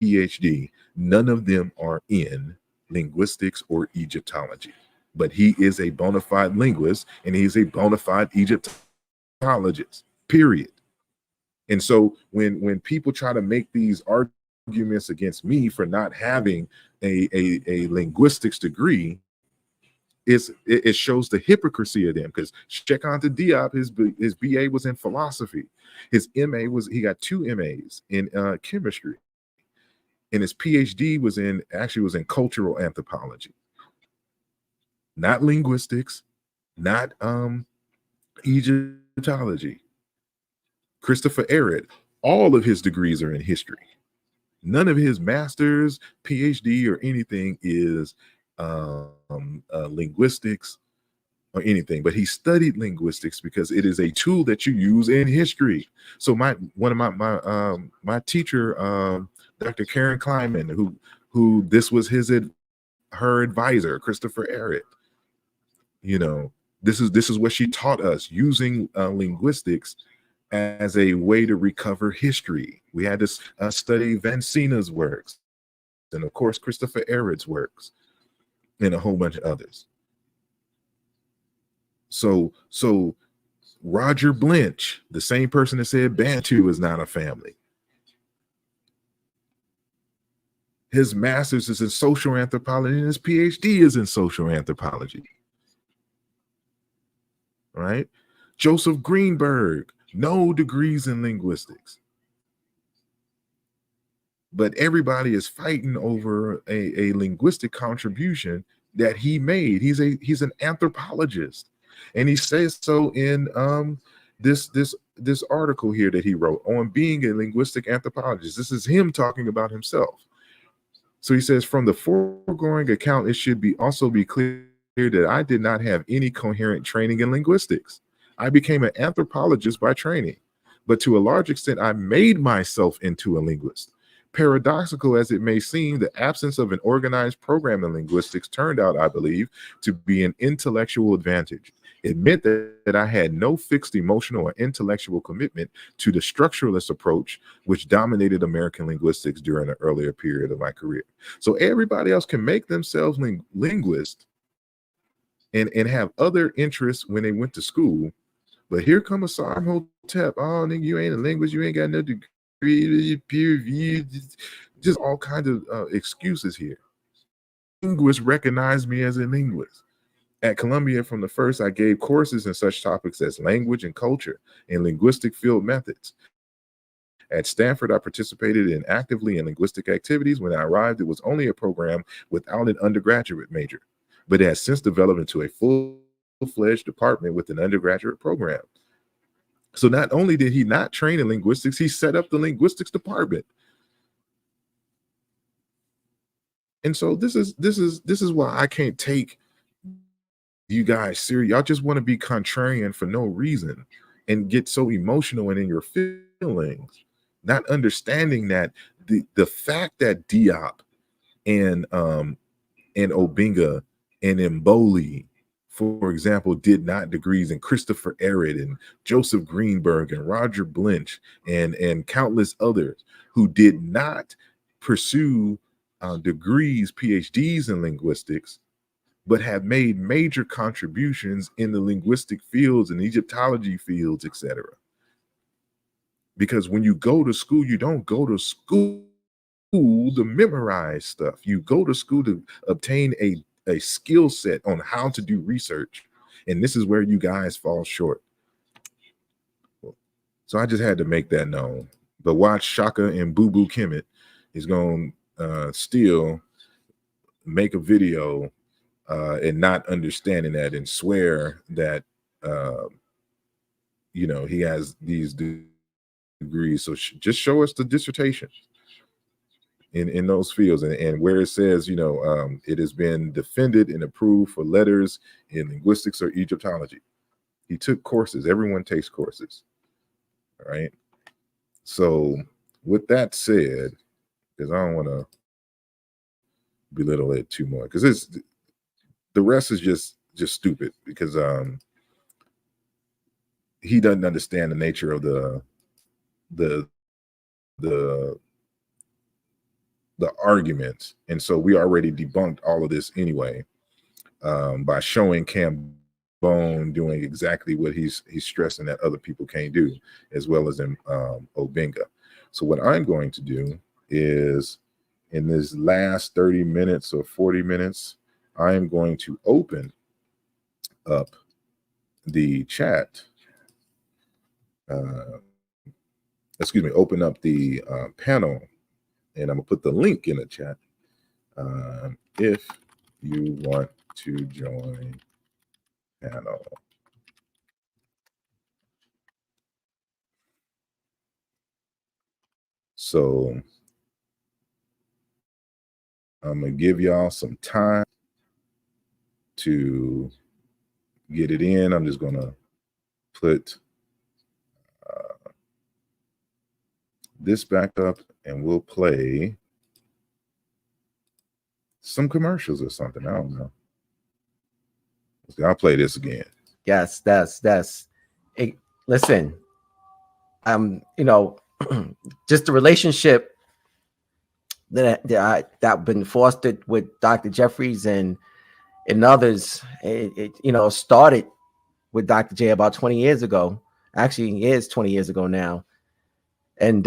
PhD, none of them are in linguistics or Egyptology. But he is a bona fide linguist, and he's a bona fide Egyptologist, period. And so when people try to make these arguments against me for not having a linguistics degree, it shows the hypocrisy of them, because Cheikh Anta Diop, his BA was in philosophy. His MA he got 2 MAs in chemistry, and his PhD was in cultural anthropology, not linguistics, not Egyptology. Christopher Ehret, all of his degrees are in history. None of his master's, PhD, or anything is linguistics or anything, but he studied linguistics because it is a tool that you use in history. So my teacher, Dr. Karen Kleiman, who this was her advisor, Christopher Ehret. You know, this is what she taught us, using linguistics as a way to recover history. We had to study Vancina's works, and of course Christopher Ehret's works, and a whole bunch of others. So Roger Blinch, the same person that said Bantu is not a family, his master's is in social anthropology and his PhD is in social anthropology. Right? Joseph Greenberg, no degrees in linguistics. but everybody is fighting over a linguistic contribution that he made. He's an anthropologist, and he says so in this article here that he wrote on being a linguistic anthropologist. This is him talking about himself. So he says, from the foregoing account, it should also be clear that I did not have any coherent training in linguistics. I became an anthropologist by training, but to a large extent, I made myself into a linguist. Paradoxical as it may seem, the absence of an organized program in linguistics turned out, I believe, to be an intellectual advantage. It meant that I had no fixed emotional or intellectual commitment to the structuralist approach which dominated American linguistics during an earlier period of my career. So everybody else can make themselves linguists and have other interests when they went to school. But here comes asarimhotep. Oh, nigga, you ain't a linguist. You ain't got no degree, peer review, just all kinds of excuses here. Linguists recognize me as a linguist. At Columbia, from the first, I gave courses in such topics as language and culture and linguistic field methods. At Stanford, I participated actively in linguistic activities. When I arrived, it was only a program without an undergraduate major, but it has since developed into a full-fledged department with an undergraduate program. So not only did he not train in linguistics, he set up the linguistics department. And so this is why I can't take you guys serious. Y'all just want to be contrarian for no reason and get so emotional and in your feelings, not understanding that the fact that Diop and Obinga and Mboli, for example, did not degrees, and Christopher Ehret and Joseph Greenberg and Roger Blinch and countless others who did not pursue degrees, PhDs in linguistics, but have made major contributions in the linguistic fields and Egyptology fields, etc. Because when you go to school, you don't go to school to memorize stuff. You go to school to obtain a skill set on how to do research. And this is where you guys fall short. So I just had to make that known. But watch Shaka and Boo Boo Kemet is going to still make a video and not understanding that and swear that, you know, he has these degrees. So just show us the dissertation in those fields and where it says, you know, it has been defended and approved for letters in linguistics or Egyptology. He took courses. Everyone takes courses. All right. So with that said, because I don't want to belittle it too much, because it's the rest is just stupid, because he doesn't understand the nature of the arguments. And so we already debunked all of this anyway, by showing Cambone doing exactly what he's stressing that other people can't do, as well as in Obinga. So what I'm going to do is, in this last 30 minutes or 40 minutes, I am going to open up the chat. Open up the panel, and I'm gonna put the link in the chat if you want to join panel. So I'm gonna give y'all some time to get it in. I'm just gonna put this back up, and we'll play some commercials or something. I don't know. I'll play this again. Yes, that's it. Listen, you know, just the relationship that been fostered with Dr. Jeffries and others, it you know, started with Dr. J about 20 years ago. Actually, it is 20 years ago now. And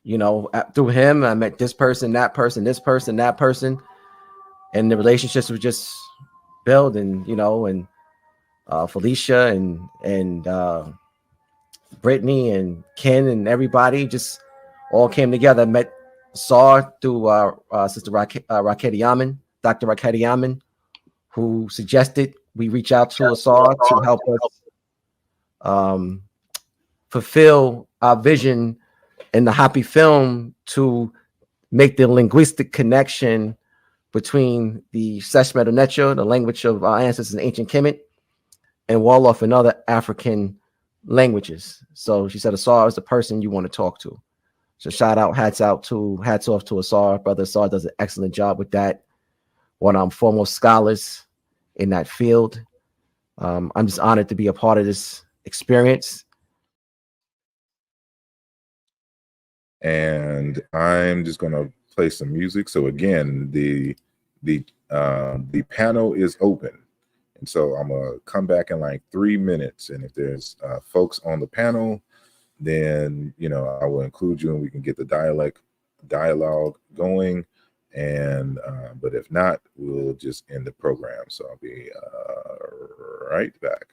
you know, through him, I met this person, that person, this person, that person, and the relationships were just building, you know, and Felicia and Brittany and Ken and everybody just all came together, met saw through Sister Raketi Yaman, Dr. Raketi Yaman, who suggested we reach out to Asar to help us fulfill our vision in the Happy film to make the linguistic connection between the Seshmet Necho, the language of our ancestors in ancient Kemet, and Wolof and other African languages. So she said Asar is the person you want to talk to. So hats off to Asar. Brother Asar does an excellent job with that. One of our foremost scholars in that field. I'm just honored to be a part of this experience. And I'm just gonna play some music. So again, the panel is open, and so I'm gonna come back in like 3 minutes. And if there's folks on the panel, then I will include you, and we can get the dialogue going. And but if not, we'll just end the program. So I'll be right back.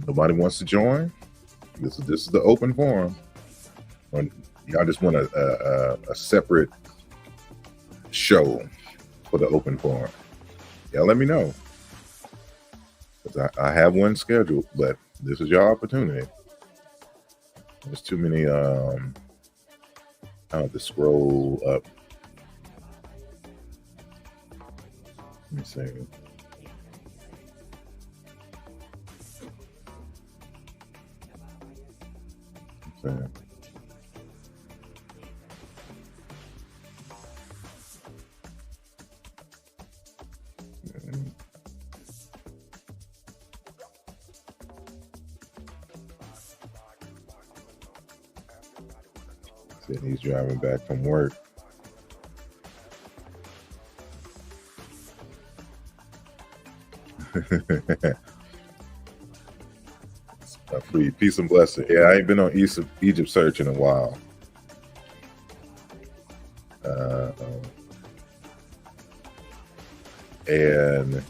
Nobody wants to join? This is the open forum. When y'all just want a separate show for the open forum, y'all let me know. Because I have one scheduled, but this is your opportunity. There's too many. I have to scroll up. Let me see. Said he's driving back from work. Free peace and blessing. Yeah, I ain't been on Egypt search in a while. And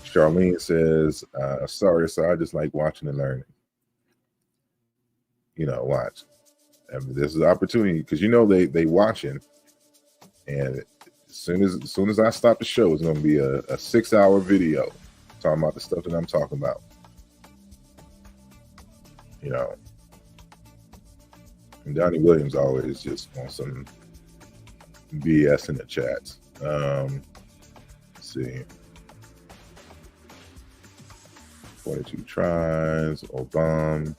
Charlene says, sorry, sir, I just like watching and learning. You know, watch. I mean, this is an opportunity because you know they watching, and as soon as I stop the show, it's going to be a 6-hour video talking about the stuff that I'm talking about. You know, and Donnie Williams always just wants some BS in the chats. Let's see. 42 tries or bomb.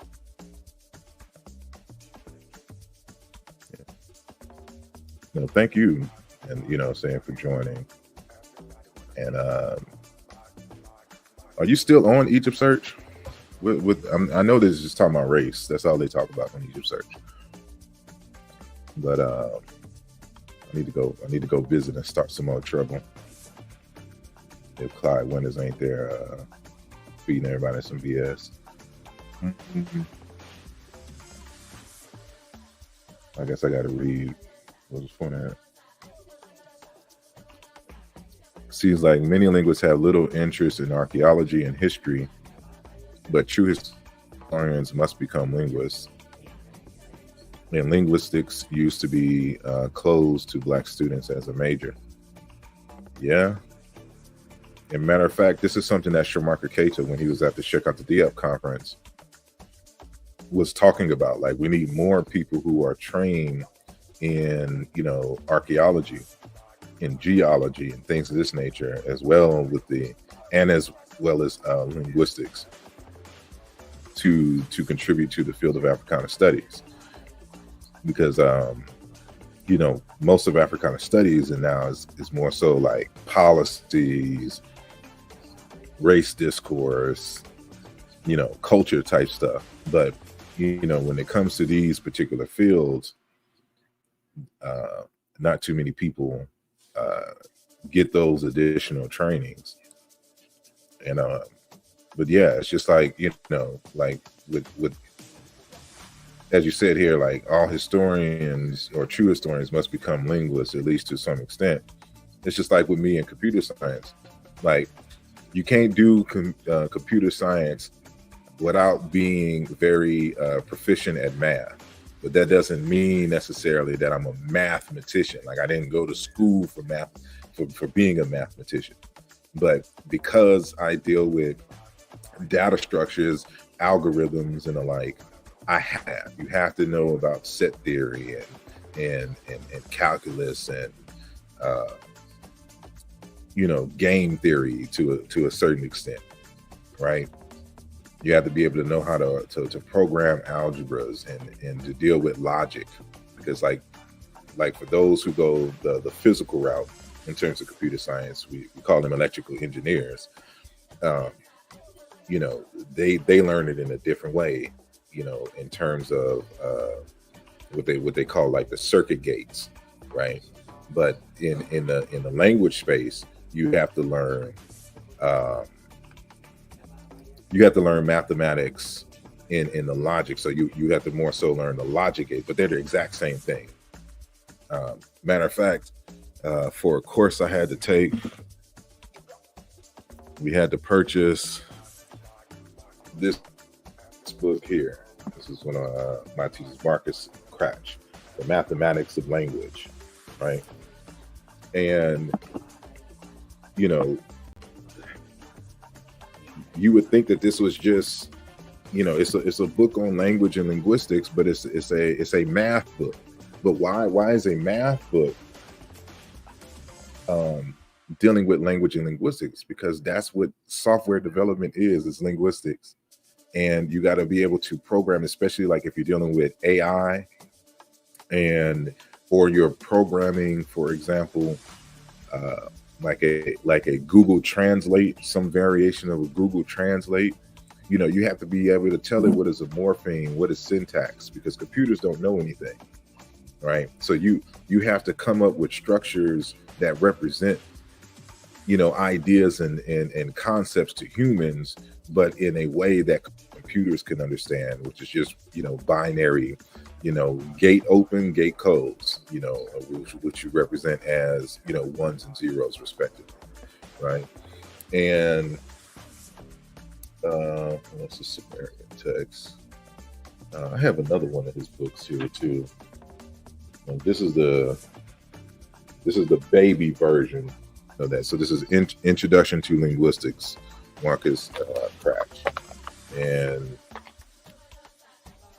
No, thank you, and saying for joining. And are you still on Egypt Search? I know this is just talking about race. That's all they talk about on Egypt Search. But I need to go visit and start some more trouble. If Clyde Winters ain't there, feeding everybody some BS. I guess I got to read. What was point at? Seems like many linguists have little interest in archaeology and history, but true historians must become linguists. And linguistics used to be closed to Black students as a major. Yeah. As a matter of fact, this is something that Shamarka Keita, when he was at the Check Out the Diop conference, was talking about. Like, we need more people who are trained in archaeology, in geology, and things of this nature, as well as linguistics to contribute to the field of Africana studies, because most of Africana studies and now is more so like policies, race discourse, culture type stuff. But when it comes to these particular fields, not too many people get those additional trainings. And but yeah, it's just like like with as you said here, like all historians or true historians must become linguists, at least to some extent. It's just like with me in computer science. Like, you can't do computer science without being very proficient at math. But that doesn't mean necessarily that I'm a mathematician. Like, I didn't go to school for math, for being a mathematician. But because I deal with data structures, algorithms, and the like, you have to know about set theory and calculus and game theory to a certain extent, right? You have to be able to know how to program algebras and to deal with logic, because like for those who go the physical route in terms of computer science, we call them electrical engineers. They learn it in a different way, in terms of what they call like the circuit gates, right? But in the language space, you have to learn mathematics in the logic. So you have to more so learn the logic gate, but they're the exact same thing. Matter of fact, for a course I had to take, we had to purchase this book here. This is one of my teachers, Marcus Cratch, The Mathematics of Language, right? And you would think that this was just, it's a book on language and linguistics, but it's a math book. But why is a math book dealing with language and linguistics? Because that's what software development is linguistics. And you got to be able to program, especially like if you're dealing with AI or you're programming, for example, like a Google Translate, some variation of a Google Translate. You have to be able to tell it what is a morpheme, what is syntax, because computers don't know anything, right? So you have to come up with structures that represent ideas and concepts to humans, but in a way that computers can understand, which is just, binary, gate open, gate closed, which you represent as, ones and zeros respectively, right? And what's the Samaritan text? I have another one of his books here too. And this is the baby version of that. So this is Introduction to Linguistics, Marcus Cratch, and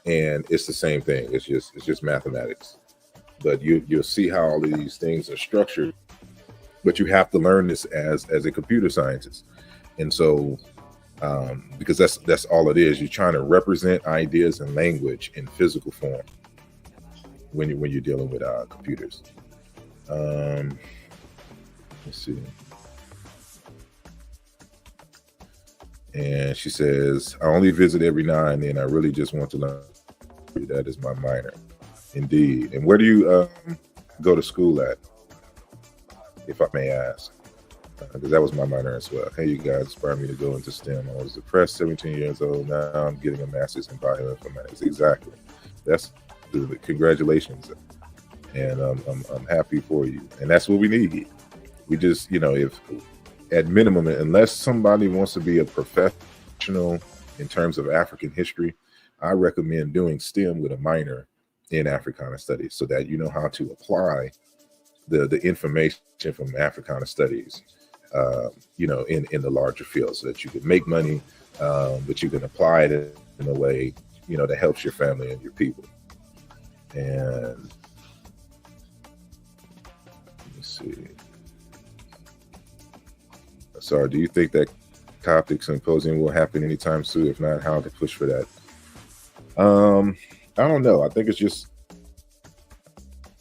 it's the same thing. It's just mathematics, but you'll see how all of these things are structured. But you have to learn this as a computer scientist, and so because that's all it is. You're trying to represent ideas and language in physical form when you're dealing with computers. Let's see. And she says, I only visit every now and then. I really just want to learn. That is my minor. Indeed. And where do you go to school at, if I may ask? Because that was my minor as well. Hey, you guys inspired me to go into STEM. I was depressed, 17 years old. Now I'm getting a master's in bioinformatics. Exactly. That's good. Congratulations. And I'm happy for you. And that's what we need. We just, if at minimum, unless somebody wants to be a professional in terms of African history, I recommend doing STEM with a minor in Africana studies so that you know how to apply the information from Africana studies, in the larger field, so that you can make money, but you can apply it in a way, that helps your family and your people. And let's see. Sorry, do you think that Coptic symposium will happen anytime soon? If not, how to push for that? I don't know. I think it's just,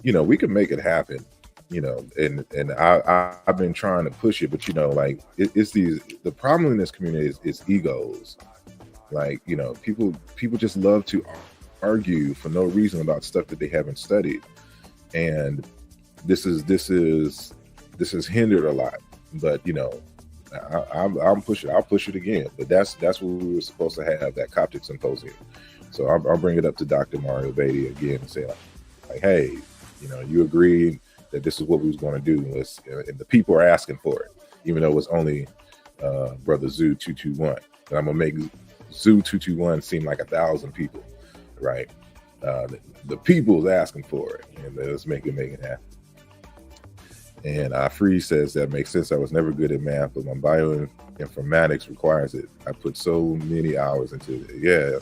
we can make it happen. And I've been trying to push it, but it's the problem in this community is egos. Like, people just love to argue for no reason about stuff that they haven't studied, and this has hindered a lot. But I'll push it. I'll push it again. But that's what we were supposed to have, that Coptic symposium. So I'll bring it up to Dr. Mario Beatty again and say, like, hey, you agreed that this is what we was going to do, and the people are asking for it, even though it was only Brother Zoo 221. And I'm gonna make Zoo 221 seem like 1,000 people, right? The people's asking for it, and let's make it happen. And Free says that makes sense. I was never good at math, but my bioinformatics requires it. I put so many hours into it. Yeah,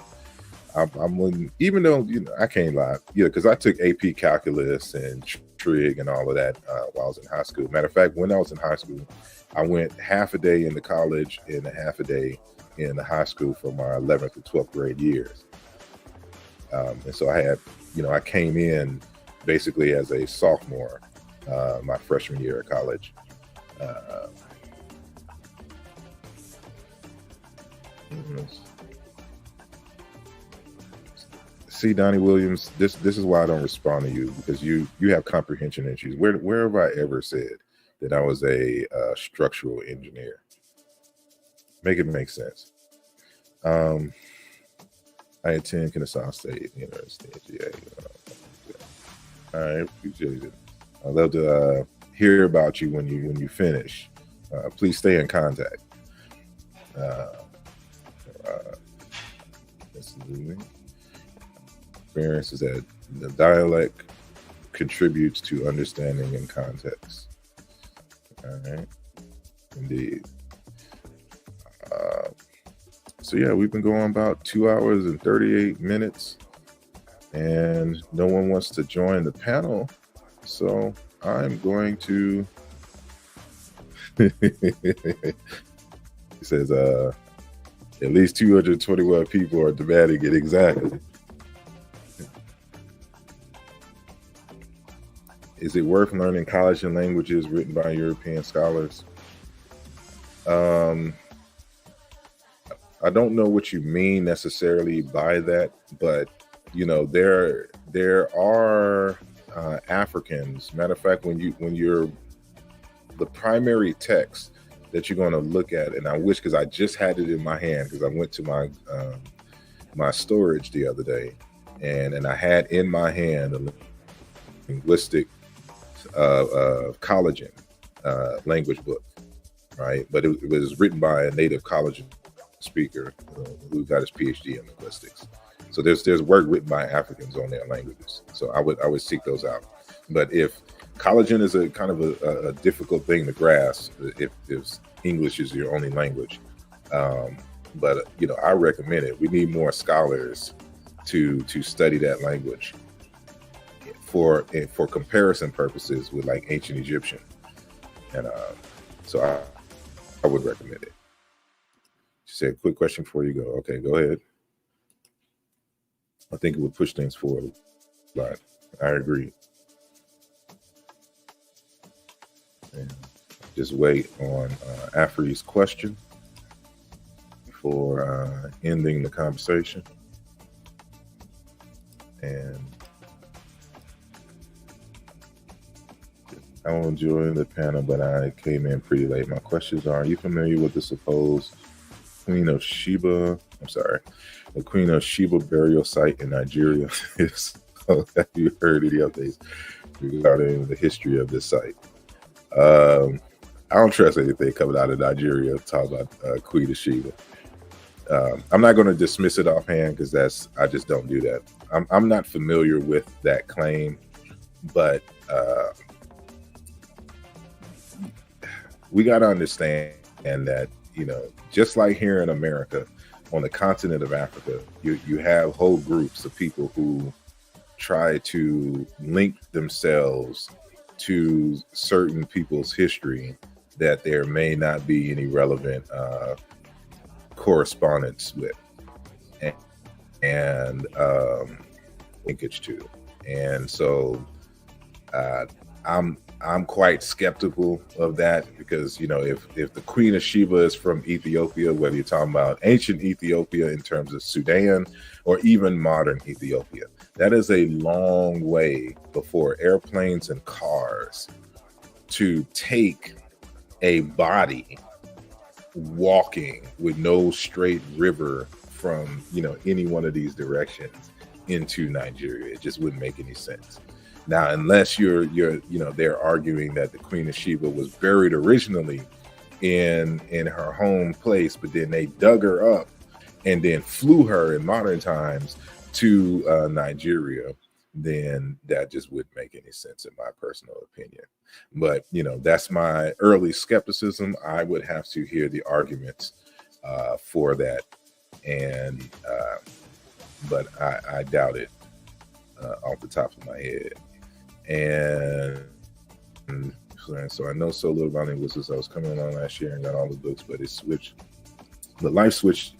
I'm even though I can't lie, because I took AP Calculus and Trig and all of that while I was in high school. Matter of fact, when I was in high school, I went half a day into college and a half a day in the high school for my 11th to 12th grade years. And so I had, I came in basically as a sophomore my freshman year of college. See, Donnie Williams, this is why I don't respond to you, because you have comprehension issues. Where have I ever said that I was a structural engineer? Make it make sense. I attend Kennesaw State University. I appreciate it. I'd love to hear about you when you finish. Please stay in contact. Experience is that the dialect contributes to understanding and context. All right, indeed. So yeah, we've been going about 2 hours and 38 minutes, and no one wants to join the panel, so I'm going to. It says at least 221 people are demanding it. Exactly. Is it worth learning college and languages written by European scholars? I don't know what you mean necessarily by that, but there are Africans. Matter of fact, when you're the primary text that you're going to look at, and I wish, because I just had it in my hand, because I went to my my storage the other day, and I had in my hand a linguistic collagen language book, right? But it was written by a native collagen speaker who got his PhD in linguistics. So there's work written by Africans on their languages. So I would seek those out. But if collagen is a kind of a difficult thing to grasp, if English is your only language, but you know, I recommend it. We need more scholars to study that language for comparison purposes with like ancient Egyptian, and so I would recommend it. She said, "Quick question before you go." Okay, go ahead. I think it would push things forward a lot. I agree. And just wait on Afri's question before ending the conversation. And I will join the panel, but I came in pretty late. My questions are you familiar with the supposed Queen of Sheba? I'm sorry, the Queen of Sheba burial site in Nigeria. Have you heard any updates regarding the history of this site? I don't trust anything coming out of Nigeria talking about Queen of Sheba. I'm not going to dismiss it offhand because I just don't do that. I'm not familiar with that claim, but we got to understand that, you know, just like here in America, on the continent of Africa, you have whole groups of people who try to link themselves to certain people's history that there may not be any relevant correspondence with, and linkage to. And so I'm quite skeptical of that, because, you know, if the Queen of Sheba is from Ethiopia, whether you're talking about ancient Ethiopia in terms of Sudan or even modern Ethiopia, that is a long way before airplanes and cars to take a body walking with no straight river from, you know, any one of these directions into Nigeria. It just wouldn't make any sense. Now, unless you're you know, they're arguing that the Queen of Sheba was buried originally in her home place, but then they dug her up and then flew her in modern times to Nigeria, then that just wouldn't make any sense in my personal opinion. But, you know, that's my early skepticism. I would have to hear the arguments for that, and but I doubt it off the top of my head. And so I know so little about linguistics. I was coming on last year and got all the books, but it switched. The life switched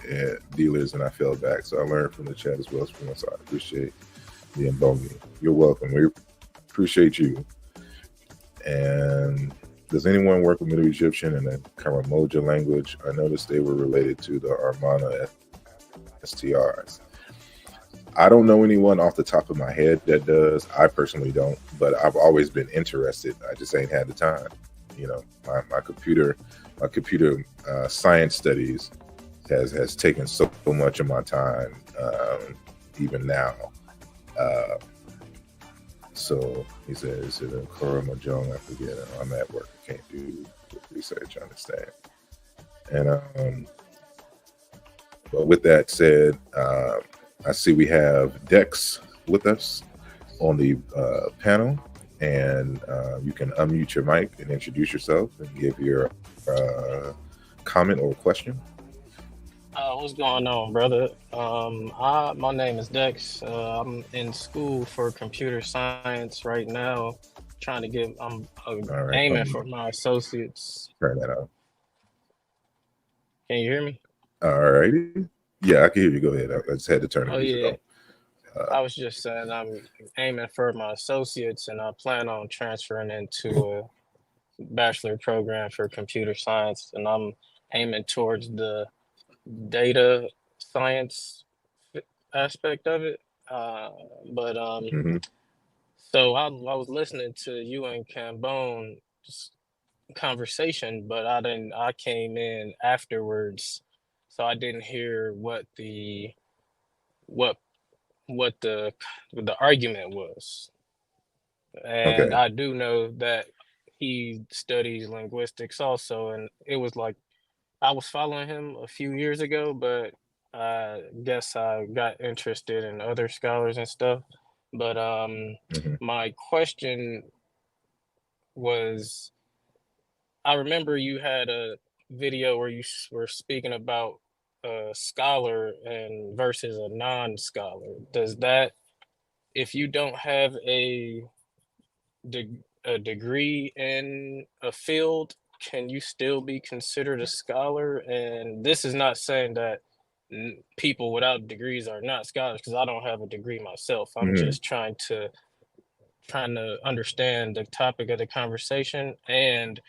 dealers, and I fell back. So I learned from the chat as well as from us. So I appreciate the involvement. You're welcome. We appreciate you. And does anyone work with Middle Egyptian and the Umoja language? I noticed they were related to the Armana STRs. I don't know anyone off the top of my head that does. I personally don't, but I've always been interested. I just ain't had the time. You know, my computer science studies has taken so much of my time, even now. So he says, "Is it a Cora Mahjong?" I forget. I'm at work. I can't do research. I understand. And but with that said, I see we have Dex with us on the panel, and you can unmute your mic and introduce yourself and give your comment or question. What's going on, brother? My name is Dex. I'm in school for computer science right now, trying to get. I'm aiming for my associates. Turn that out. Can you hear me? All righty. Yeah, I can hear you. Go ahead. I just had to turn the music off. I was just saying I'm aiming for my associates, and I plan on transferring into a bachelor program for computer science, and I'm aiming towards the data science aspect of it. So I was listening to you and Cambone just conversation, but I came in afterwards, so I didn't hear what what the argument was. And Okay. I do know that he studies linguistics also, and it was like I was following him a few years ago, but I guess I got interested in other scholars and stuff. But Mhm. my question was, I remember you had a video where you were speaking about a scholar and versus a non-scholar. Does that, if you don't have a degree in a field, can you still be considered a scholar? And this is not saying that people without degrees are not scholars, because I don't have a degree myself. I'm Mhm. just trying to understand the topic of the conversation, and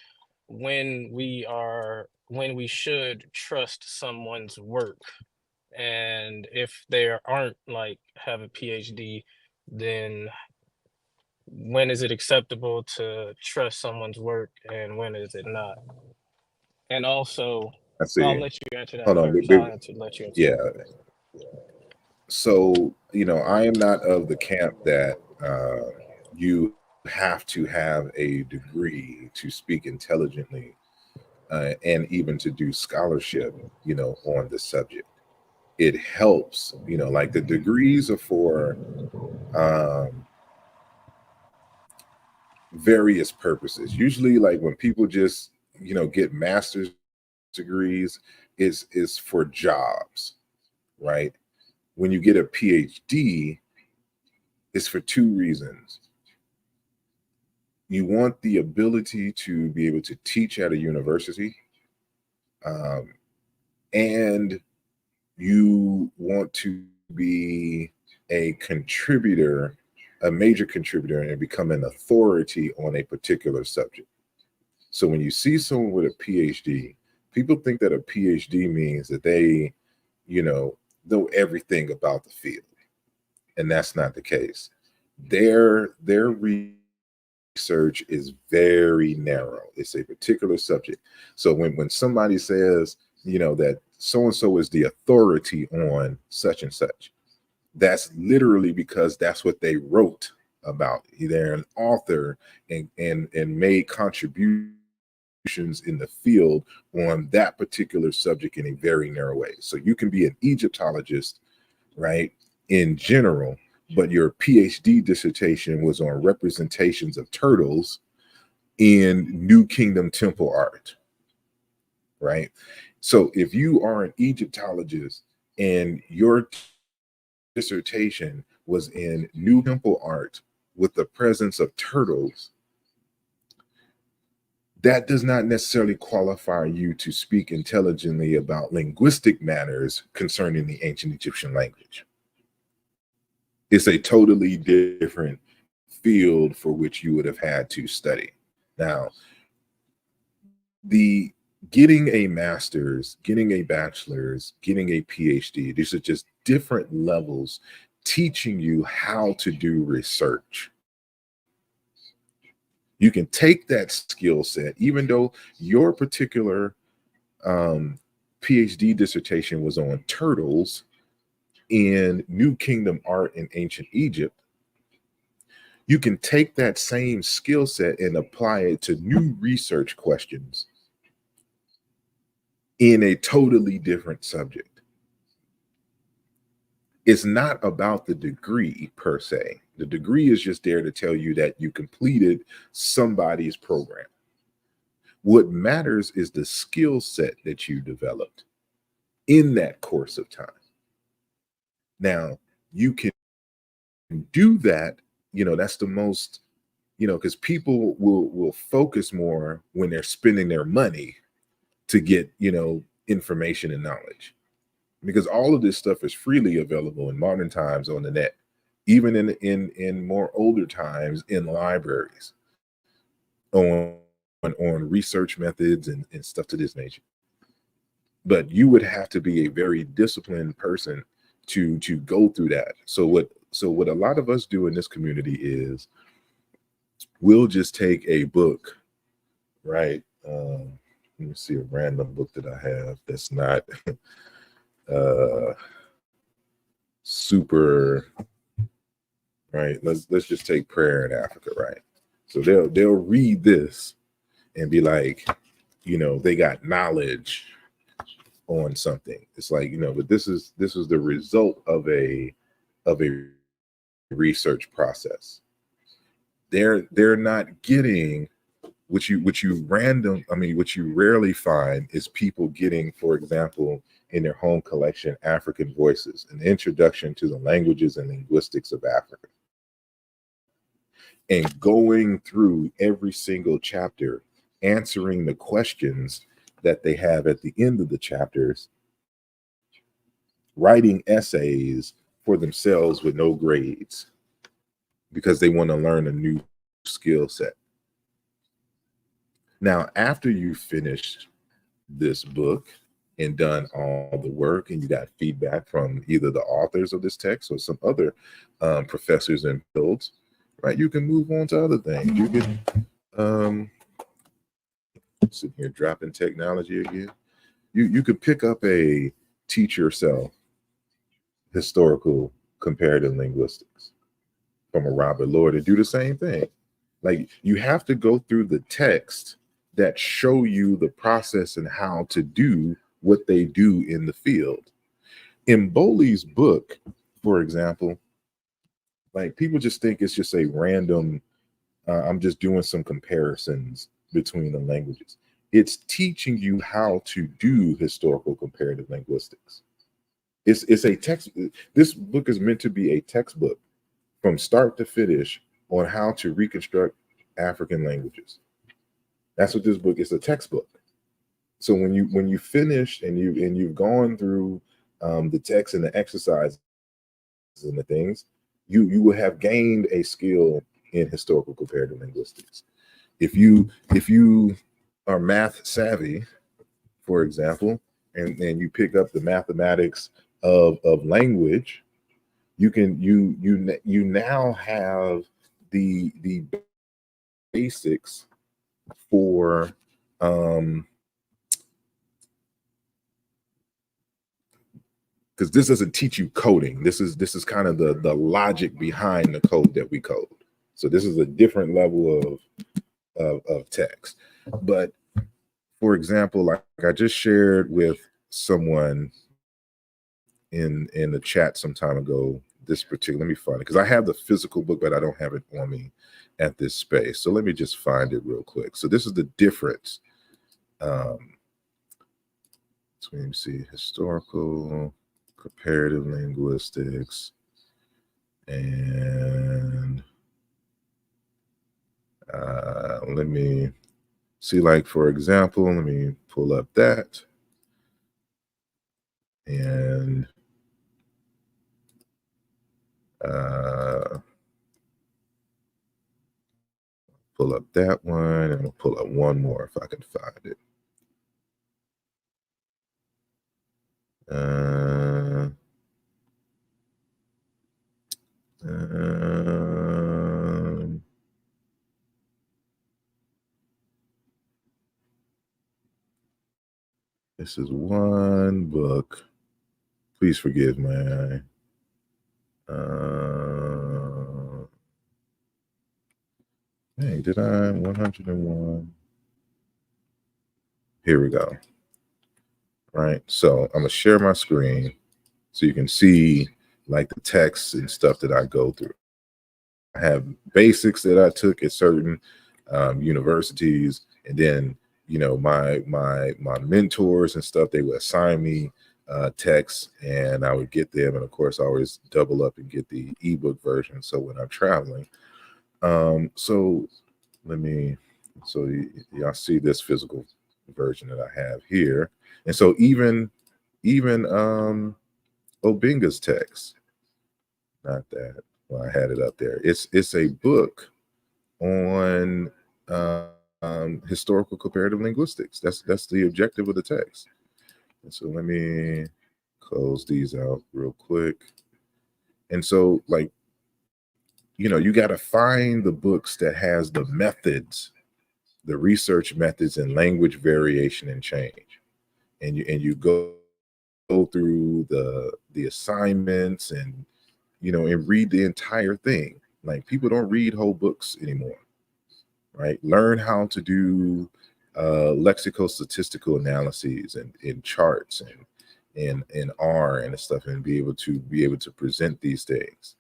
when we should trust someone's work, and if they aren't like have a PhD, then when is it acceptable to trust someone's work and when is it not? And also, I I'll see. let you answer that Hold on. first. Let you answer Yeah. that first. So, I am not of the camp that you have to have a degree to speak intelligently and even to do scholarship, on the subject. It helps, like the degrees are for um, various purposes. Usually, like when people just, get master's degrees, is for jobs, right? When you get a PhD, it's for two reasons. You want the ability to be able to teach at a university, um, and you want to be a contributor, a major contributor, and become an authority on a particular subject. So when you see someone with a PhD, people think that a PhD means that they, know everything about the field, and that's not the case. Their research is very narrow. It's a particular subject. So when somebody says, that so and so is the authority on such and such, that's literally because that's what they wrote about. They're an author and made contributions in the field on that particular subject in a very narrow way. So you can be an Egyptologist, right, in general, but your PhD dissertation was on representations of turtles in New Kingdom temple art, right? So if you are an Egyptologist and your dissertation was in New temple art with the presence of turtles, that does not necessarily qualify you to speak intelligently about linguistic matters concerning the ancient Egyptian language. It's a totally different field for which you would have had to study. Now, the getting a master's, getting a bachelor's, getting a PhD, these are just different levels teaching you how to do research. You can take that skill set, even though your particular PhD dissertation was on turtles in New Kingdom art in ancient Egypt. You can take that same skill set and apply it to new research questions in a totally different subject. It's not about the degree per se. The degree is just there to tell you that you completed somebody's program. What matters is the skill set that you developed in that course of time. Now, you can do that, that's the most, because people will focus more when they're spending their money to get, information and knowledge. Because all of this stuff is freely available in modern times on the net, even in more older times in libraries on research methods and stuff to this nature. But you would have to be a very disciplined person to go through that. So what a lot of us do in this community is we'll just take a book, right, Let me see a random book that I have that's not super, right? Let's just take Prayer in Africa, right? So they'll read this and be like, you know, they got knowledge on something. It's like, you know, but this is the result of a research process. They're not getting what you rarely find is people getting, for example, in their home collection, African Voices, an introduction to the languages and linguistics of Africa, and going through every single chapter, answering the questions that they have at the end of the chapters, writing essays for themselves with no grades because they want to learn a new skill set. Now, after you finished this book and done all the work, and you got feedback from either the authors of this text or some other professors and fields, right? You can move on to other things. You can sitting here dropping technology again. You could pick up a teach yourself historical comparative linguistics from a Robert Lord and do the same thing. Like, you have to go through the text that show you the process and how to do what they do in the field. In Bowley's book, for example, like, people just think it's just a random, I'm just doing some comparisons between the languages. It's teaching you how to do historical comparative linguistics. It's a text. This book is meant to be a textbook from start to finish on how to reconstruct African languages. That's what this book is, a textbook. So when you finish and you've gone through the text and the exercises and the things, you will have gained a skill in historical comparative linguistics. If you are math savvy, for example, and you pick up the mathematics of language, you now have the basics for because this doesn't teach you coding. This is kind of the logic behind the code that we code. So this is a different level of text. But for example, like I just shared with someone in the chat some time ago, this particular, let me find it, because I have the physical book, but I don't have it on me at this space. So let me just find it real quick. So this is the difference between, see, historical comparative linguistics and let me see, like, for example, let me pull up that and pull up that one, and I'll pull up one more if I can find it. This is one book. Please forgive my hey, did I 101? Here we go. Right. So I'm gonna share my screen so you can see, like, the text and stuff that I go through. I have basics that I took at certain universities, and then, you know, my mentors and stuff, they would assign me texts, and I would get them, and of course I always double up and get the ebook version. So when I'm traveling, so let me, so y'all see this physical version that I have here, and so even Obinga's text, not that. Well, I had it up there. It's a book on historical comparative linguistics. That's the objective of the text. And so let me close these out real quick. And so, like, you know, you got to find the books that has the methods the research methods and language variation and change. And you go through the assignments and and read the entire thing. Like, people don't read whole books anymore, right? Learn how to do lexico-statistical analyses and charts and R and stuff, and be able to present these things,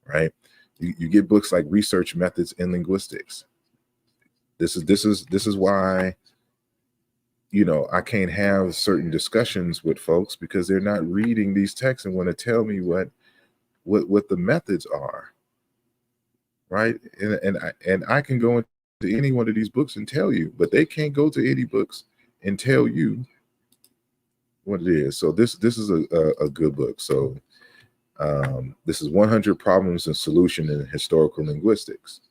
right? You get books like Research Methods in Linguistics. This is why I can't have certain discussions with folks, because they're not reading these texts and want to tell me what the methods are, right? And I can go into any one of these books and tell you, but they can't go to any books and tell you what it is. So this is a good book. So this is 100 Problems and Solution in Historical Linguistics,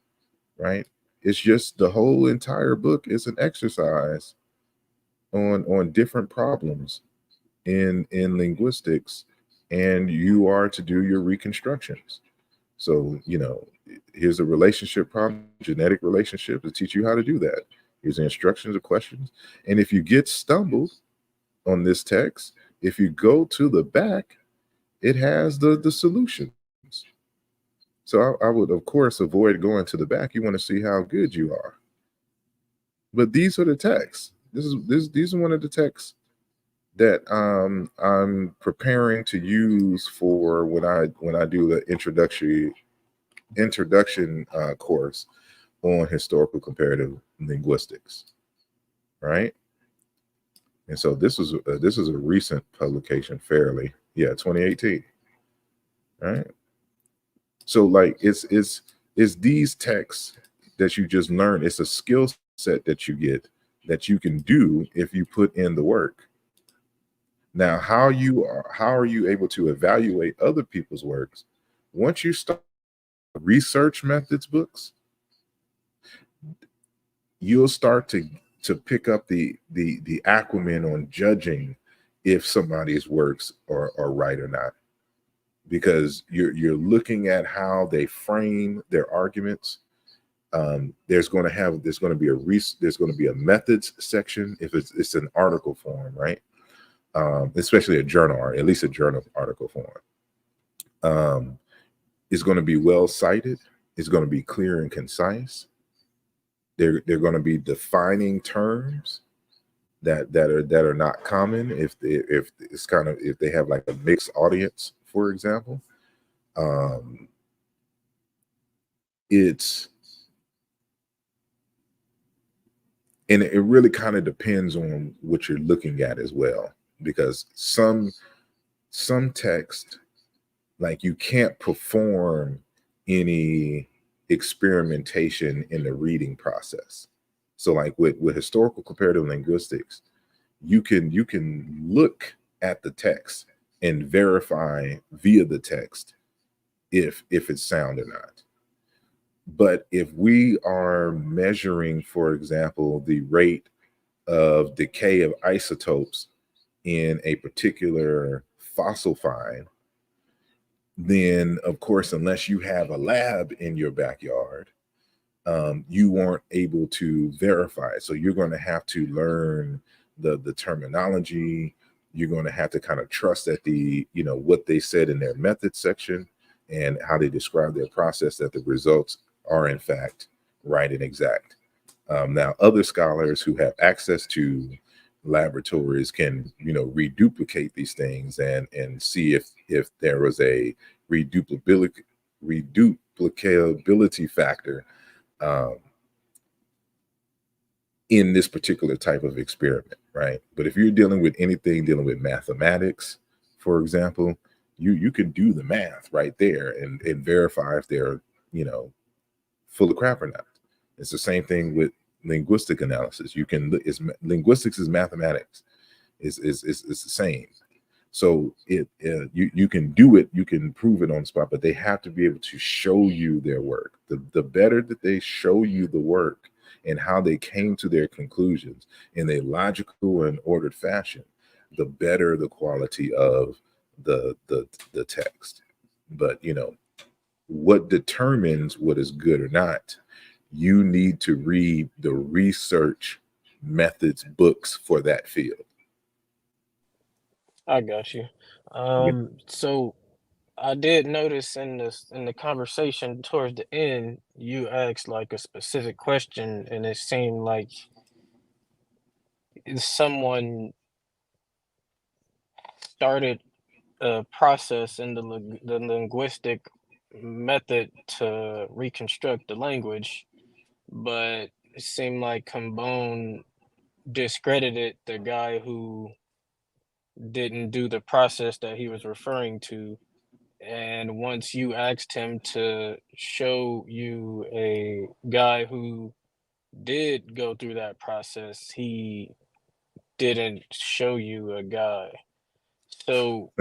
right? It's just, the whole entire book is an exercise on different problems in linguistics, and you are to do your reconstructions. So here's a relationship problem, genetic relationship, to teach you how to do that. Here's the instructions or questions. And if you get stumbled on this text, if you go to the back, it has the solutions. So I would, of course, avoid going to the back. You want to see how good you are. But these are the texts. These are one of the texts that I'm preparing to use for when I do the introduction course on historical comparative linguistics, right? And so this is a recent publication, 2018, right? So like it's these texts that you just learn. It's a skill set that you get, that you can do if you put in the work. Now, how are you able to evaluate other people's works? Once you start research methods books, you'll start to pick up the acumen on judging if somebody's works are right or not, because you're looking at how they frame their arguments. There's going to be a methods section if it's an article form, right? Especially a journal, or at least a journal article form. It's going to be well cited. It's going to be clear and concise. They're going to be defining terms that are not common if they have like a mixed audience, for example. And it really kind of depends on what you're looking at as well, because some text, like, you can't perform any experimentation in the reading process. So like with historical comparative linguistics, you can look at the text and verify via the text if it's sound or not. But if we are measuring, for example, the rate of decay of isotopes in a particular fossil find, then of course, unless you have a lab in your backyard, you aren't able to verify it. So you're going to have to learn the terminology. You're going to have to kind of trust that what they said in their methods section and how they describe their process, that the results are in fact right and exact. Now, other scholars who have access to laboratories can reduplicate these things and see if there was a reduplicability factor in this particular type of experiment, right? But if you're dealing with mathematics, for example, you can do the math right there and verify if they're full of crap or not. It's the same thing with linguistic analysis. Linguistics is mathematics. It's the same. So you can do it, you can prove it on the spot, but they have to be able to show you their work. The better that they show you the work and how they came to their conclusions in a logical and ordered fashion, the better the quality of the text. But what determines what is good or not you need to read the research methods books for that field. I got you. So I did notice in the conversation towards the end, you asked like a specific question, and it seemed like someone started a process in the linguistic method to reconstruct the language, but it seemed like Cambone discredited the guy who didn't do the process that he was referring to. And once you asked him to show you a guy who did go through that process, he didn't show you a guy. So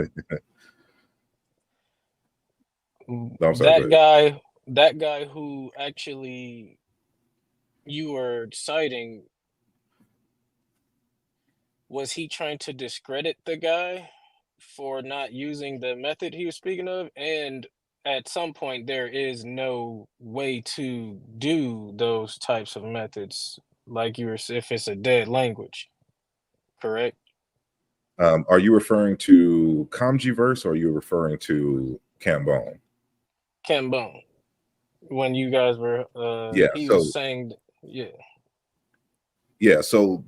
No, I'm sorry, go ahead. that guy who actually you were citing, was he trying to discredit the guy for not using the method he was speaking of? And at some point, there is no way to do those types of methods, like you were, if it's a dead language, correct? Are you referring to Comgyverse or are you referring to Cambone? Cambone, when you guys were, Yeah. he was So saying, yeah, yeah. So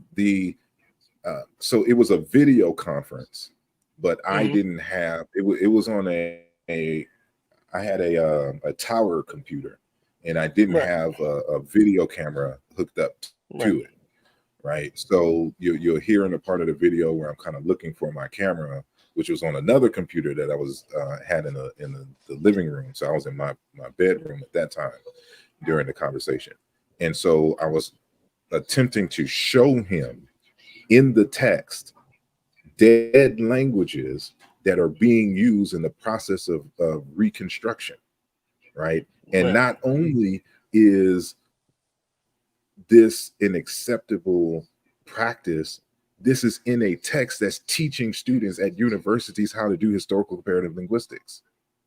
so it was a video conference, but I hmm didn't have it. It was on I had a tower computer, and I didn't right, have a video camera hooked up right, to it. Right. So you'll hear in a part of the video where I'm kind of looking for my camera, which was on another computer that I was had in the living room. So I was in my bedroom at that time during the conversation, and so I was attempting to show him in the text dead languages that are being used in the process of reconstruction, right? And right, not only is this an acceptable practice, this is in a text that's teaching students at universities how to do historical comparative linguistics.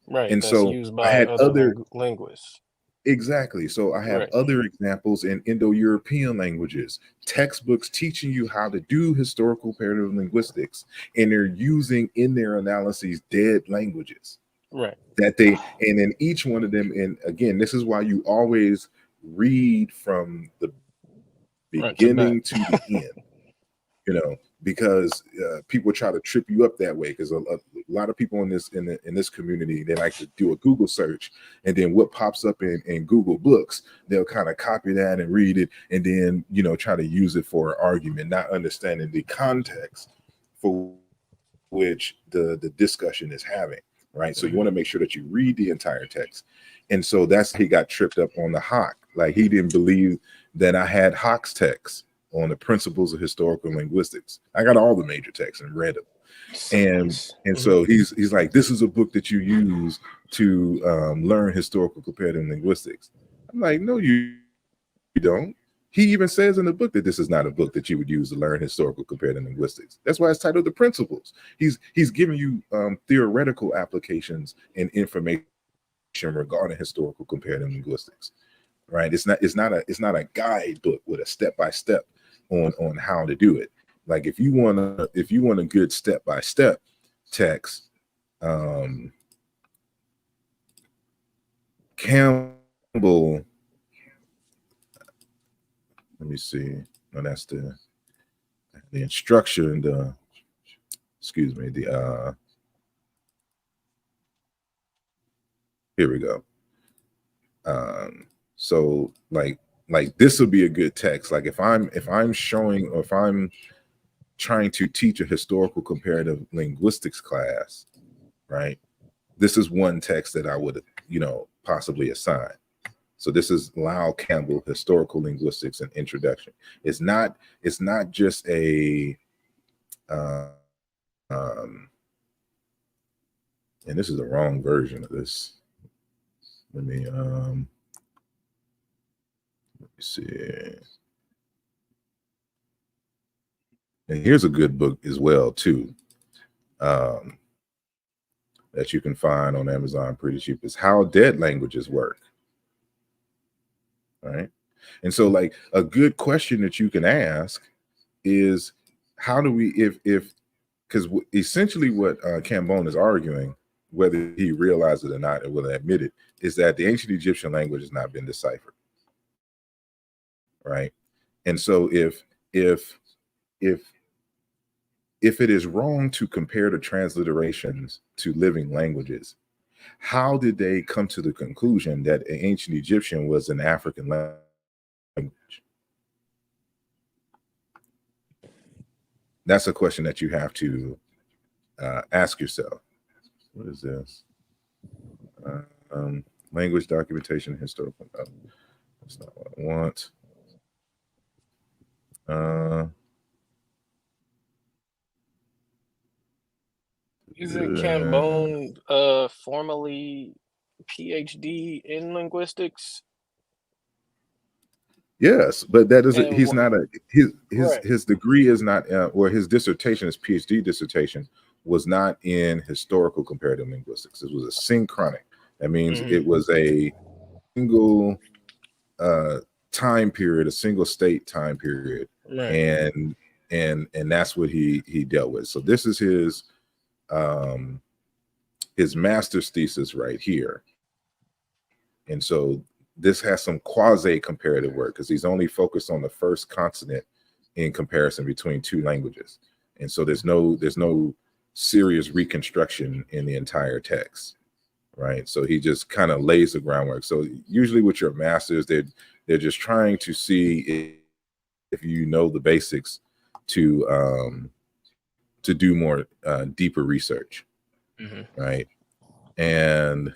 right. And That's so used I by had other other linguists. exactly. So I have Right, other examples in Indo-European languages, textbooks teaching you how to do historical comparative linguistics, and they're using in their analyses dead languages right, that they, and in each one of them, and again, this is why you always read from the right to back. beginning to the end, because people try to trip you up that way, because a lot of people in this community, they like to do a Google search, and then what pops up in Google Books, they'll kind of copy that and read it, and then try to use it for an argument, not understanding the context for which the discussion is having, right? So you want to make sure that you read the entire text. And so that's he got tripped up on the Hock. Like, he didn't believe that I had Hock's text on the principles of historical linguistics. I got all the major texts and read them. And so he's like, this is a book that you use to learn historical comparative linguistics. I'm like, no, you don't. He even says in the book that this is not a book that you would use to learn historical comparative linguistics. That's why it's titled The Principles. He's giving you theoretical applications and information regarding historical comparative linguistics. Right? It's not a guidebook with a step-by-step on how to do it. Like, if you want a good step-by-step text, Campbell, let me see. No, that's the instruction, here we go. So like this would be a good text. Like, if I'm showing, or if I'm trying to teach a historical comparative linguistics class, right? This is one text that I would, possibly assign. So this is Lyle Campbell, Historical Linguistics and Introduction. It's not just a, and this is the wrong version of this. Let me see. And here's a good book as well too, that you can find on Amazon pretty cheap. Is How Dead Languages Work. All right. And so, like, a good question that you can ask is, how do we, because essentially what Cambone is arguing, whether he realized it or not and will admit it, is that the ancient Egyptian language has not been deciphered, right? And so if it is wrong to compare the transliterations to living languages, how did they come to the conclusion that ancient Egyptian was an African language? That's a question that you have to ask yourself. What is this? Language documentation, historical. No, that's not what I want. Isn't Cambone formally PhD in linguistics? Yes, but that doesn't. And He's not a right. his degree is not, or his dissertation, his PhD dissertation, was not in historical comparative linguistics. It was a synchronic. That means it was a single time period, a single state time period, Right. and that's what he dealt with. So this is his master's thesis right here, and so this has some quasi comparative work because he's only focused on the first consonant in comparison between two languages, and so there's no serious reconstruction in the entire text, right? So he just kind of lays the groundwork. So usually with your masters, they're just trying to see if you know the basics to do more deeper research, right? And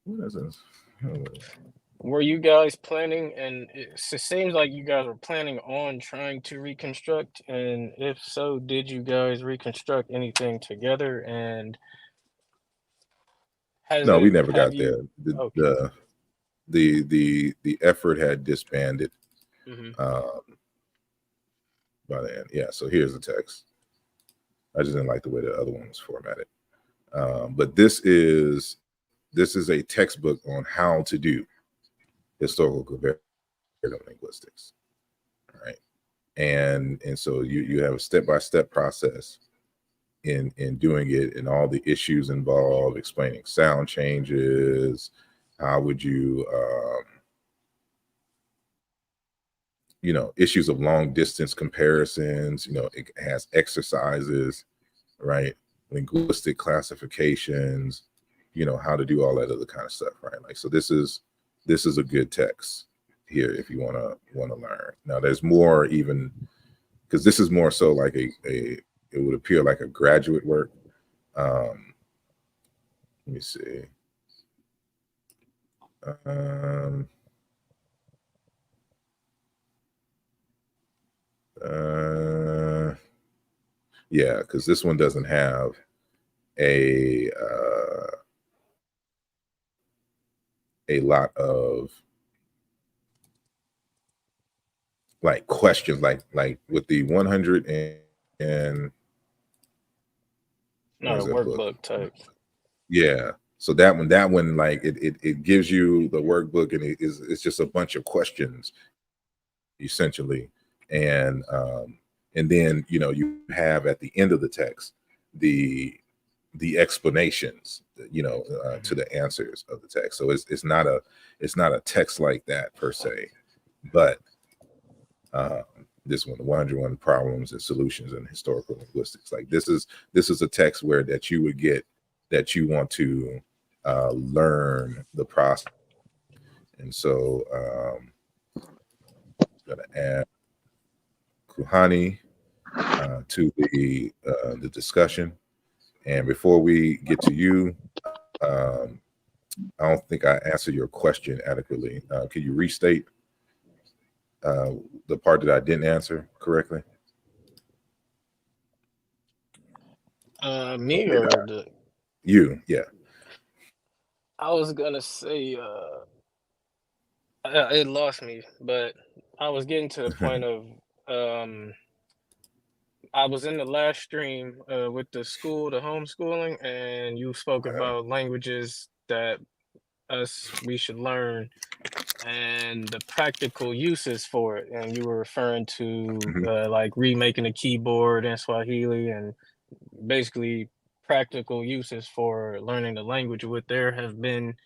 what is this? Were you guys planning, and it seems like you guys were planning on trying to reconstruct, and if so, did you guys reconstruct anything together? And No, we never have got you there. okay. The effort had disbanded Mm-hmm. by the end. Yeah, so here's the text. I just didn't like the way the other one was formatted. But this is a textbook on how to do historical comparative linguistics, right? And so you have a step-by-step process in doing it, and all the issues involved, explaining sound changes, how would you issues of long distance comparisons, it has exercises, right? Linguistic classifications, how to do all that other kind of stuff, right? Like, so this is a good text here if you want to learn. Now there's more, even because this is more so like it would appear like a graduate work. Let me see. Yeah, because this one doesn't have a lot of like questions, like with the 100 and Not a where's that book? workbook type. Yeah. So that one, like it gives you the workbook, and it's just a bunch of questions, essentially, and then you have at the end of the text the explanations, to the answers of the text. So it's not a text like that per se, but this one, the 101 problems and solutions in historical linguistics, like this is a text where that you would get that you want to learn the process. And so I'm gonna add Kuhani to the discussion. And before we get to you, I don't think I answered your question adequately. Can you restate the part that I didn't answer correctly? Me or you? Yeah. I was gonna say it lost me, but I was getting to the point of I was in the last stream with the homeschooling, and you spoke about languages that we should learn. and the practical uses for it. And you were referring to Mhm. like remaking a keyboard in Swahili and basically practical uses for learning the language. Would there have been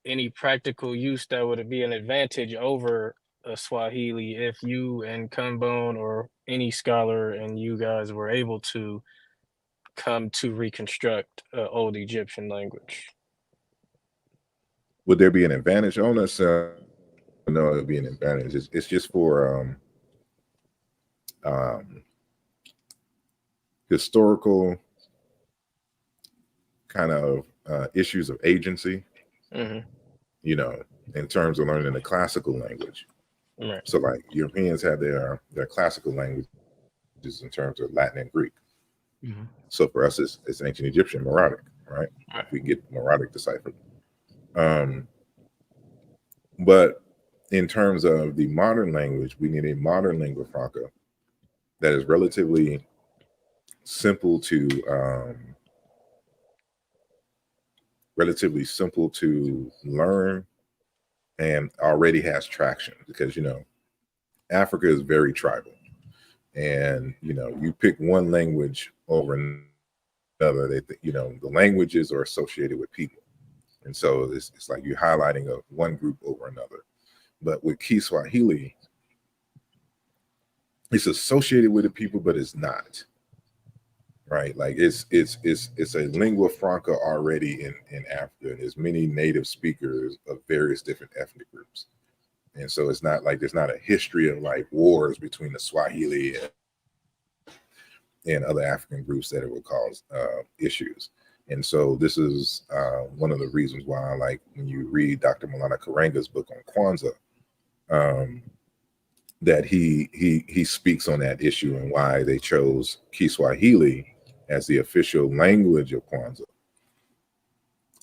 any practical use that would be an advantage over a Swahili if you and Kumbone or any scholar and you guys were able to come to reconstruct old Egyptian language? Would there be an advantage? I don't necessarily know it would be an advantage. It's just for historical kind of issues of agency, Mm-hmm. you know, in terms of learning the classical language. Right. So like Europeans had their classical languages in terms of Latin and Greek. Mm-hmm. So for us, it's ancient Egyptian, Moradic, right? Right. We get Moradic deciphered. But in terms of the modern language, we need a modern lingua franca that is relatively simple to learn and already has traction, because you know Africa is very tribal, and you know you pick one language over another, you know the languages are associated with people, and so it's like you're highlighting one group over another. But with Kiswahili, it's associated with the people, but it's not. Right, like it's a lingua franca already in Africa, and there's many native speakers of various different ethnic groups, and so it's not like there's not a history of like wars between the Swahili and other African groups that it would cause issues. And so this is one of the reasons why, like when you read Dr. Malana Karenga's book on Kwanzaa, that he speaks on that issue and why they chose Kiswahili as the official language of Kwanzaa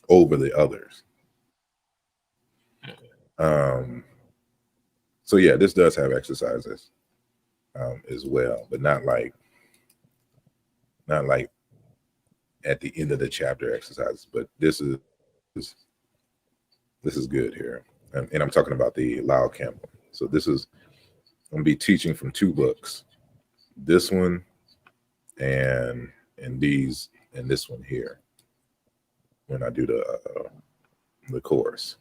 over the others. So yeah, this does have exercises as well, but not like at the end of the chapter exercises. But this is good here, and I'm talking about the Lao Campbell. So this is I'm gonna be teaching from two books, this one and this one here when I do the course.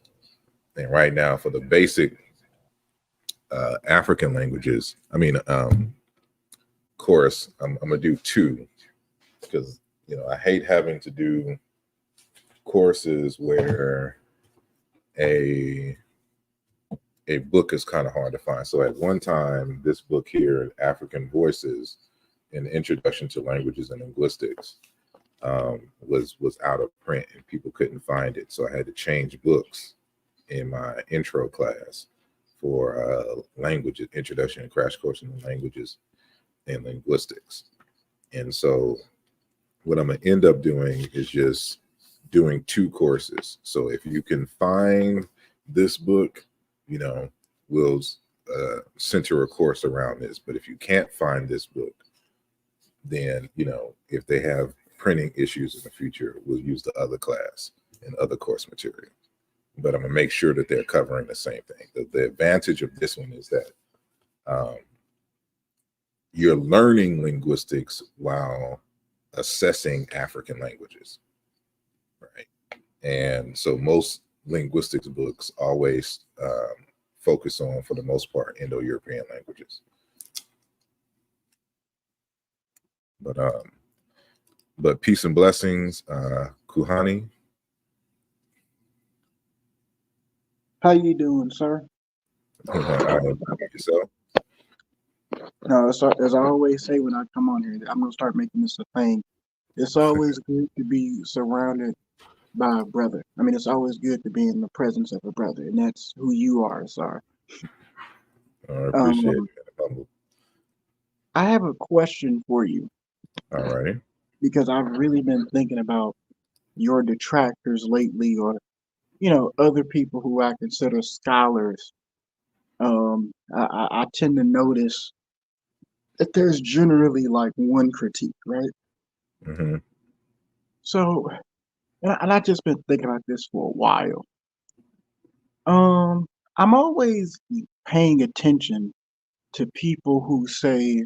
And right now for the basic African languages, course, I'm gonna do two, because you know I hate having to do courses where a book is kind of hard to find. So at one time, this book here, African Voices, an Introduction to Languages and Linguistics, was out of print and people couldn't find it. So I had to change books in my intro class for languages, introduction and crash course in languages and linguistics. And so what I'm gonna end up doing is just doing two courses. So if you can find this book, you know, we'll center a course around this. But if you can't find this book, then, you know, if they have printing issues in the future, we'll use the other class and other course material. But I'm gonna make sure that they're covering the same thing. The advantage of this one is that you're learning linguistics while assessing African languages, right? And so most linguistics books always focus on, for the most part, Indo-European languages. But peace and blessings, Kuhani. How you doing, sir? Yourself? No, as I always say when I come on here, I'm gonna start making this a thing. It's always good to be surrounded by a brother. I mean, it's always good to be in the presence of a brother, and that's who you are, sir. I appreciate it. I have a question for you. All righty. Because I've really been thinking about your detractors lately, or you know, other people who I consider scholars. I tend to notice that there's generally like one critique, right? Mm-hmm. So, and I've just been thinking about this for a while. I'm always paying attention to people who say,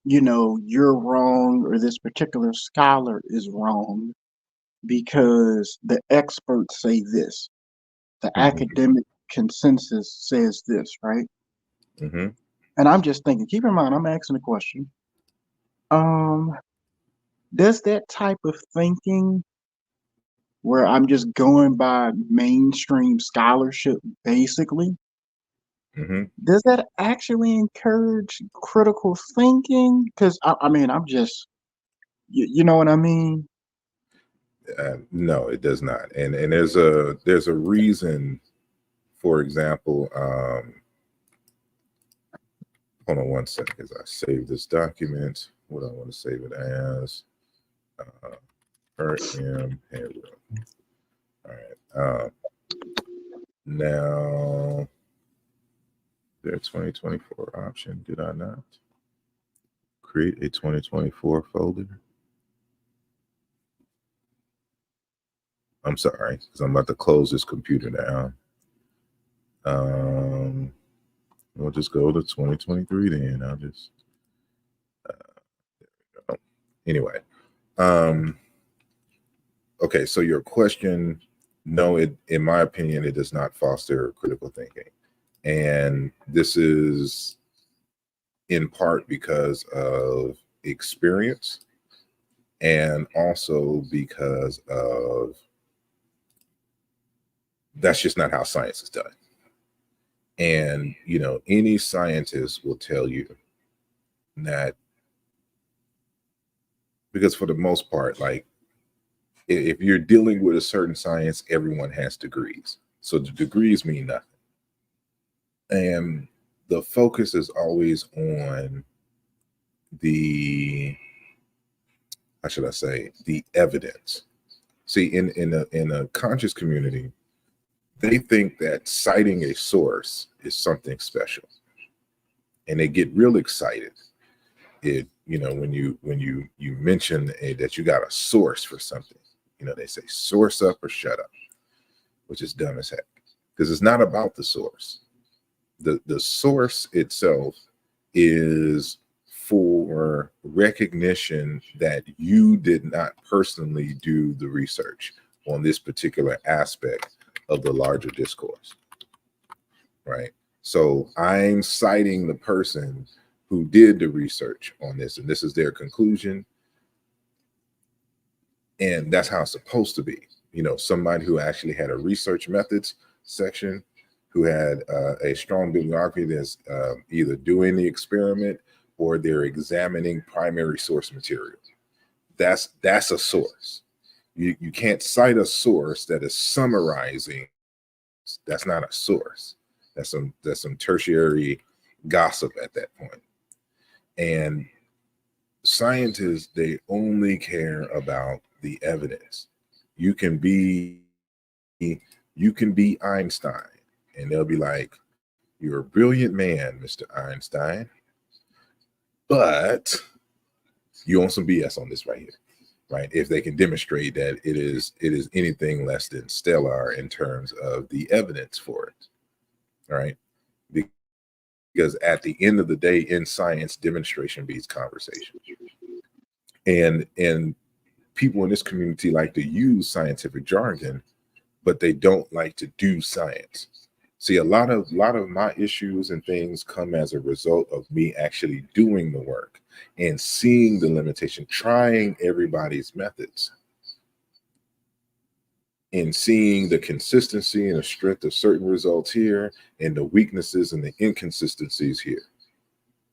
you know, you're wrong or this particular scholar is wrong because the experts say this, the academic consensus says this, right? Mm-hmm. And I'm just thinking, keep in mind, I'm asking a question. Um, does that type of thinking where I'm just going by mainstream scholarship basically, Mm-hmm. does that actually encourage critical thinking? Because I mean, I'm just, you know what I mean? No, it does not. And there's a reason. For example, hold on one second as I save this document. What I want to save it as. RM handle. All right. Now, their 2024 option. Did I not create a 2024 folder? I'm sorry, because I'm about to close this computer down. We'll just go to 2023 then. I'll just anyway. Okay, so your question, no, in my opinion, it does not foster critical thinking. And this is in part because of experience and also because of that's just not how science is done. And, you know, any scientist will tell you that because for the most part, like if you're dealing with a certain science, everyone has degrees. So the degrees mean nothing. And the focus is always on the, how should I say, the evidence. See, in a conscious community, they think that citing a source is something special, and they get real excited. It, you know, when you mention that you got a source for something, you know, they say source up or shut up, which is dumb as heck because it's not about the source. The source itself is for recognition that you did not personally do the research on this particular aspect of the larger discourse, right? So I'm citing the person who did the research on this, and this is their conclusion, and that's how it's supposed to be. You know, somebody who actually had a research methods section, who had a strong bibliography that's either doing the experiment or they're examining primary source material. That's a source. You can't cite a source that is summarizing. That's not a source. That's some tertiary gossip at that point. And scientists, they only care about the evidence. You can be Einstein, and they'll be like, "You're a brilliant man, Mr. Einstein, but you own some BS on this right here." Right? If they can demonstrate that it is anything less than stellar in terms of the evidence for it. All right. Because at the end of the day, in science, demonstration beats conversation. And people in this community like to use scientific jargon, but they don't like to do science. See, a lot of my issues and things come as a result of me actually doing the work and seeing the limitation, trying everybody's methods, and seeing the consistency and the strength of certain results here and the weaknesses and the inconsistencies here.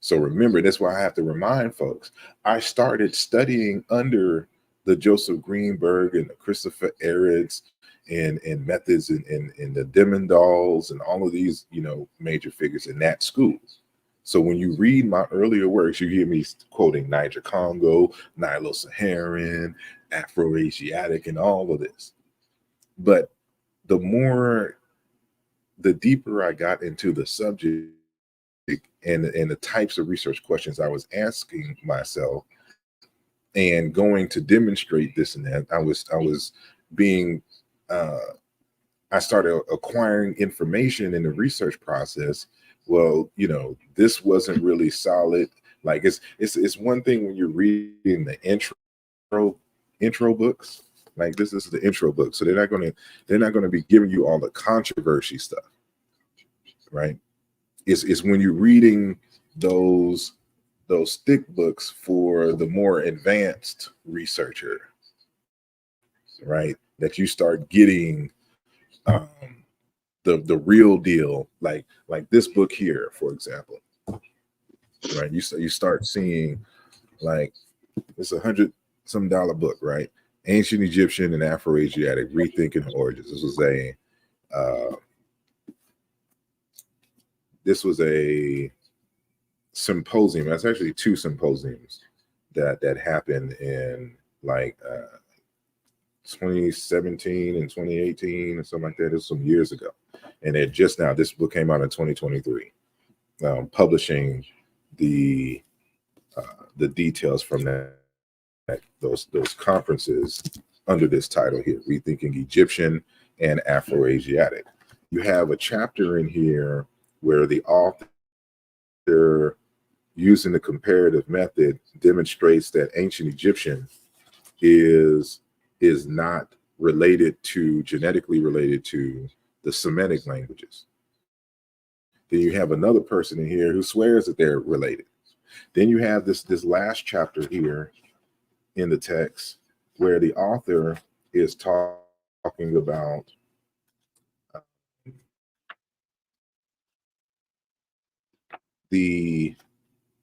So remember, that's why I have to remind folks, I started studying under the Joseph Greenberg and the Christopher Ehretts and methods and the Demendals and all of these, you know, major figures in that school. So when you read my earlier works, you hear me quoting Niger Congo, Nilo-Saharan, Afro-Asiatic, and all of this. But the deeper I got into the subject and the types of research questions I was asking myself and going to demonstrate this and that, I was being I started acquiring information in the research process. Well, you know, this wasn't really solid. Like it's one thing when you're reading the intro books. Like this is the intro book, so they're not gonna be giving you all the controversy stuff, right? It's when you're reading those thick books for the more advanced researcher, right, that you start getting the real deal, like this book here, for example, right? You start seeing like it's $100 some book, right? Ancient Egyptian and Afro-Asiatic Rethinking Origins. This was a symposium. That's actually 2 symposiums that happened in like 2017 and 2018 or something like that. It was some years ago. And it just now, this book came out in 2023, publishing the details from those conferences under this title here, Rethinking Egyptian and Afro-Asiatic. You have a chapter in here where the author, using the comparative method, demonstrates that ancient Egyptian is not genetically related to the Semitic languages. Then you have another person in here who swears that they're related. Then you have this last chapter here in the text where the author is talking about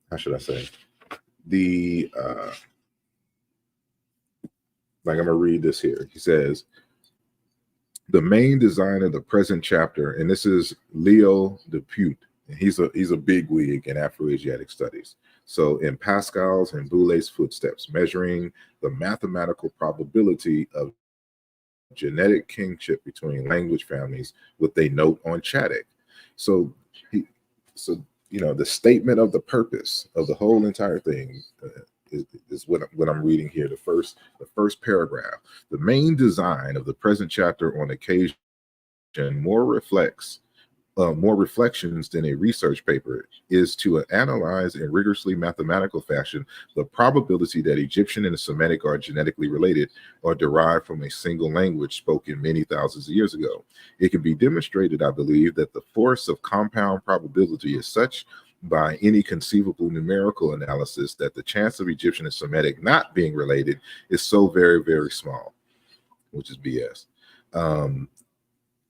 how should I say, like I'm gonna read this here. He says, the main design of the present chapter, and this is Leo Diop, and he's a bigwig in Afro-Asiatic studies. So in Pascal's and Boulet's footsteps, measuring the mathematical probability of genetic kinship between language families with a note on Chadic. So you know, the statement of the purpose of the whole entire thing is what I'm reading here. The first paragraph. The main design of the present chapter on occasion more reflections than a research paper is to analyze in rigorously mathematical fashion the probability that Egyptian and Semitic are genetically related or derived from a single language spoken many thousands of years ago. It can be demonstrated, I believe, that the force of compound probability is such by any conceivable numerical analysis that the chance of Egyptian and Semitic not being related is so very, very small, which is BS.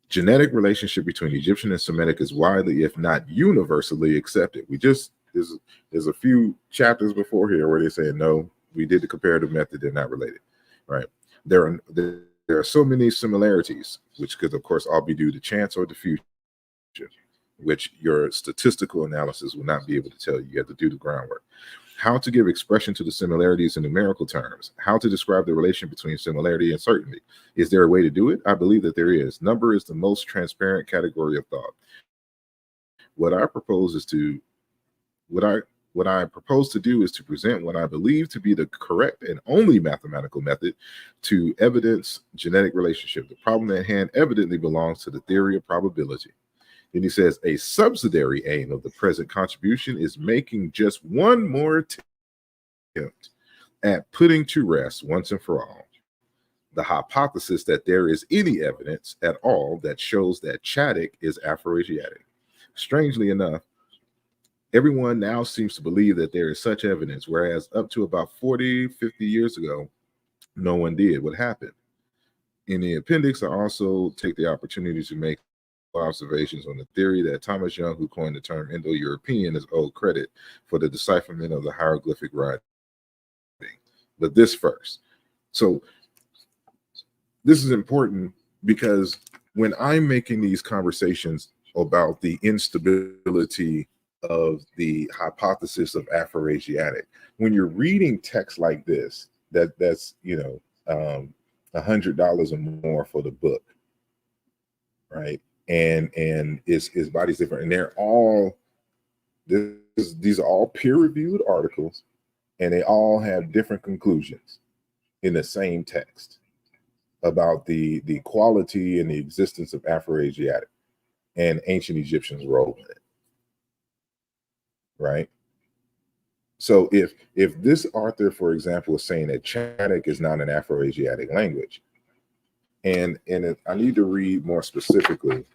Genetic relationship between Egyptian and Semitic is widely, if not universally, accepted. There's a few chapters before here where they say, no, we did the comparative method, they're not related, right? There are so many similarities, which could, of course, all be due to chance or diffusion, which your statistical analysis will not be able to tell you. You have to do the groundwork. How to give expression to the similarities in numerical terms, how to describe the relation between similarity and certainty. Is there a way to do it? I believe that there is. Number is the most transparent category of thought. What I propose to do is to present what I believe to be the correct and only mathematical method to evidence genetic relationship. The problem at hand evidently belongs to the theory of probability. Then he says, a subsidiary aim of the present contribution is making just one more attempt at putting to rest once and for all the hypothesis that there is any evidence at all that shows that Chadic is Afro-Asiatic. Strangely enough, everyone now seems to believe that there is such evidence, whereas up to about 40, 50 years ago, no one did. What happened? In the appendix, I also take the opportunity to make observations on the theory that Thomas Young, who coined the term Indo-European, is owed credit for the decipherment of the hieroglyphic writing. But this first. So this is important because when I'm making these conversations about the instability of the hypothesis of Afro-Asiatic, when you're reading text like this, that's $100 or more for the book, right? And his body's different, and they're all these are all peer-reviewed articles, and they all have different conclusions in the same text. about the quality and the existence of Afroasiatic and ancient Egyptians' role in it, right? So if this author, for example, is saying that Chadic is not an Afroasiatic language, and I need to read more specifically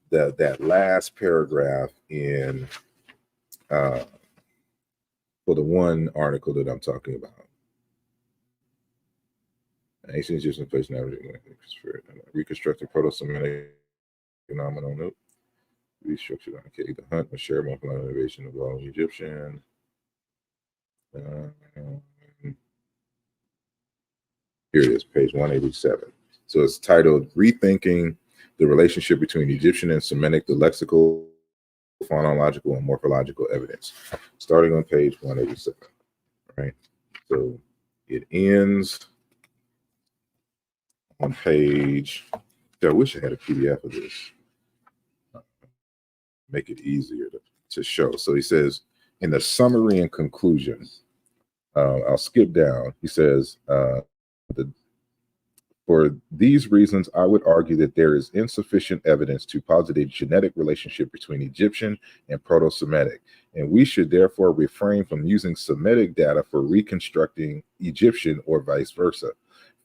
that last paragraph in for the one article that I'm talking about. Ancient Egyptian place now reconstructed proto-Semitic phenomenon. Nope. Restructured on the hunt, a shared multiple innovation of all Egyptian. Here it is, page 187. So it's titled Rethinking the Relationship Between Egyptian and Semitic, the Lexical, Phonological, and Morphological Evidence. Starting on page 187, right? So it ends on page, I wish I had a PDF of this. Make it easier to show. So he says, in the summary and conclusion, I'll skip down. He says, for these reasons, I would argue that there is insufficient evidence to posit a genetic relationship between Egyptian and Proto-Semitic, and we should therefore refrain from using Semitic data for reconstructing Egyptian or vice versa.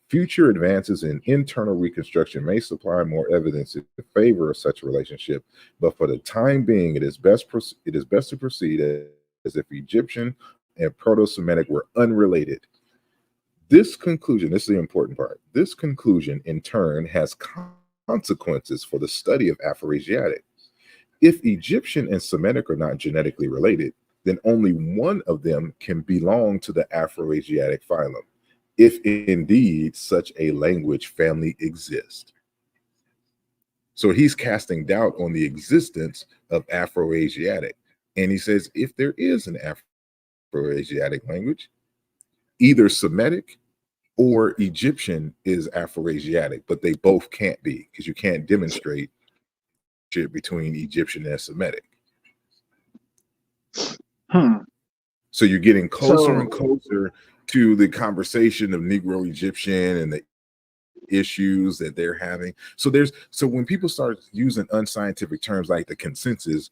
Future advances in internal reconstruction may supply more evidence in favor of such a relationship, but for the time being, it is best to proceed as if Egyptian and Proto-Semitic were unrelated. This conclusion, this is the important part, this conclusion in turn has consequences for the study of Afroasiatic. If Egyptian and Semitic are not genetically related, then only one of them can belong to the Afroasiatic phylum, if indeed such a language family exists. So he's casting doubt on the existence of Afroasiatic. And he says, if there is an Afroasiatic language, either Semitic or Egyptian is Afroasiatic, but they both can't be, because you can't demonstrate shit between Egyptian and Semitic. So you're getting closer and closer to the conversation of Negro Egyptian and the issues that they're having. So when people start using unscientific terms like the consensus,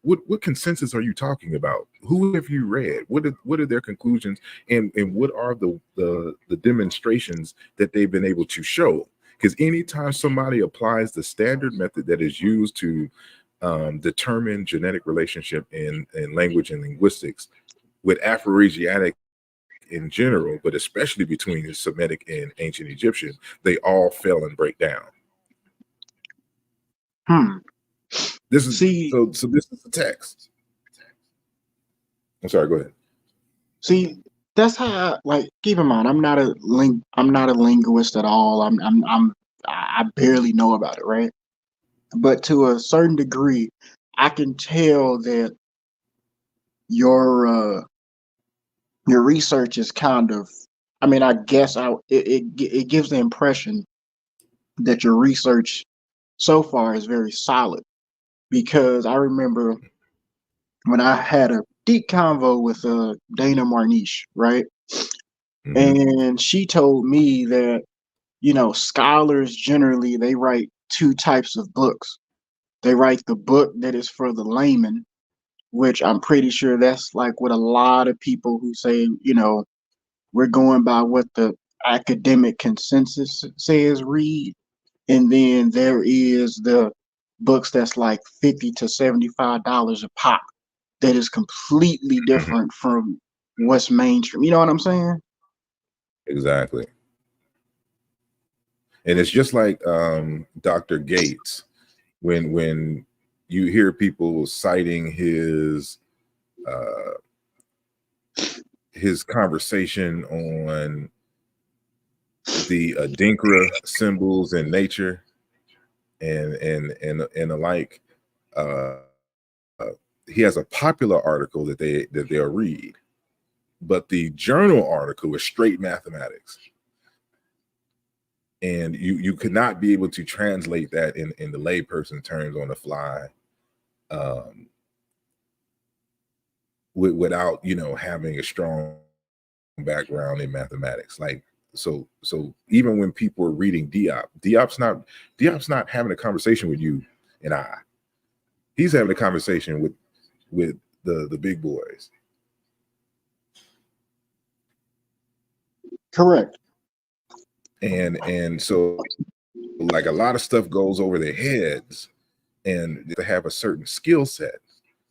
what consensus are you talking about? Who have you read? What are their conclusions, and what are the demonstrations that they've been able to show? Because anytime somebody applies the standard method that is used to determine genetic relationship in language and linguistics with Afroasiatic in general, but especially between Semitic and ancient Egyptian, they all fail and break down. This is so this is the text. I'm sorry, go ahead. See, that's how keep in mind, I'm not a linguist at all. I barely know about it, right? But to a certain degree, I can tell that your research is kind of, I mean, I guess it gives the impression that your research so far is very solid, because I remember when I had a deep convo with Dana Marniche, right? And she told me that, scholars generally, they write two types of books. They write the book that is for the layman, which I'm pretty sure that's like what a lot of people who say, we're going by what the academic consensus says read. And then there is the books that's like $50 to $75 a pop, that is completely different from what's mainstream. You know what I'm saying? Exactly. And it's just like Dr. Gates, when you hear people citing his conversation on the Adinkra symbols in nature and the like, he has a popular article that they'll read, but the journal article is straight mathematics. And you could not be able to translate that in the layperson terms on the fly, without having a strong background in mathematics. Like So even when people are reading Diop's not having a conversation with you and I. He's having a conversation with the big boys. Correct. And so like a lot of stuff goes over their heads, and they have a certain skill set.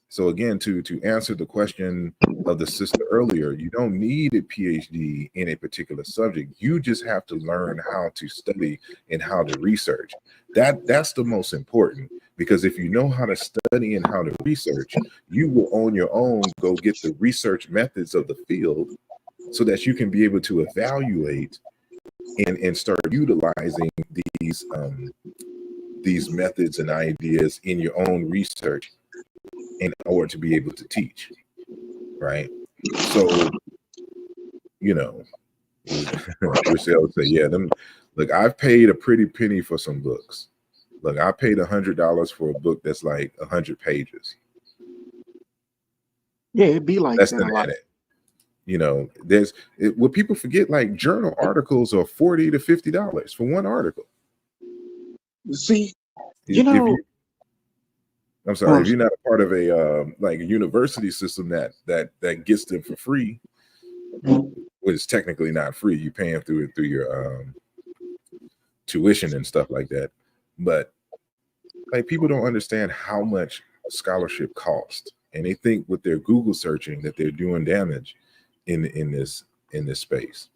So again, to answer the question of the sister earlier, you don't need a PhD in a particular subject. You just have to learn how to study and how to research. That's the most important, because if you know how to study and how to research, you will on your own go get the research methods of the field so that you can be able to evaluate and start utilizing these methods and ideas in your own research in order to be able to teach, right? So, you know, Rochelle would say, yeah, look, I've paid a pretty penny for some books. Look, I paid $100 for a book that's like 100 pages. Yeah, it'd be like Less that than a lot. that. You know, what people forget, like journal articles are $40 to $50 for one article. See, I'm sorry, if you're not a part of a like a university system that gets them for free, which is technically not free, you're paying through your tuition and stuff like that. But like people don't understand how much scholarship costs, and they think with their Google searching that they're doing damage in this space.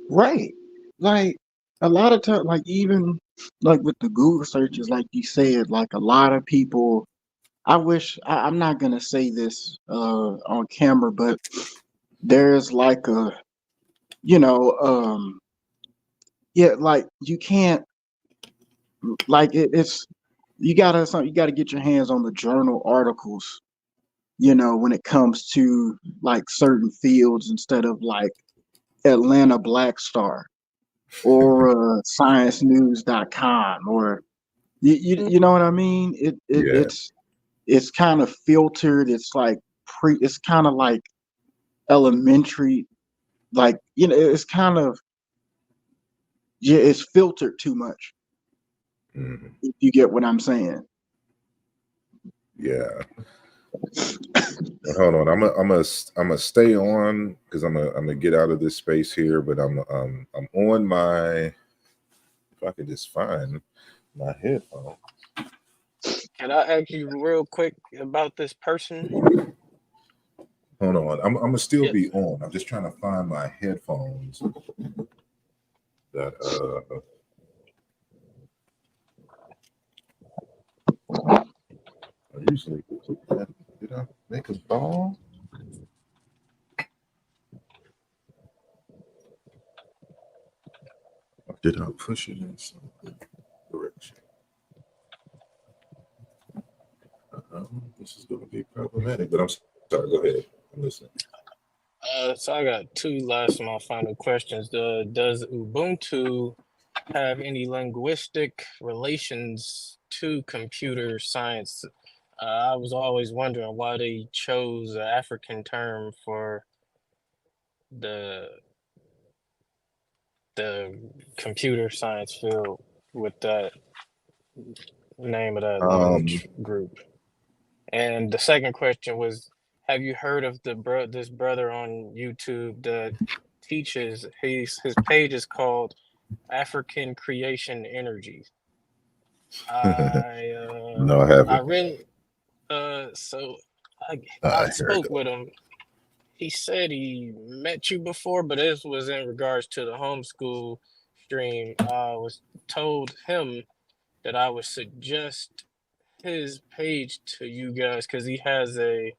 Right. Like a lot of times, like even like with the Google searches, like you said, like a lot of people, I'm not gonna say this on camera, but there's like a, yeah, like you can't, like it's you gotta get your hands on the journal articles, when it comes to like certain fields, instead of like Atlanta Black Star or sciencenews.com, or you know what I mean? It's kind of filtered. It's like it's kind of like elementary, like it's kind of, yeah, it's filtered too much. Mm-hmm. If you get what I'm saying. Yeah. Hold on, I'm gonna stay on, because I'm gonna get out of this space here, but I'm on my, if I could just find my headphone. Can I ask you real quick about this person? Hold on, I'm gonna still be on. I'm just trying to find my headphones. That I usually did I make a ball? Or did I push it in some direction? This is going to be problematic, but I'm sorry. Go ahead. I'm listening. So I got two last of my final questions. Does Ubuntu have any linguistic relations to computer science? I was always wondering why they chose an African term for the computer science field with that name of that language group. And the second question was, have you heard of this brother on YouTube that teaches, his page is called African Creation Energy? No, I haven't. I really so I spoke with him. He said he met you before, but this was in regards to the homeschool stream. I was told him that I would suggest his page to you guys because he has a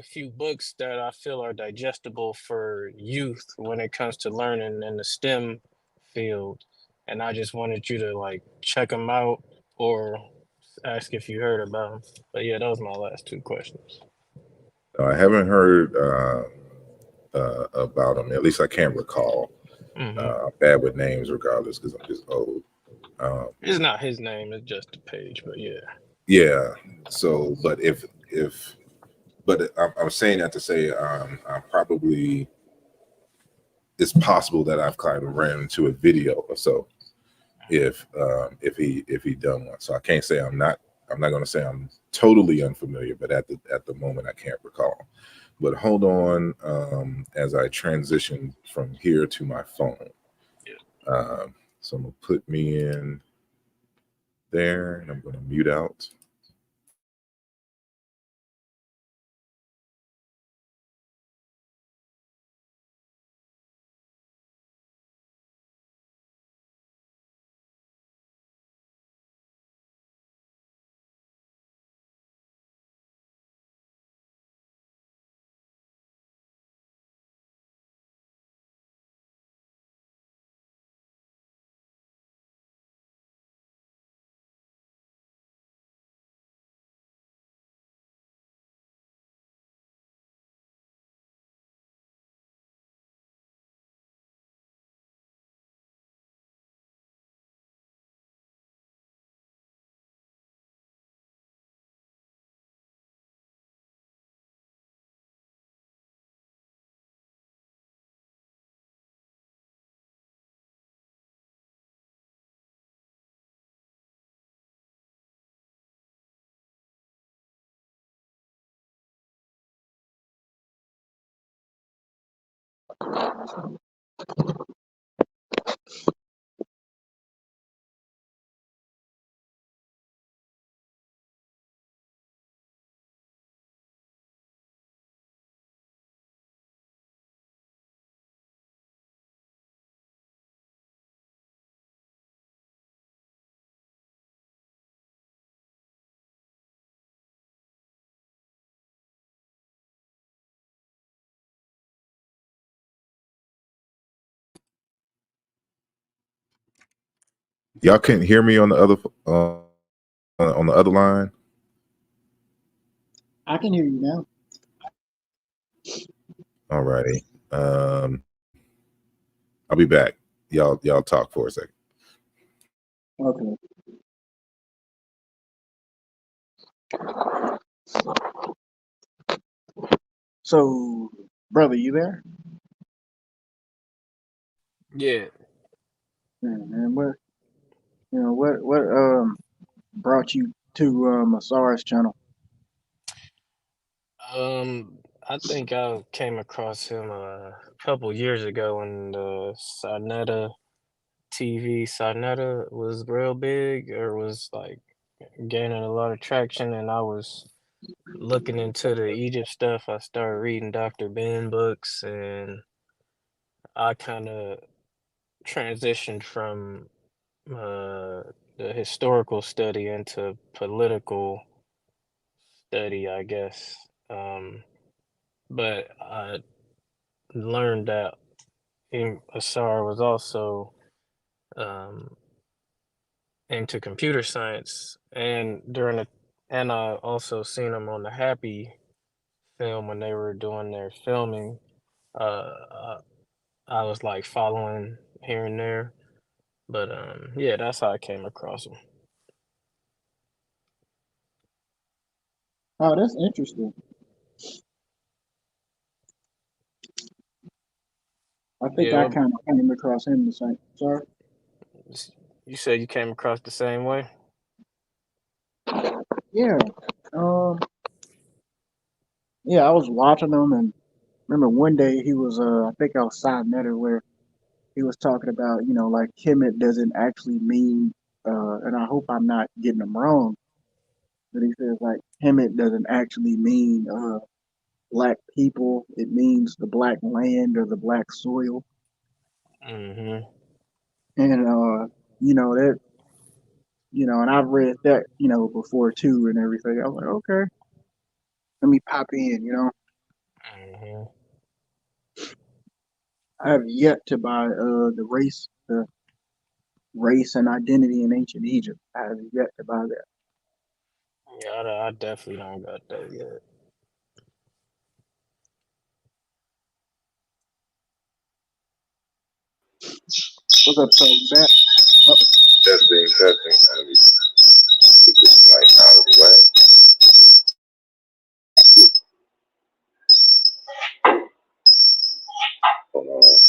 few books that I feel are digestible for youth when it comes to learning in the STEM field. And I just wanted you to like check them out or ask if you heard about them. But yeah, those are my last two questions. I haven't heard about them. At least I can't recall. Mm-hmm. I'm bad with names regardless, because I'm just old. It's not his name, it's just a page, but yeah. Yeah. So, but I'm saying that to say, I'm probably it's possible that I've kind of ran into a video or so if he done one. So I can't say I'm not going to say I'm totally unfamiliar, but at the moment I can't recall. But hold on, as I transition from here to my phone. So I'm gonna put me in there, and I'm gonna mute out. Y'all couldn't hear me on the other line? I can hear you now. All righty. I'll be back. Y'all talk for a second. Okay. So, brother, you there? Yeah. Yeah, man. What brought you to Masar's channel? I think I came across him a couple years ago when the Sonetta TV Sonetta was real big, or was like gaining a lot of traction, and I was looking into the Egypt stuff. I started reading Dr. Ben books, and I kind of transitioned from the historical study into political study, I guess. But I learned that Asar was also into computer science, and I also seen him on the Happy film when they were doing their filming. I was like following here and there, but yeah, that's how I came across him. Oh, that's interesting. I think Yeah, I kind of came across him the same. Sorry. you said you came across the same way. Yeah. Um. Yeah, I was watching him, and remember one day he was I think outside Netter where he was talking about, like Kemet doesn't actually mean and I hope I'm not getting him wrong, but he says like Kemet doesn't actually mean black people. It means the black land or the black soil. Mm-hmm. And that, and I've read that, before too and everything. I was like, okay, let me pop in. Mm-hmm. I have yet to buy the race and identity in ancient Egypt. I have yet to buy that. Yeah, I definitely don't got that yet. What's up, so back? Testing. Let me get this mic out of the way. Hold on.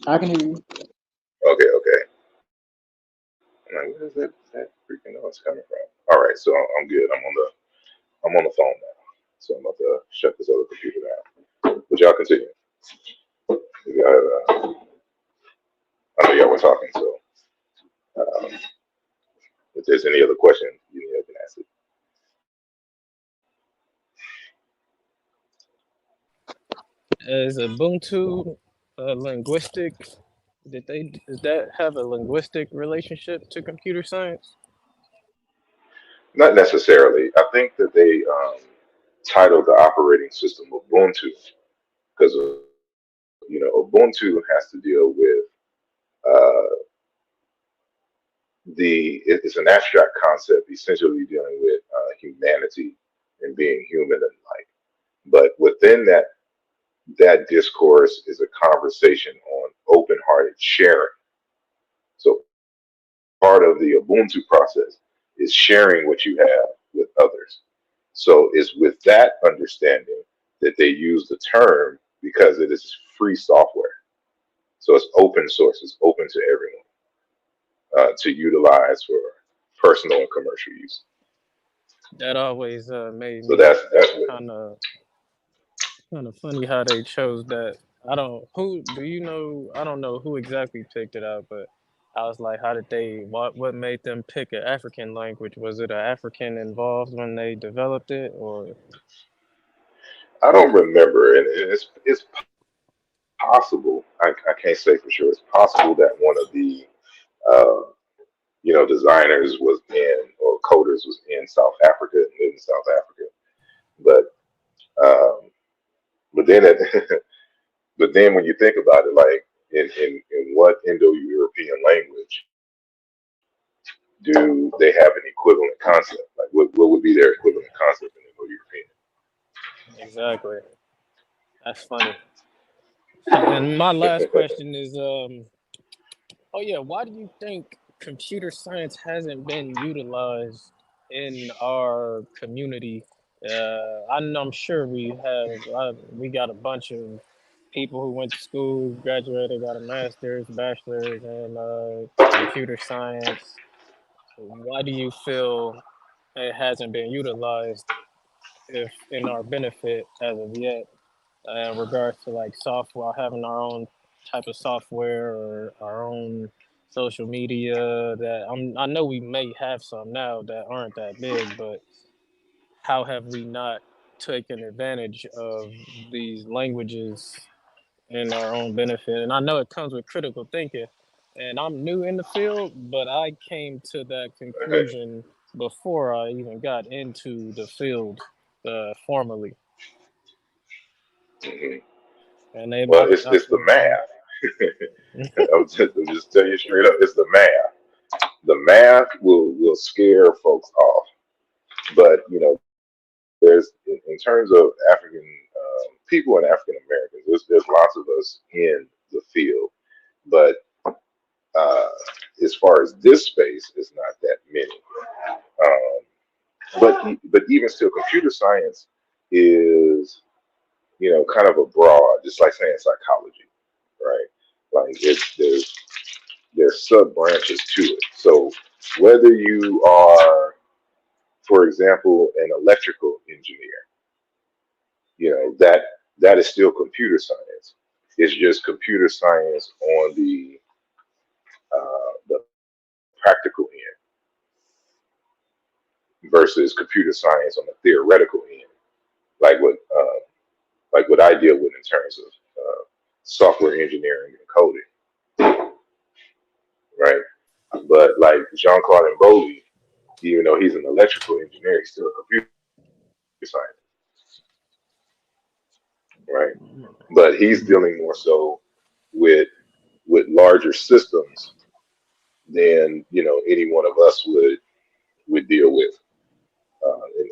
I can hear you. Okay, okay. I'm like, where is that freaking noise coming from? All right, so I'm good. I'm on the phone now, so I'm about to shut this other computer down. But y'all continue. If y'all have, I know y'all were talking, so if there's any other question, you can ask it. Is Ubuntu linguistic? Does that have a linguistic relationship to computer science? Not necessarily. I think that they titled the operating system Ubuntu because Ubuntu has to deal with uh, it's an abstract concept, essentially dealing with humanity and being human and like. But within that discourse is a conversation on open-hearted sharing. So part of the Ubuntu process is sharing what you have with others. So it's with that understanding that they use the term because it is free software. So it's open source, it's open to everyone to utilize for personal and commercial use. That always made So me that's what. kind of funny how they chose that. I don't know who exactly picked it out, but I was like, how did what made them pick an African language? Was it an African involved when they developed it, or I don't remember, and it's possible. I can't say for sure. It's possible that one of the uh, designers was in or coders was in South Africa and lived in South Africa. But but then but then when you think about it, like in what Indo-European language do they have an equivalent concept? Like what would be their equivalent concept in Indo-European? exactly? That's funny. And my last question is, oh yeah, why do you think computer science hasn't been utilized in our community? I'm sure we got a bunch of people who went to school, graduated, got a master's, bachelor's in computer science. Why do you feel it hasn't been utilized if in our benefit as of yet, in regards to like software, having our own type of software or our own social media that I know we may have some now that aren't that big, but how have we not taken advantage of these languages in our own benefit? And I know it comes with critical thinking, and I'm new in the field, but I came to that conclusion before I even got into the field formally. Hmm. And they, Well, it's the math. I'll just tell you straight up, it's the math. The math will scare folks off, but there's in terms of African people and African Americans, there's lots of us in the field, but uh, as far as this space, it's not that many. But even still, computer science is kind of a broad, just like saying psychology, right? Like there's sub branches to it. So whether you are, for example, an electrical engineer, that is still computer science. It's just computer science on the practical end versus computer science on the theoretical end, like what I deal with in terms of software engineering and coding, right? But like Jean-Claude Mboli, even though he's an electrical engineer, he's still a computer scientist, right? But he's dealing more so with larger systems than any one of us would deal with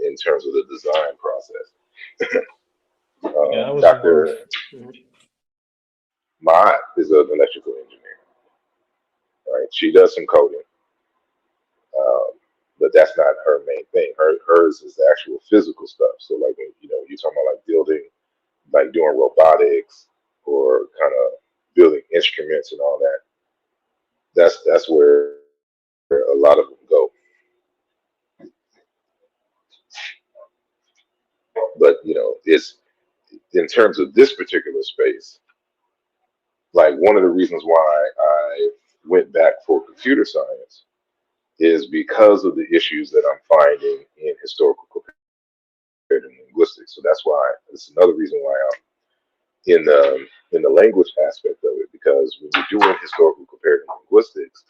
in terms of the design process. yeah, I was more. Dr. Mott is an electrical engineer, right? She does some coding, um, but that's not her main thing. Hers is the actual physical stuff. So like when you're talking about like building, like doing robotics or kind of building instruments and all that. That's where a lot of them go. But it's in terms of this particular space, like one of the reasons why I went back for computer science is because of the issues that I'm finding in historical comparative linguistics. So that's why it's another reason why I'm in the language aspect of it, because when you're doing historical comparative linguistics,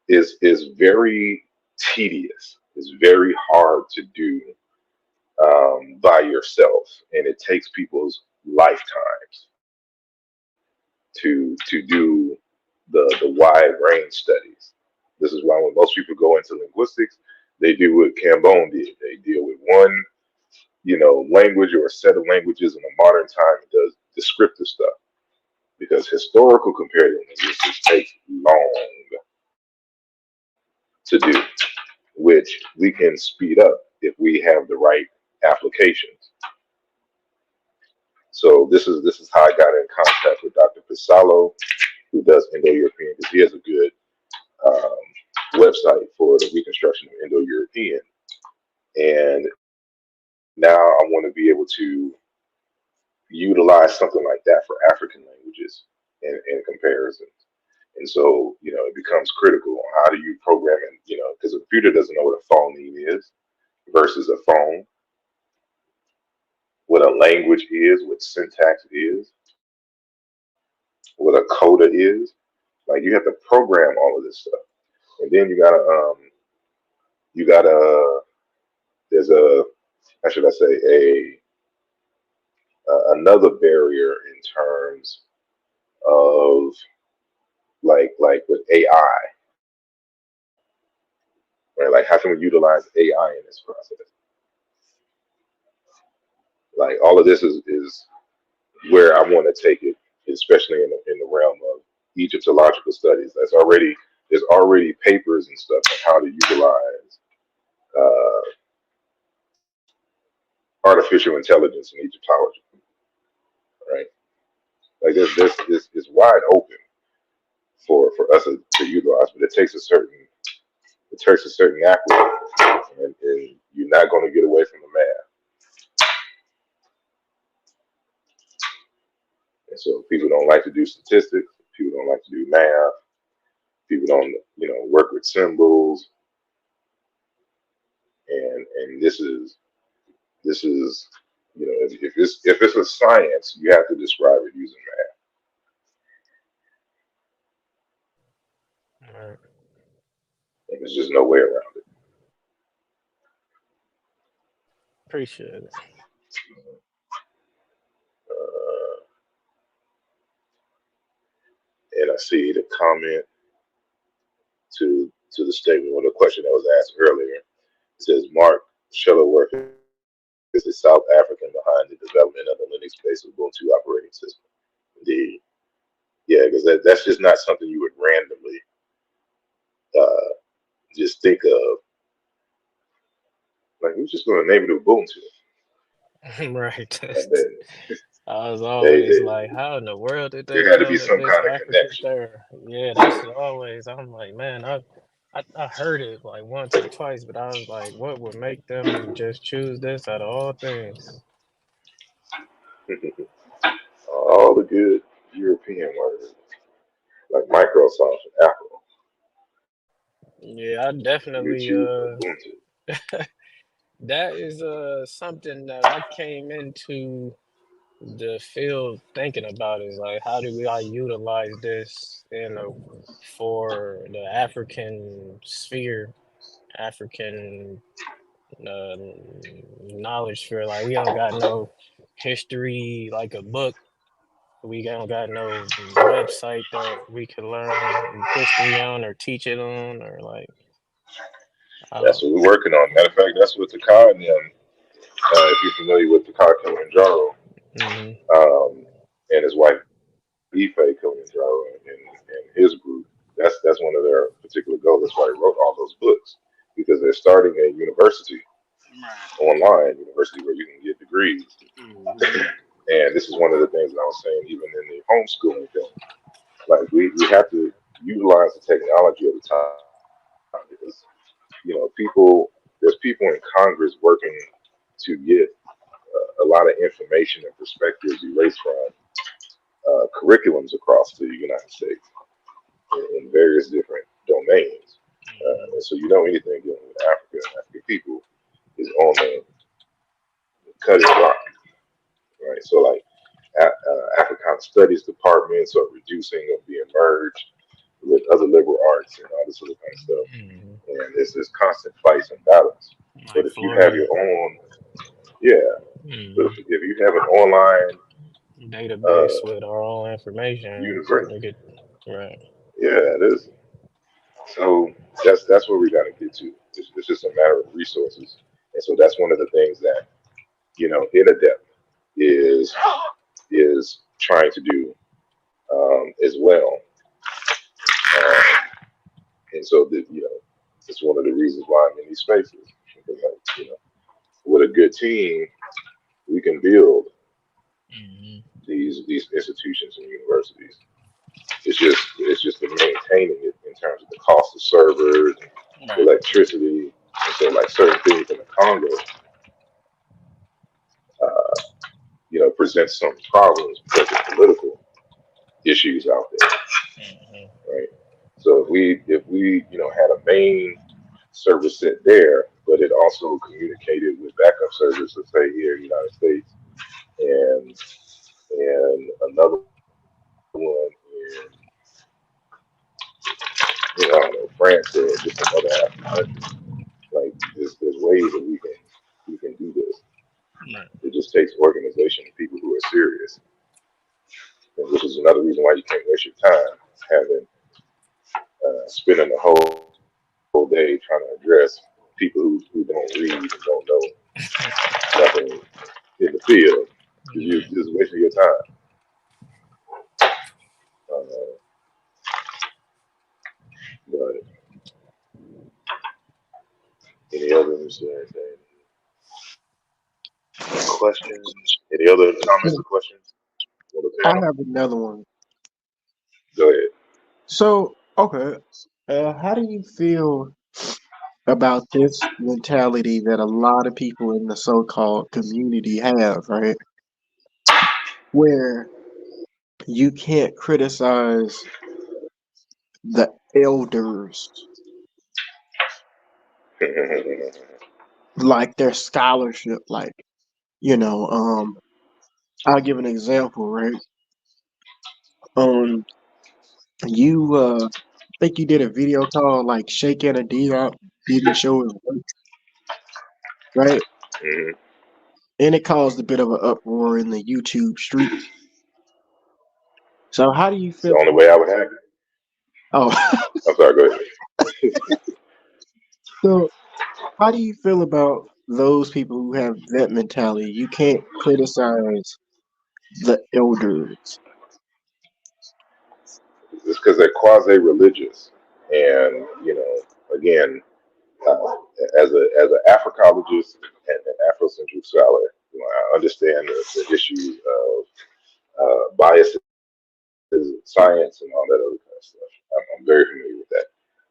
is very tedious. It's very hard to do by yourself, and it takes people's lifetimes to do the wide range studies. This is why when most people go into linguistics, they do what Cambone did. They deal with one, language or a set of languages in a modern time and does descriptive stuff. Because historical comparative linguistics takes long to do, which we can speed up if we have the right applications. So this is how I got in contact with Dr. Pisalo, who does Indo-European, because he has a good website for the Reconstruction of Indo-European. And now I want to be able to utilize something like that for African languages in comparison. And so, it becomes critical on how do you program it, because a computer doesn't know what a phoneme is versus a phone, what a language is, what syntax is, what a coda is. Like, you have to program all of this stuff. And then there's how should I say, another barrier in terms of like with AI, right? Like, how can we utilize AI in this process? Like, all of this is where I want to take it, especially in the realm of Egyptological studies. There's already papers and stuff on how to utilize artificial intelligence in Egyptology, right? Like, this is wide open for us to utilize, but it takes a certain acronym, and you're not going to get away from the math. And so people don't like to do statistics. People don't like to do math. People don't, work with symbols. And this is, if it's a science, you have to describe it using math. All right. And there's just no way around it. Appreciate it. And I see the comment to the statement or the question that was asked earlier. It says Mark Shuttleworth is the South African behind the development of the Linux-based Ubuntu operating system. Indeed. Yeah, because that's just not something you would randomly just think of. Like, who's just going to name it Ubuntu? Right. And I was always they, like, how in the world did they there had to know be that some this kind of African connection. there? Yeah, that's always. I'm like, man, I heard it like once or twice, but I was like, what would make them just choose this out of all things? All the good European words, like Microsoft and Apple. Yeah, I You definitely choose Ubuntu. that is something that I came into the field thinking about, is like, how do I utilize this for the African sphere, African uh, knowledge sphere. Like, we don't got no history like a book. We don't got no website that we can learn history on or teach it on, or like, I That's don't. what we're working on. Matter of fact, that's what Takar and them, if you're familiar with Takar Kilimanjaro, Hmm. and his wife Ife Kilimanjaro and his group, that's one of their particular goals. That's why they wrote all those books, because they're starting a university online, university where you can get degrees. Hmm. And this is one of the things that I was saying, even in the homeschooling thing. Like we have to utilize the technology at the time because there's people in Congress working to get a lot of information and perspectives erased from curriculums across the United States in various different domains. And so anything dealing with Africa and African people is on the cutting block, right? So like Africana studies departments are reducing or being merged with other liberal arts and all this other kind of stuff. And there's this constant fights and battles. But if you have your own, but if you have an online database with our own information, university, right? it is. So that's where we got to get to. It's just a matter of resources, and so that's one of the things that InnoDep is trying to do as well. And so it's one of the reasons why I'm in these spaces. Because with a good team, we can build these institutions and universities. It's just the maintaining it in terms of the cost of servers, electricity, and so like certain things in the Congo, present some problems because of political issues out there, right? So if we had a main service set there, but it also communicated with backup servers, let's say here in the United States, and another one in I don't know, France or just another African country. Like there's ways that we can do this. It just takes organization and people who are serious, and which is another reason why you can't waste your time having spending the whole day trying to address people who don't read and don't know nothing in the field. You're just wasting your time. But any others? Questions? Any other comments or questions? I have another one. Go ahead. So, okay, how do you feel about this mentality that a lot of people in the so-called community have, right? Where you can't criticize the elders, like their scholarship, like, I'll give an example, right? You I think you did a video called like Shaking a Diop didn't show his work, right? And it caused a bit of an uproar in the YouTube streets. So how do you It's the feel? only way I would have it. Oh, I'm sorry, go ahead. so how do you feel about those people who have that mentality? You can't criticize the elders. It's because they're quasi-religious, and again, as an Africologist and an Afrocentric scholar, I understand the issues of biases in science and all that other kind of stuff. I'm very familiar with that.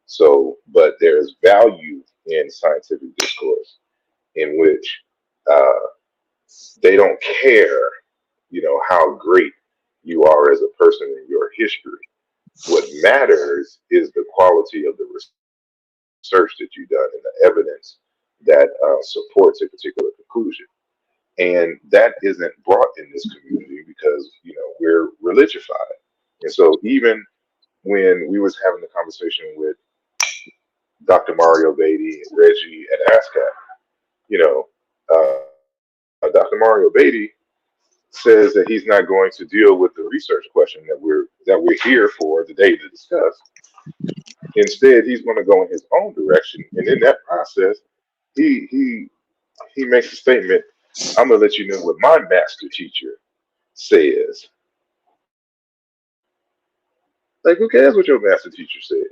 So, but there's value in scientific discourse in which uh, they don't care, how great you are as a person in your history. What matters is the quality of the research that you've done and the evidence that supports a particular conclusion. And that isn't brought in this community because, we're religified. And so even when we was having the conversation with Dr. Mario Beatty and Reggie at ASCAP, Dr. Mario Beatty says that he's not going to deal with the research question that we're here for today to discuss. Instead, he's going to go in his own direction, and in that process, he makes a statement. I'm going to let you know what my master teacher says. Like, who cares what your master teacher says?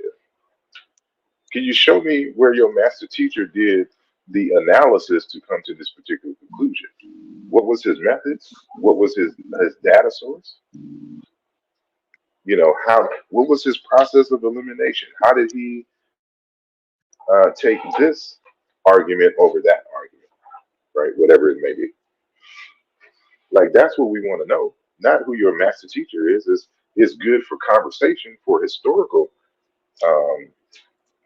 Can you show me where your master teacher did the analysis to come to this particular conclusion? What was his methods? What was his data source? You know, what was his process of elimination? How did he take this argument over that argument, right? Whatever it may be. Like, that's what we want to know. Not who your master teacher is good for conversation, for historical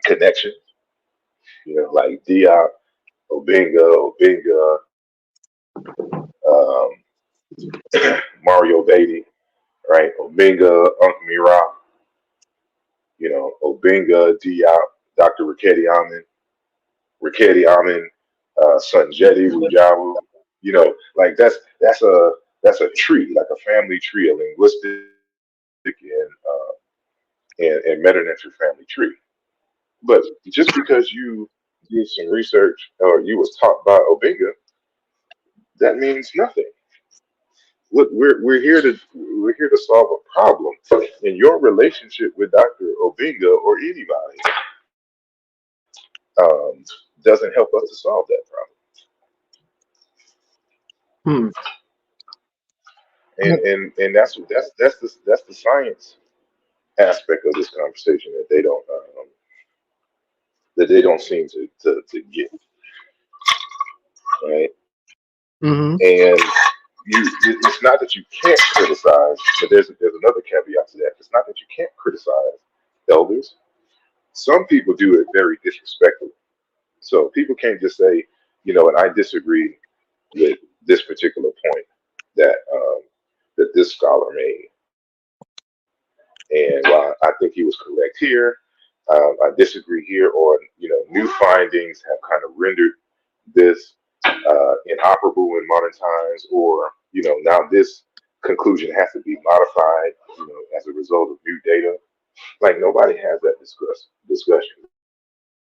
connection. You know, like Diop, Obinga, um, Mario Beatty, right? Obinga, Unc Mira, you know, Obinga, Diop, Dr. Rikedi Amin, Sanjeti, Ujamaa. You know, like that's a tree, like a family tree, a linguistic and meta-nature family tree. But just because you did some research or you was taught by Obinga, that means nothing. Look, we're here to solve a problem, and your relationship with Dr. Obinga or anybody um, doesn't help us to solve that problem. Hmm. And that's the science aspect of this conversation that they don't seem to get, right? Mm-hmm. And it's not that you can't criticize, but there's another caveat to that. It's not that you can't criticize elders. Some people do it very disrespectfully. So people can't just say, you know, and I disagree with this particular point that that this scholar made, and while I think he was correct here, I disagree here, or you know, new findings have kind of rendered this inoperable in modern times, or you know, now this conclusion has to be modified, you know, as a result of new data. Like nobody has that discussion.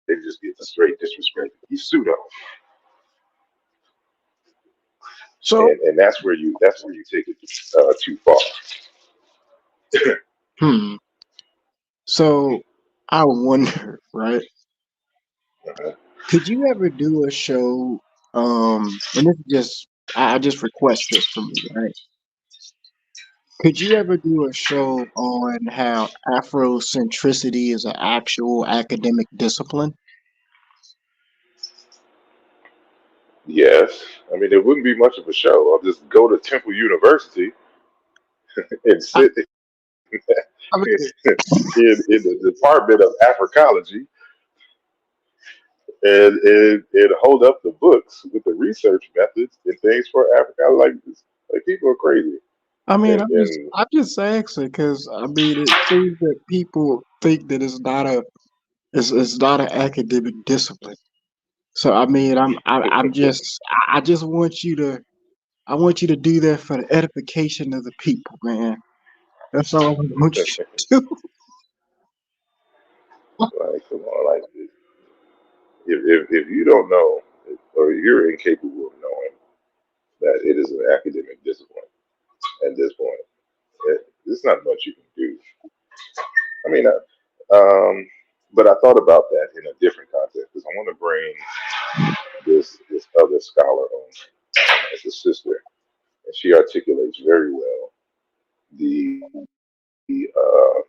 They just get the straight disrespect. He's pseudo, So, and that's where you take it too far. hmm. So I wonder, right? Could you ever do a show? And this is just I just request this from you, right? Could you ever do a show on how Afrocentricity is an actual academic discipline? Yes, I mean it wouldn't be much of a show. I'll just go to Temple University and I, sit I mean, in the Department of Africology and hold up the books with the research methods and things for Africa. Like people are crazy. I mean, And I'm just asking because I mean, it seems that people think that it's not an academic discipline. So I mean, I just want you to I want you to do that for the edification of the people, man. That's all I want you to do. like, come on, like if you don't know or you're incapable of knowing that it is an academic discipline at this point, there's not much you can do. I mean, but I thought about that in a different context because I want to bring this other scholar on as a sister, and she articulates very well the uh,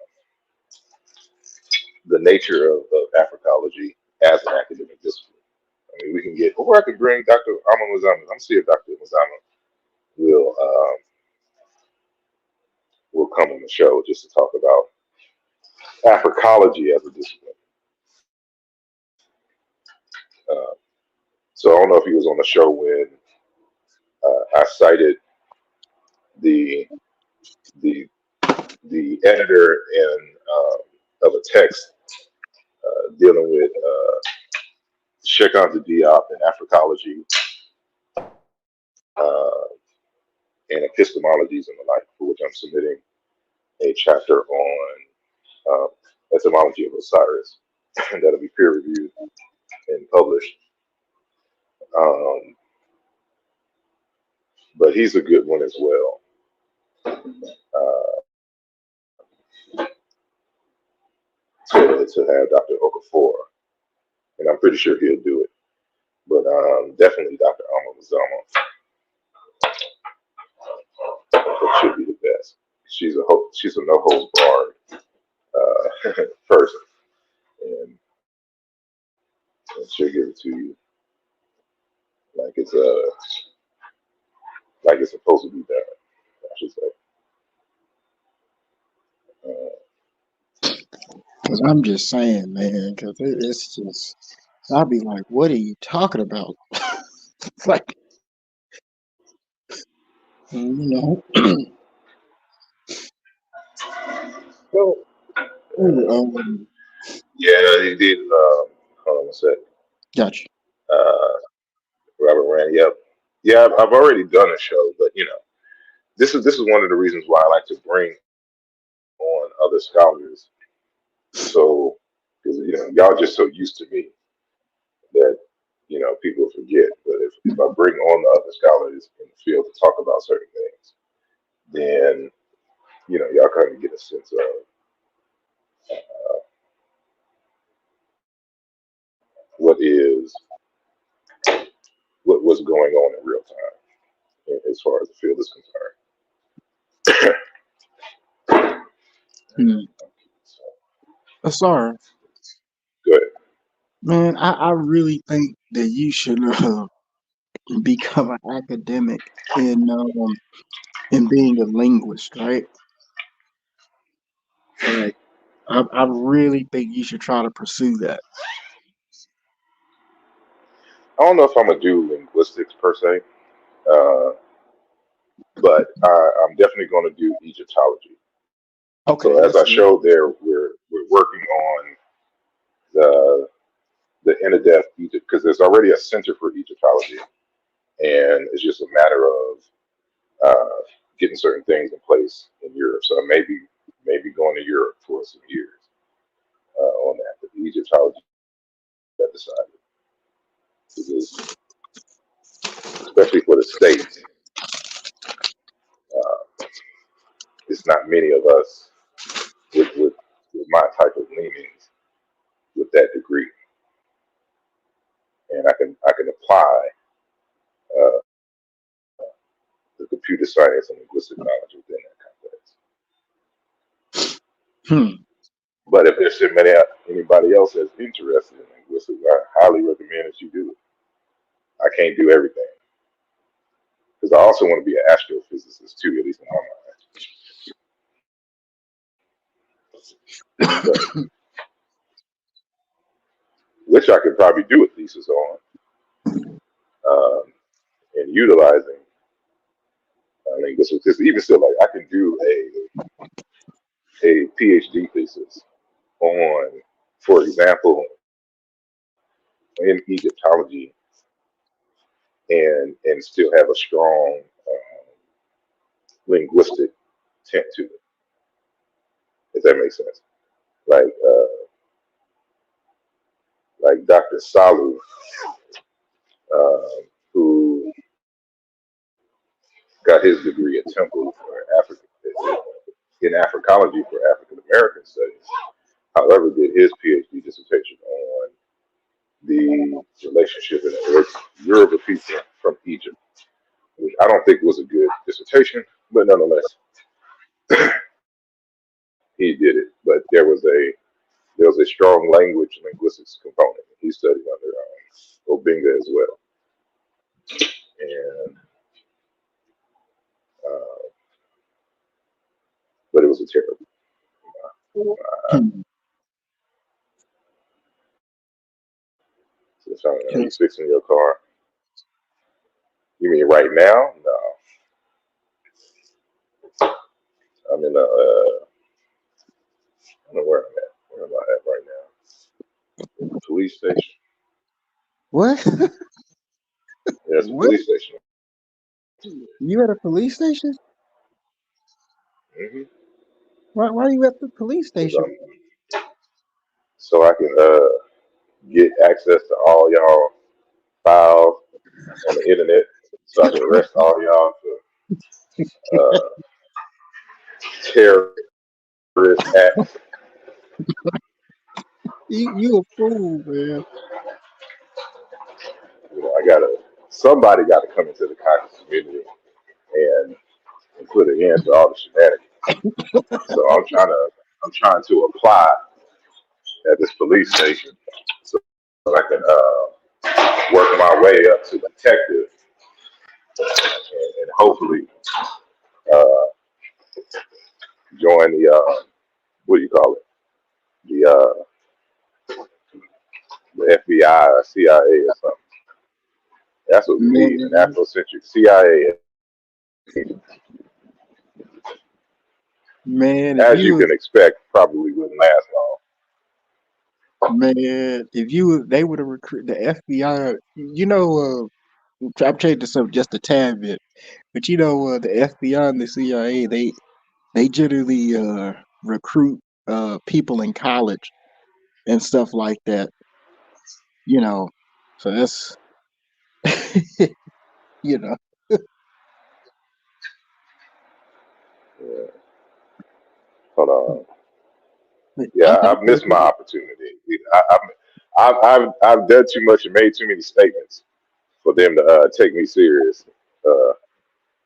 the nature of Africology as an academic discipline. I mean, we can get, or I could bring Dr. Amma Mazama. I'm see if Dr. Mazama will come on the show just to talk about Africology as a discipline. Uh, so I don't know if he was on the show when I cited the the the editor of a text dealing with Sheikh Anta Diop and Africology uh, and epistemologies and the like, for which I'm submitting a chapter on etymology of Osiris that'll be peer reviewed and published. Um, but he's a good one as well. To have Dr. Okafor, and I'm pretty sure he'll do it. But definitely Dr. Alma Mazama should be the best. She's a no holds barred person, and she'll give it to you like it's supposed to be done. I should say. Cause I'm just saying, man. Cause it's just, I'll be like, what are you talking about? Like, you know. Well, yeah, he did. Hold on a sec. Gotcha. Robert Rand. Yep. Yeah, I've already done a show, but this is one of the reasons why I like to bring on other scholars. So, because y'all just so used to me that people forget. But if I bring on the other scholars in the field to talk about certain things, then y'all kind of get a sense of what's going on in real time as far as the field is concerned. Sorry. Good. Man, I really think that you should become an academic in being a linguist, right? Like, I really think you should try to pursue that. I don't know if I'm gonna do linguistics per se, but I'm definitely going to do Egyptology. Okay. So as I showed there, we're working on the in-depth Egypt because there's already a center for Egyptology, and it's just a matter of getting certain things in place in Europe. So maybe going to Europe for some years on that. But the Egyptology I decided because especially for the states, it's not many of us with my type of leanings with that degree, and I can apply the computer science and linguistic knowledge within that context. But if there's anybody else that's interested in linguistics, I highly recommend that you do it. I can't do everything because I also want to be an astrophysicist too, at least in my mind. But, which I could probably do a thesis on, and utilizing linguistics. Because even still, like I can do a PhD thesis on, for example, in Egyptology, and still have a strong linguistic tint to it. If that makes sense. Like Dr. Salu, who got his degree at Temple in Africology for African American studies. However, did his PhD dissertation on the relationship in the Yoruba people from Egypt, which I don't think was a good dissertation, but nonetheless, he did it. But there was a strong linguistics component. He studied under Obinga as well, and but it was a terrible. So it sounded like you fixing your car. You mean right now? No, I'm in I don't know where I'm at. Where am I at right now? In the police station. What? Yeah, it's a police station. You at a police station? Mm-hmm. Why are you at the police station? So I can get access to all y'all files on the internet, so I can arrest all y'all for terrorist acts. You a fool, man. somebody got to come into the conscious community and put an end to all the shenanigans. So I'm trying to apply at this police station so I can work my way up to detective and hopefully join the what do you call it? The FBI or CIA or something. That's what we need, an Afrocentric CIA. Man, As you can expect, probably wouldn't last long. Man, if they would have recruited the FBI, I'm changing this up just a tad bit, but the FBI and the CIA, they generally recruit people in college and stuff like that, so that's you know. Yeah. Hold on. But Yeah, I've missed my opportunity. I've done too much and made too many statements for them to take me serious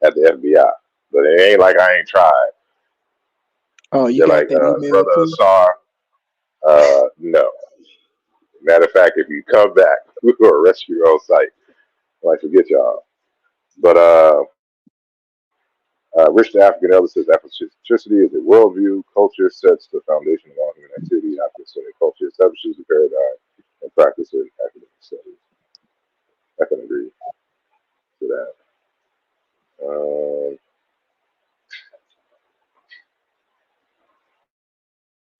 at the FBI. But it ain't like I ain't tried. Oh, you They're got like, that email Brother too? Asar, no. Matter of fact, if you come back, we will arrest you on site. Like, forget y'all. But Rich the African Elder says Afrocentricity is a worldview. Culture sets the foundation of all human activity. Afrocentric culture establishes the paradigm and practice in academic studies. I can agree to that.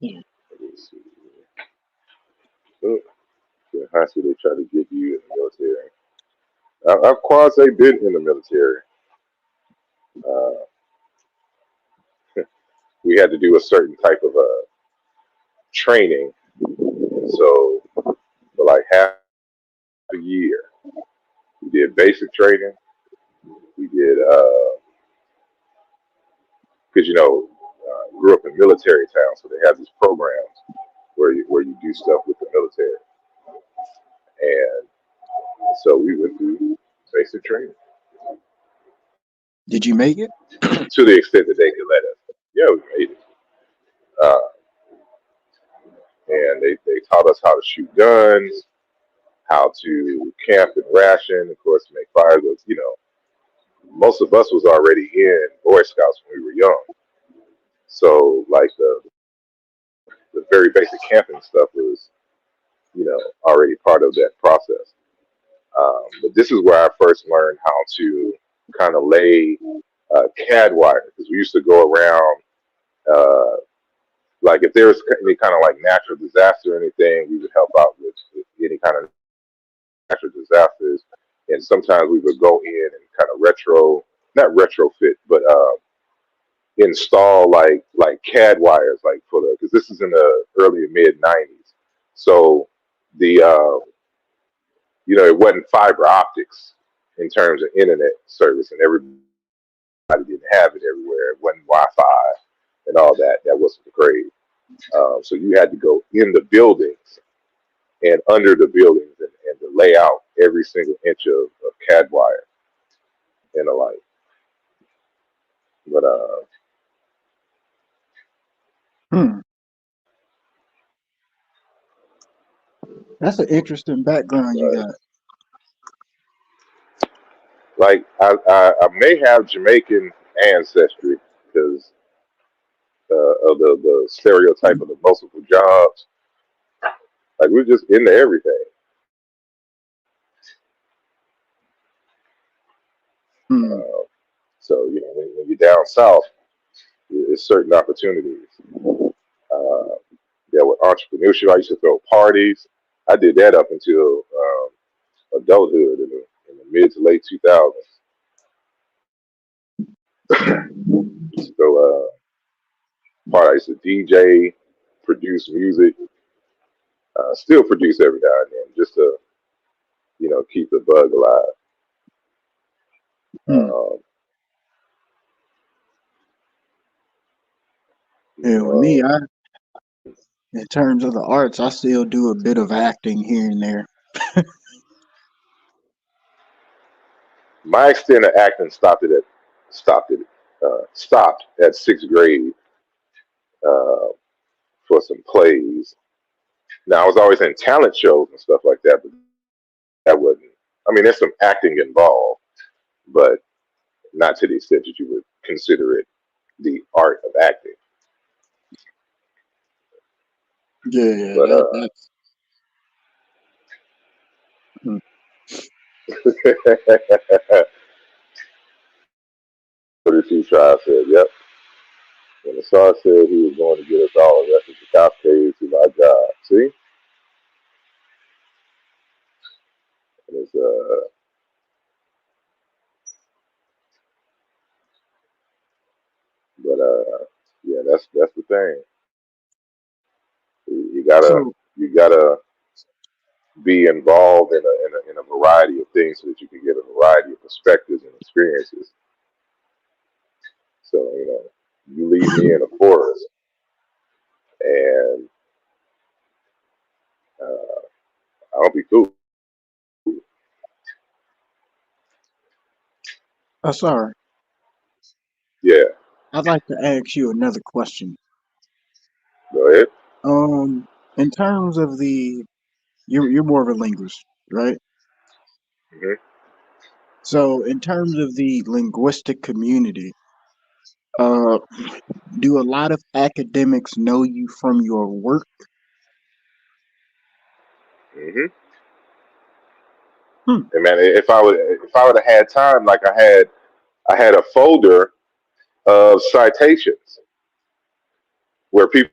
Let me see. Oh, yeah, high school, they try to get you in the military. I've quasi been in the military. We had to do a certain type of training. And so for like half a year, we did basic training. We did, because grew up in military town, so they have these programs where you do stuff with the military. And so we went through basic training. Did you make it? To the extent that they could let us. Yeah, we made it. And they taught us how to shoot guns, how to camp and ration, of course, make fires. Most of us was already in Boy Scouts when we were young. So, like, the very basic camping stuff was, already part of that process. But this is where I first learned how to kind of lay CAD wire, because we used to go around, like if there was any kind of like natural disaster or anything, we would help out with any kind of natural disasters. And sometimes we would go in and kind of not retrofit, but install like CAD wires, like because this is in the early and mid '90s. So the it wasn't fiber optics in terms of internet service, and everybody didn't have it everywhere. It wasn't Wi-Fi and all that. That wasn't the grade. So you had to go in the buildings and under the buildings and to lay out every single inch of CAD wire and the like. But That's an interesting background you got. Like I may have Jamaican ancestry because of the stereotype of the multiple jobs. Like we're just into everything. So when you're down south, there's certain opportunities. With entrepreneurship, I used to throw parties. I did that up until adulthood in the mid to late 2000s. So I used to DJ, produce music, still produce every now and then, just to keep the bug alive. With me, in terms of the arts, I still do a bit of acting here and there. My extent of acting stopped at sixth grade for some plays. Now I was always in talent shows and stuff like that, but that wasn't. I mean, there's some acting involved, but not to the extent that you would consider it the art of acting. Yeah, But that's. what did she try? I said, yep. When the Tsar said he was going to get us all arrested, the cops paid to my job. See? And it's, but yeah, that's the thing. You gotta So you gotta be involved in a variety of things so that you can get a variety of perspectives and experiences. So you leave me in a forest, and I'll be cool. sorry, Yeah, I'd like to ask you another question. go ahead. In terms of you're more of a linguist, right? Hmm. So in terms of the linguistic community, uh, do a lot of academics know you from your work? Hmm. Hmm. And man, if I would have had time, like I had a folder of citations where people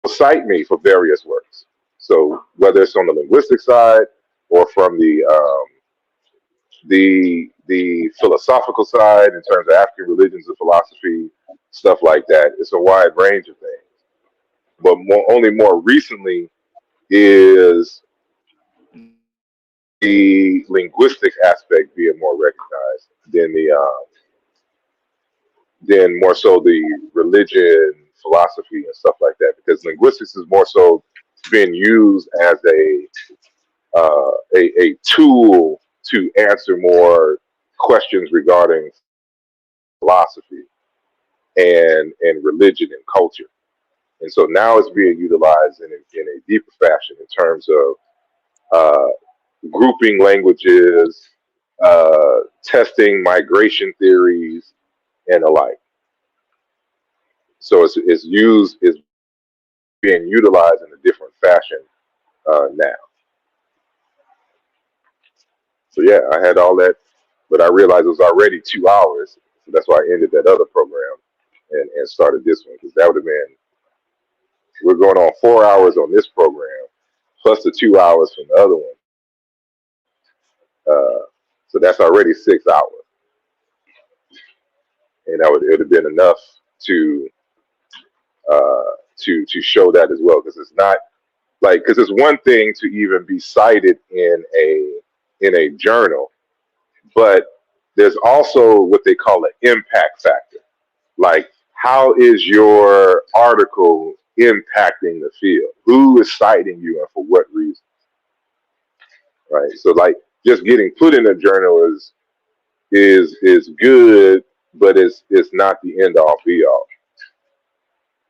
cite me for various works. So whether it's on the linguistic side or from the philosophical side in terms of African religions and philosophy, stuff like that, it's a wide range of things. But only more recently is the linguistic aspect being more recognized than more so the religion, philosophy, and stuff like that. Because linguistics is more so being used as a tool to answer more questions regarding philosophy and religion and culture. And so now it's being utilized in a deeper fashion in terms of uh, grouping languages, testing migration theories, and the like. So it's being utilized in a different fashion now. So yeah, I had all that, but I realized it was already 2 hours. So that's why I ended that other program and started this one, because that would have been, we're going on 4 hours on this program plus the 2 hours from the other one. So that's already 6 hours, and it would have been enough to to show that as well, because it's not like, because it's one thing to even be cited in a journal, but there's also what they call an impact factor. Like, how is your article impacting the field? Who is citing you and for what reason? Right. So like just getting put in a journal is good, but it's not the end all be all,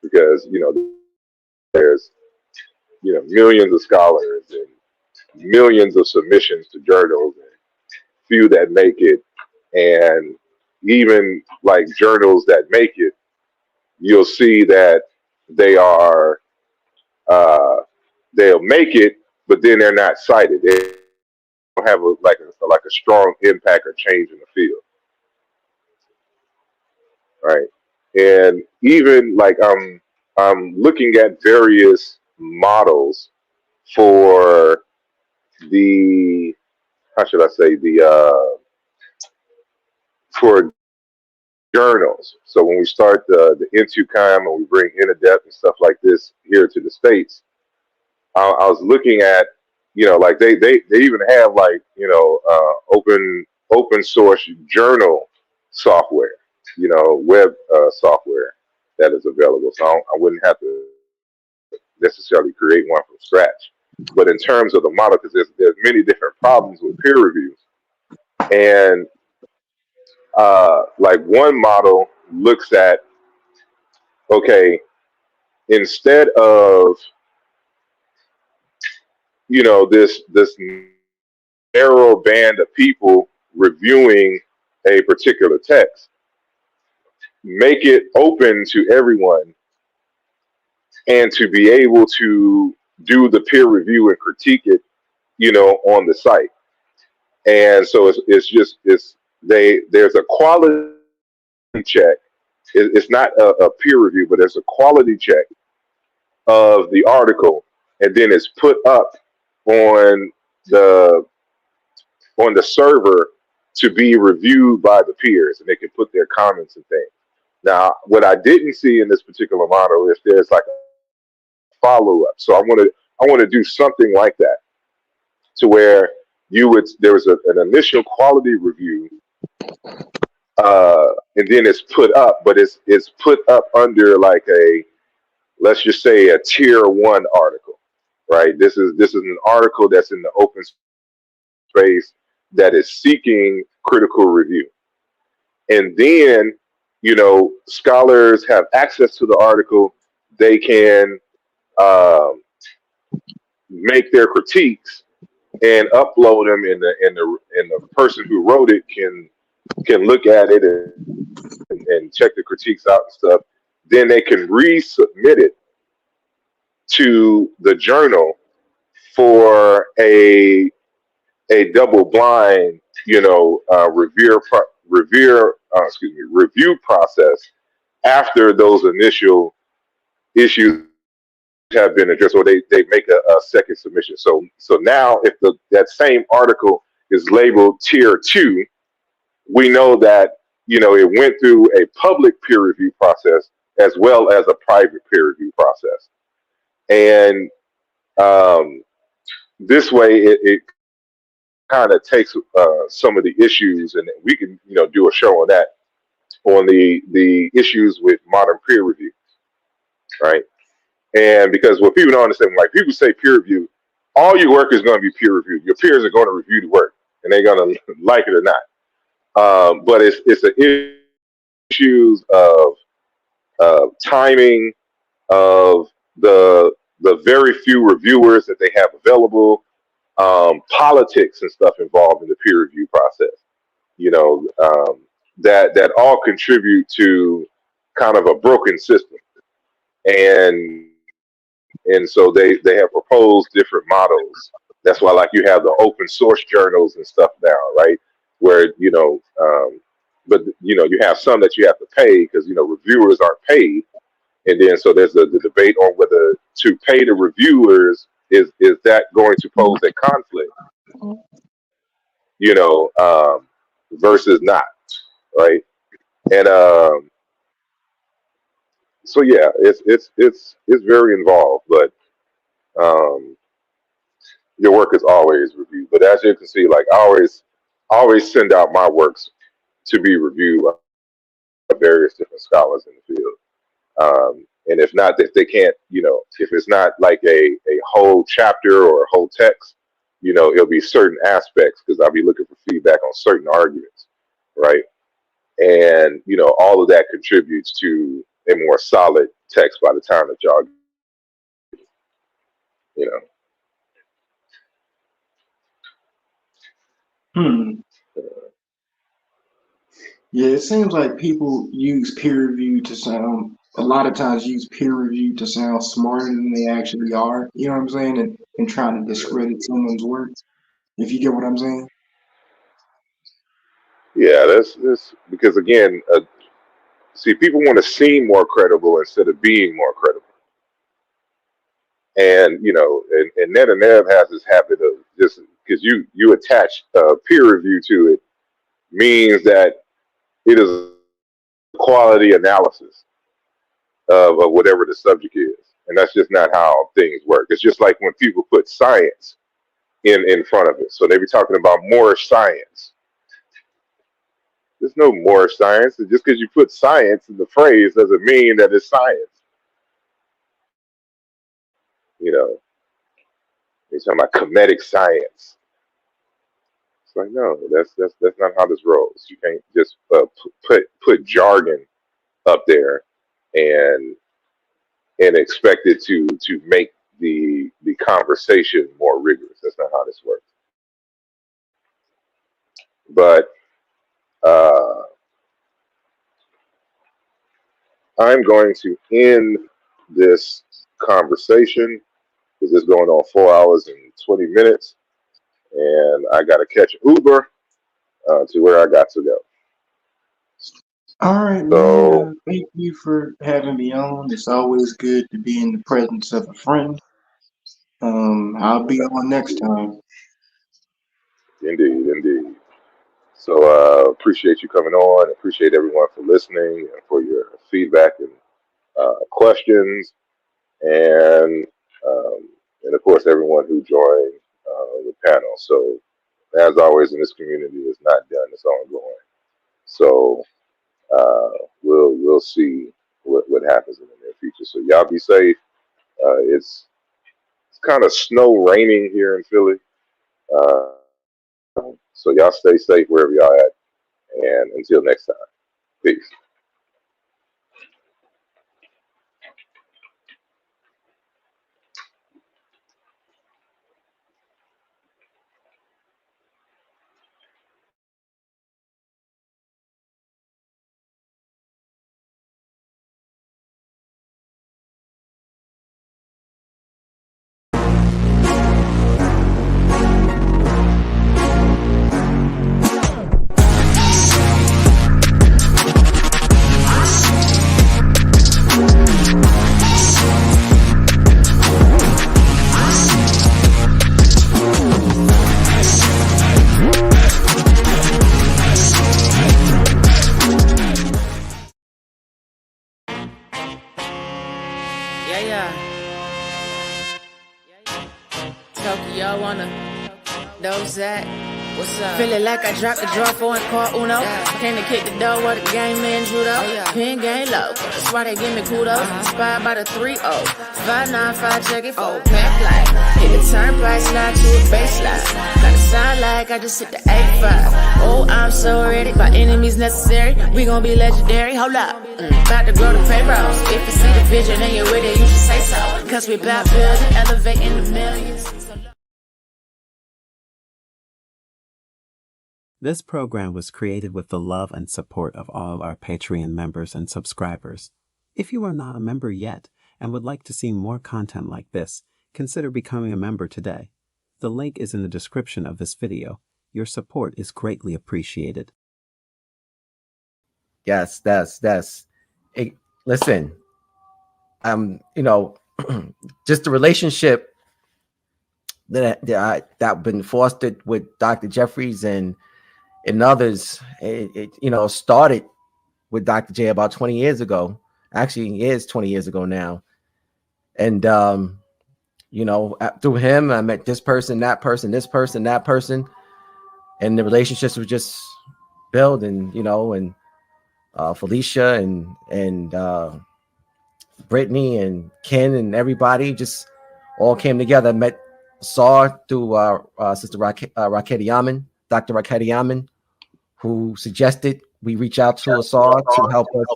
because there's millions of scholars and millions of submissions to journals and few that make it, and even like journals that make it, you'll see that they are they'll make it, but then they're not cited. They don't have like a strong impact or change in the field, right? And even like I'm looking at various models for the, how should I say, the for journals. So when we start the Intucom and we bring Depth and stuff like this here to the States, I was looking at, like they even have like, open source journal software, web software that is available. So I wouldn't have to necessarily create one from scratch. But in terms of the model, because there's many different problems with peer reviews, and Like one model looks at, okay, instead of, this narrow band of people reviewing a particular text, make it open to everyone and to be able to do the peer review and critique it, on the site. And so there's a quality check. It's not a peer review, but there's a quality check of the article, and then it's put up on the server to be reviewed by the peers, and they can put their comments and things. Now, what I didn't see in this particular model is there's like a follow up. So I want to do something like that, to where there was an initial quality review, and then it's put up, but it's put up under like let's just say a tier 1 article, right? This is an article that's in the open space that is seeking critical review. And then, scholars have access to the article. They can make their critiques and upload them, and the person who wrote it can look at it and check the critiques out and stuff. Then they can resubmit it to the journal for a double blind, review process after those initial issues have been addressed, or they make a second submission. So now if that same article is labeled tier 2, we know that it went through a public peer review process as well as a private peer review process. And this way it kind of takes some of the issues, and we can do a show on that, on the issues with modern peer review, right? And because what people don't understand, like people say peer review, all your work is going to be peer reviewed. Your peers are going to review the work, and they're going to like it or not. But it's the issues of timing, of the very few reviewers that they have available, politics and stuff involved in the peer review process. That all contribute to kind of a broken system, and so they have proposed different models. That's why, like, you have the open source journals and stuff now, right? Where but you have some that you have to pay because reviewers aren't paid, and then so there's the debate on whether to pay the reviewers is that going to pose a conflict, versus not, right? And so yeah, it's very involved, but your work is always reviewed. But as you can see, like I always send out my works to be reviewed by various different scholars in the field. And if not, if they can't, if it's not like a whole chapter or a whole text, it'll be certain aspects, because I'll be looking for feedback on certain arguments, right? And all of that contributes to a more solid text by the time that y'all, Yeah, it seems like people use peer review to sound, a lot of times use peer review to sound smarter than they actually are. You know what I'm saying? And trying to discredit someone's work. If you get what I'm saying. Yeah, that's because again, see, people want to seem more credible instead of being more credible. And and Ned and Nev has this habit of, just because you attach peer review to it, means that it is a quality analysis of whatever the subject is, and that's just not how things work. It's just like when people put science in front of it, so they be talking about more science. There's no more science. And just because you put science in the phrase doesn't mean that it's science. They're talking about comedic science. It's like, no, that's not how this rolls. You can't just put jargon up there and expect it to make the conversation more rigorous. That's not how this works. But I'm going to end this conversation because it's going on 4 hours and 20 minutes, and I got to catch an Uber to where I got to go. All right, So, man. Thank you for having me on. It's always good to be in the presence of a friend. I'll be on next time. indeed. So, appreciate you coming on. Appreciate everyone for listening and for your feedback and questions, and of course everyone who joined the panel. So, as always in this community, it's not done; it's ongoing. So, we'll see what happens in the near future. So, y'all be safe. It's kind of snow raining here in Philly. So y'all stay safe wherever y'all at. And until next time, peace. Tokyo wanna know that. What's up? Feeling like I dropped the draw for and call Uno. Came to kick the door with the game man judo. Pin game low, that's why they give me kudos. Inspired by the 3-0. 595 check it for pack light. Hit the turnpike slide to a baseline. Gotta sound like I just hit the 85. Oh, I'm so ready. By enemies necessary, we gon' be legendary. Hold up. About to grow the payrolls. If you see the vision and you're with it, you should say so. Cause we about building, elevating the millions. This program was created with the love and support of all our Patreon members and subscribers. If you are not a member yet and would like to see more content like this, consider becoming a member today. The link is in the description of this video. Your support is greatly appreciated. Yes, that's it. Listen, just the relationship that been fostered with Dr. Jeffries and others, it started with Dr. J about 20 years ago. Actually, it is 20 years ago now. And through him, I met this person, that person, this person, that person, and the relationships were just building, and Felicia and Brittany and Ken and everybody just all came together. Saw through Sister Raketi Yaman, Dr. Raketi Yaman, who suggested we reach out to Asar to help us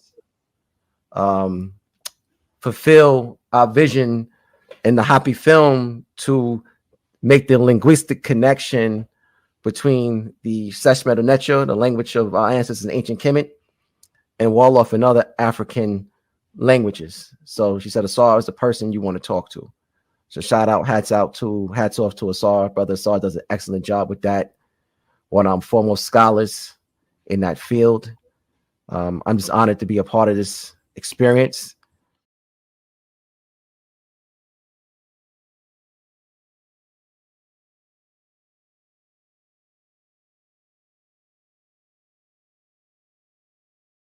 fulfill our vision in the Hopi film to make the linguistic connection between the Seshmetu Necho, the language of our ancestors in ancient Kemet, and Wolof and other African languages. So she said Asar is the person you want to talk to. So hats off to Asar. Brother Asar does an excellent job with that. One of our foremost scholars in that field. I'm just honored to be a part of this experience.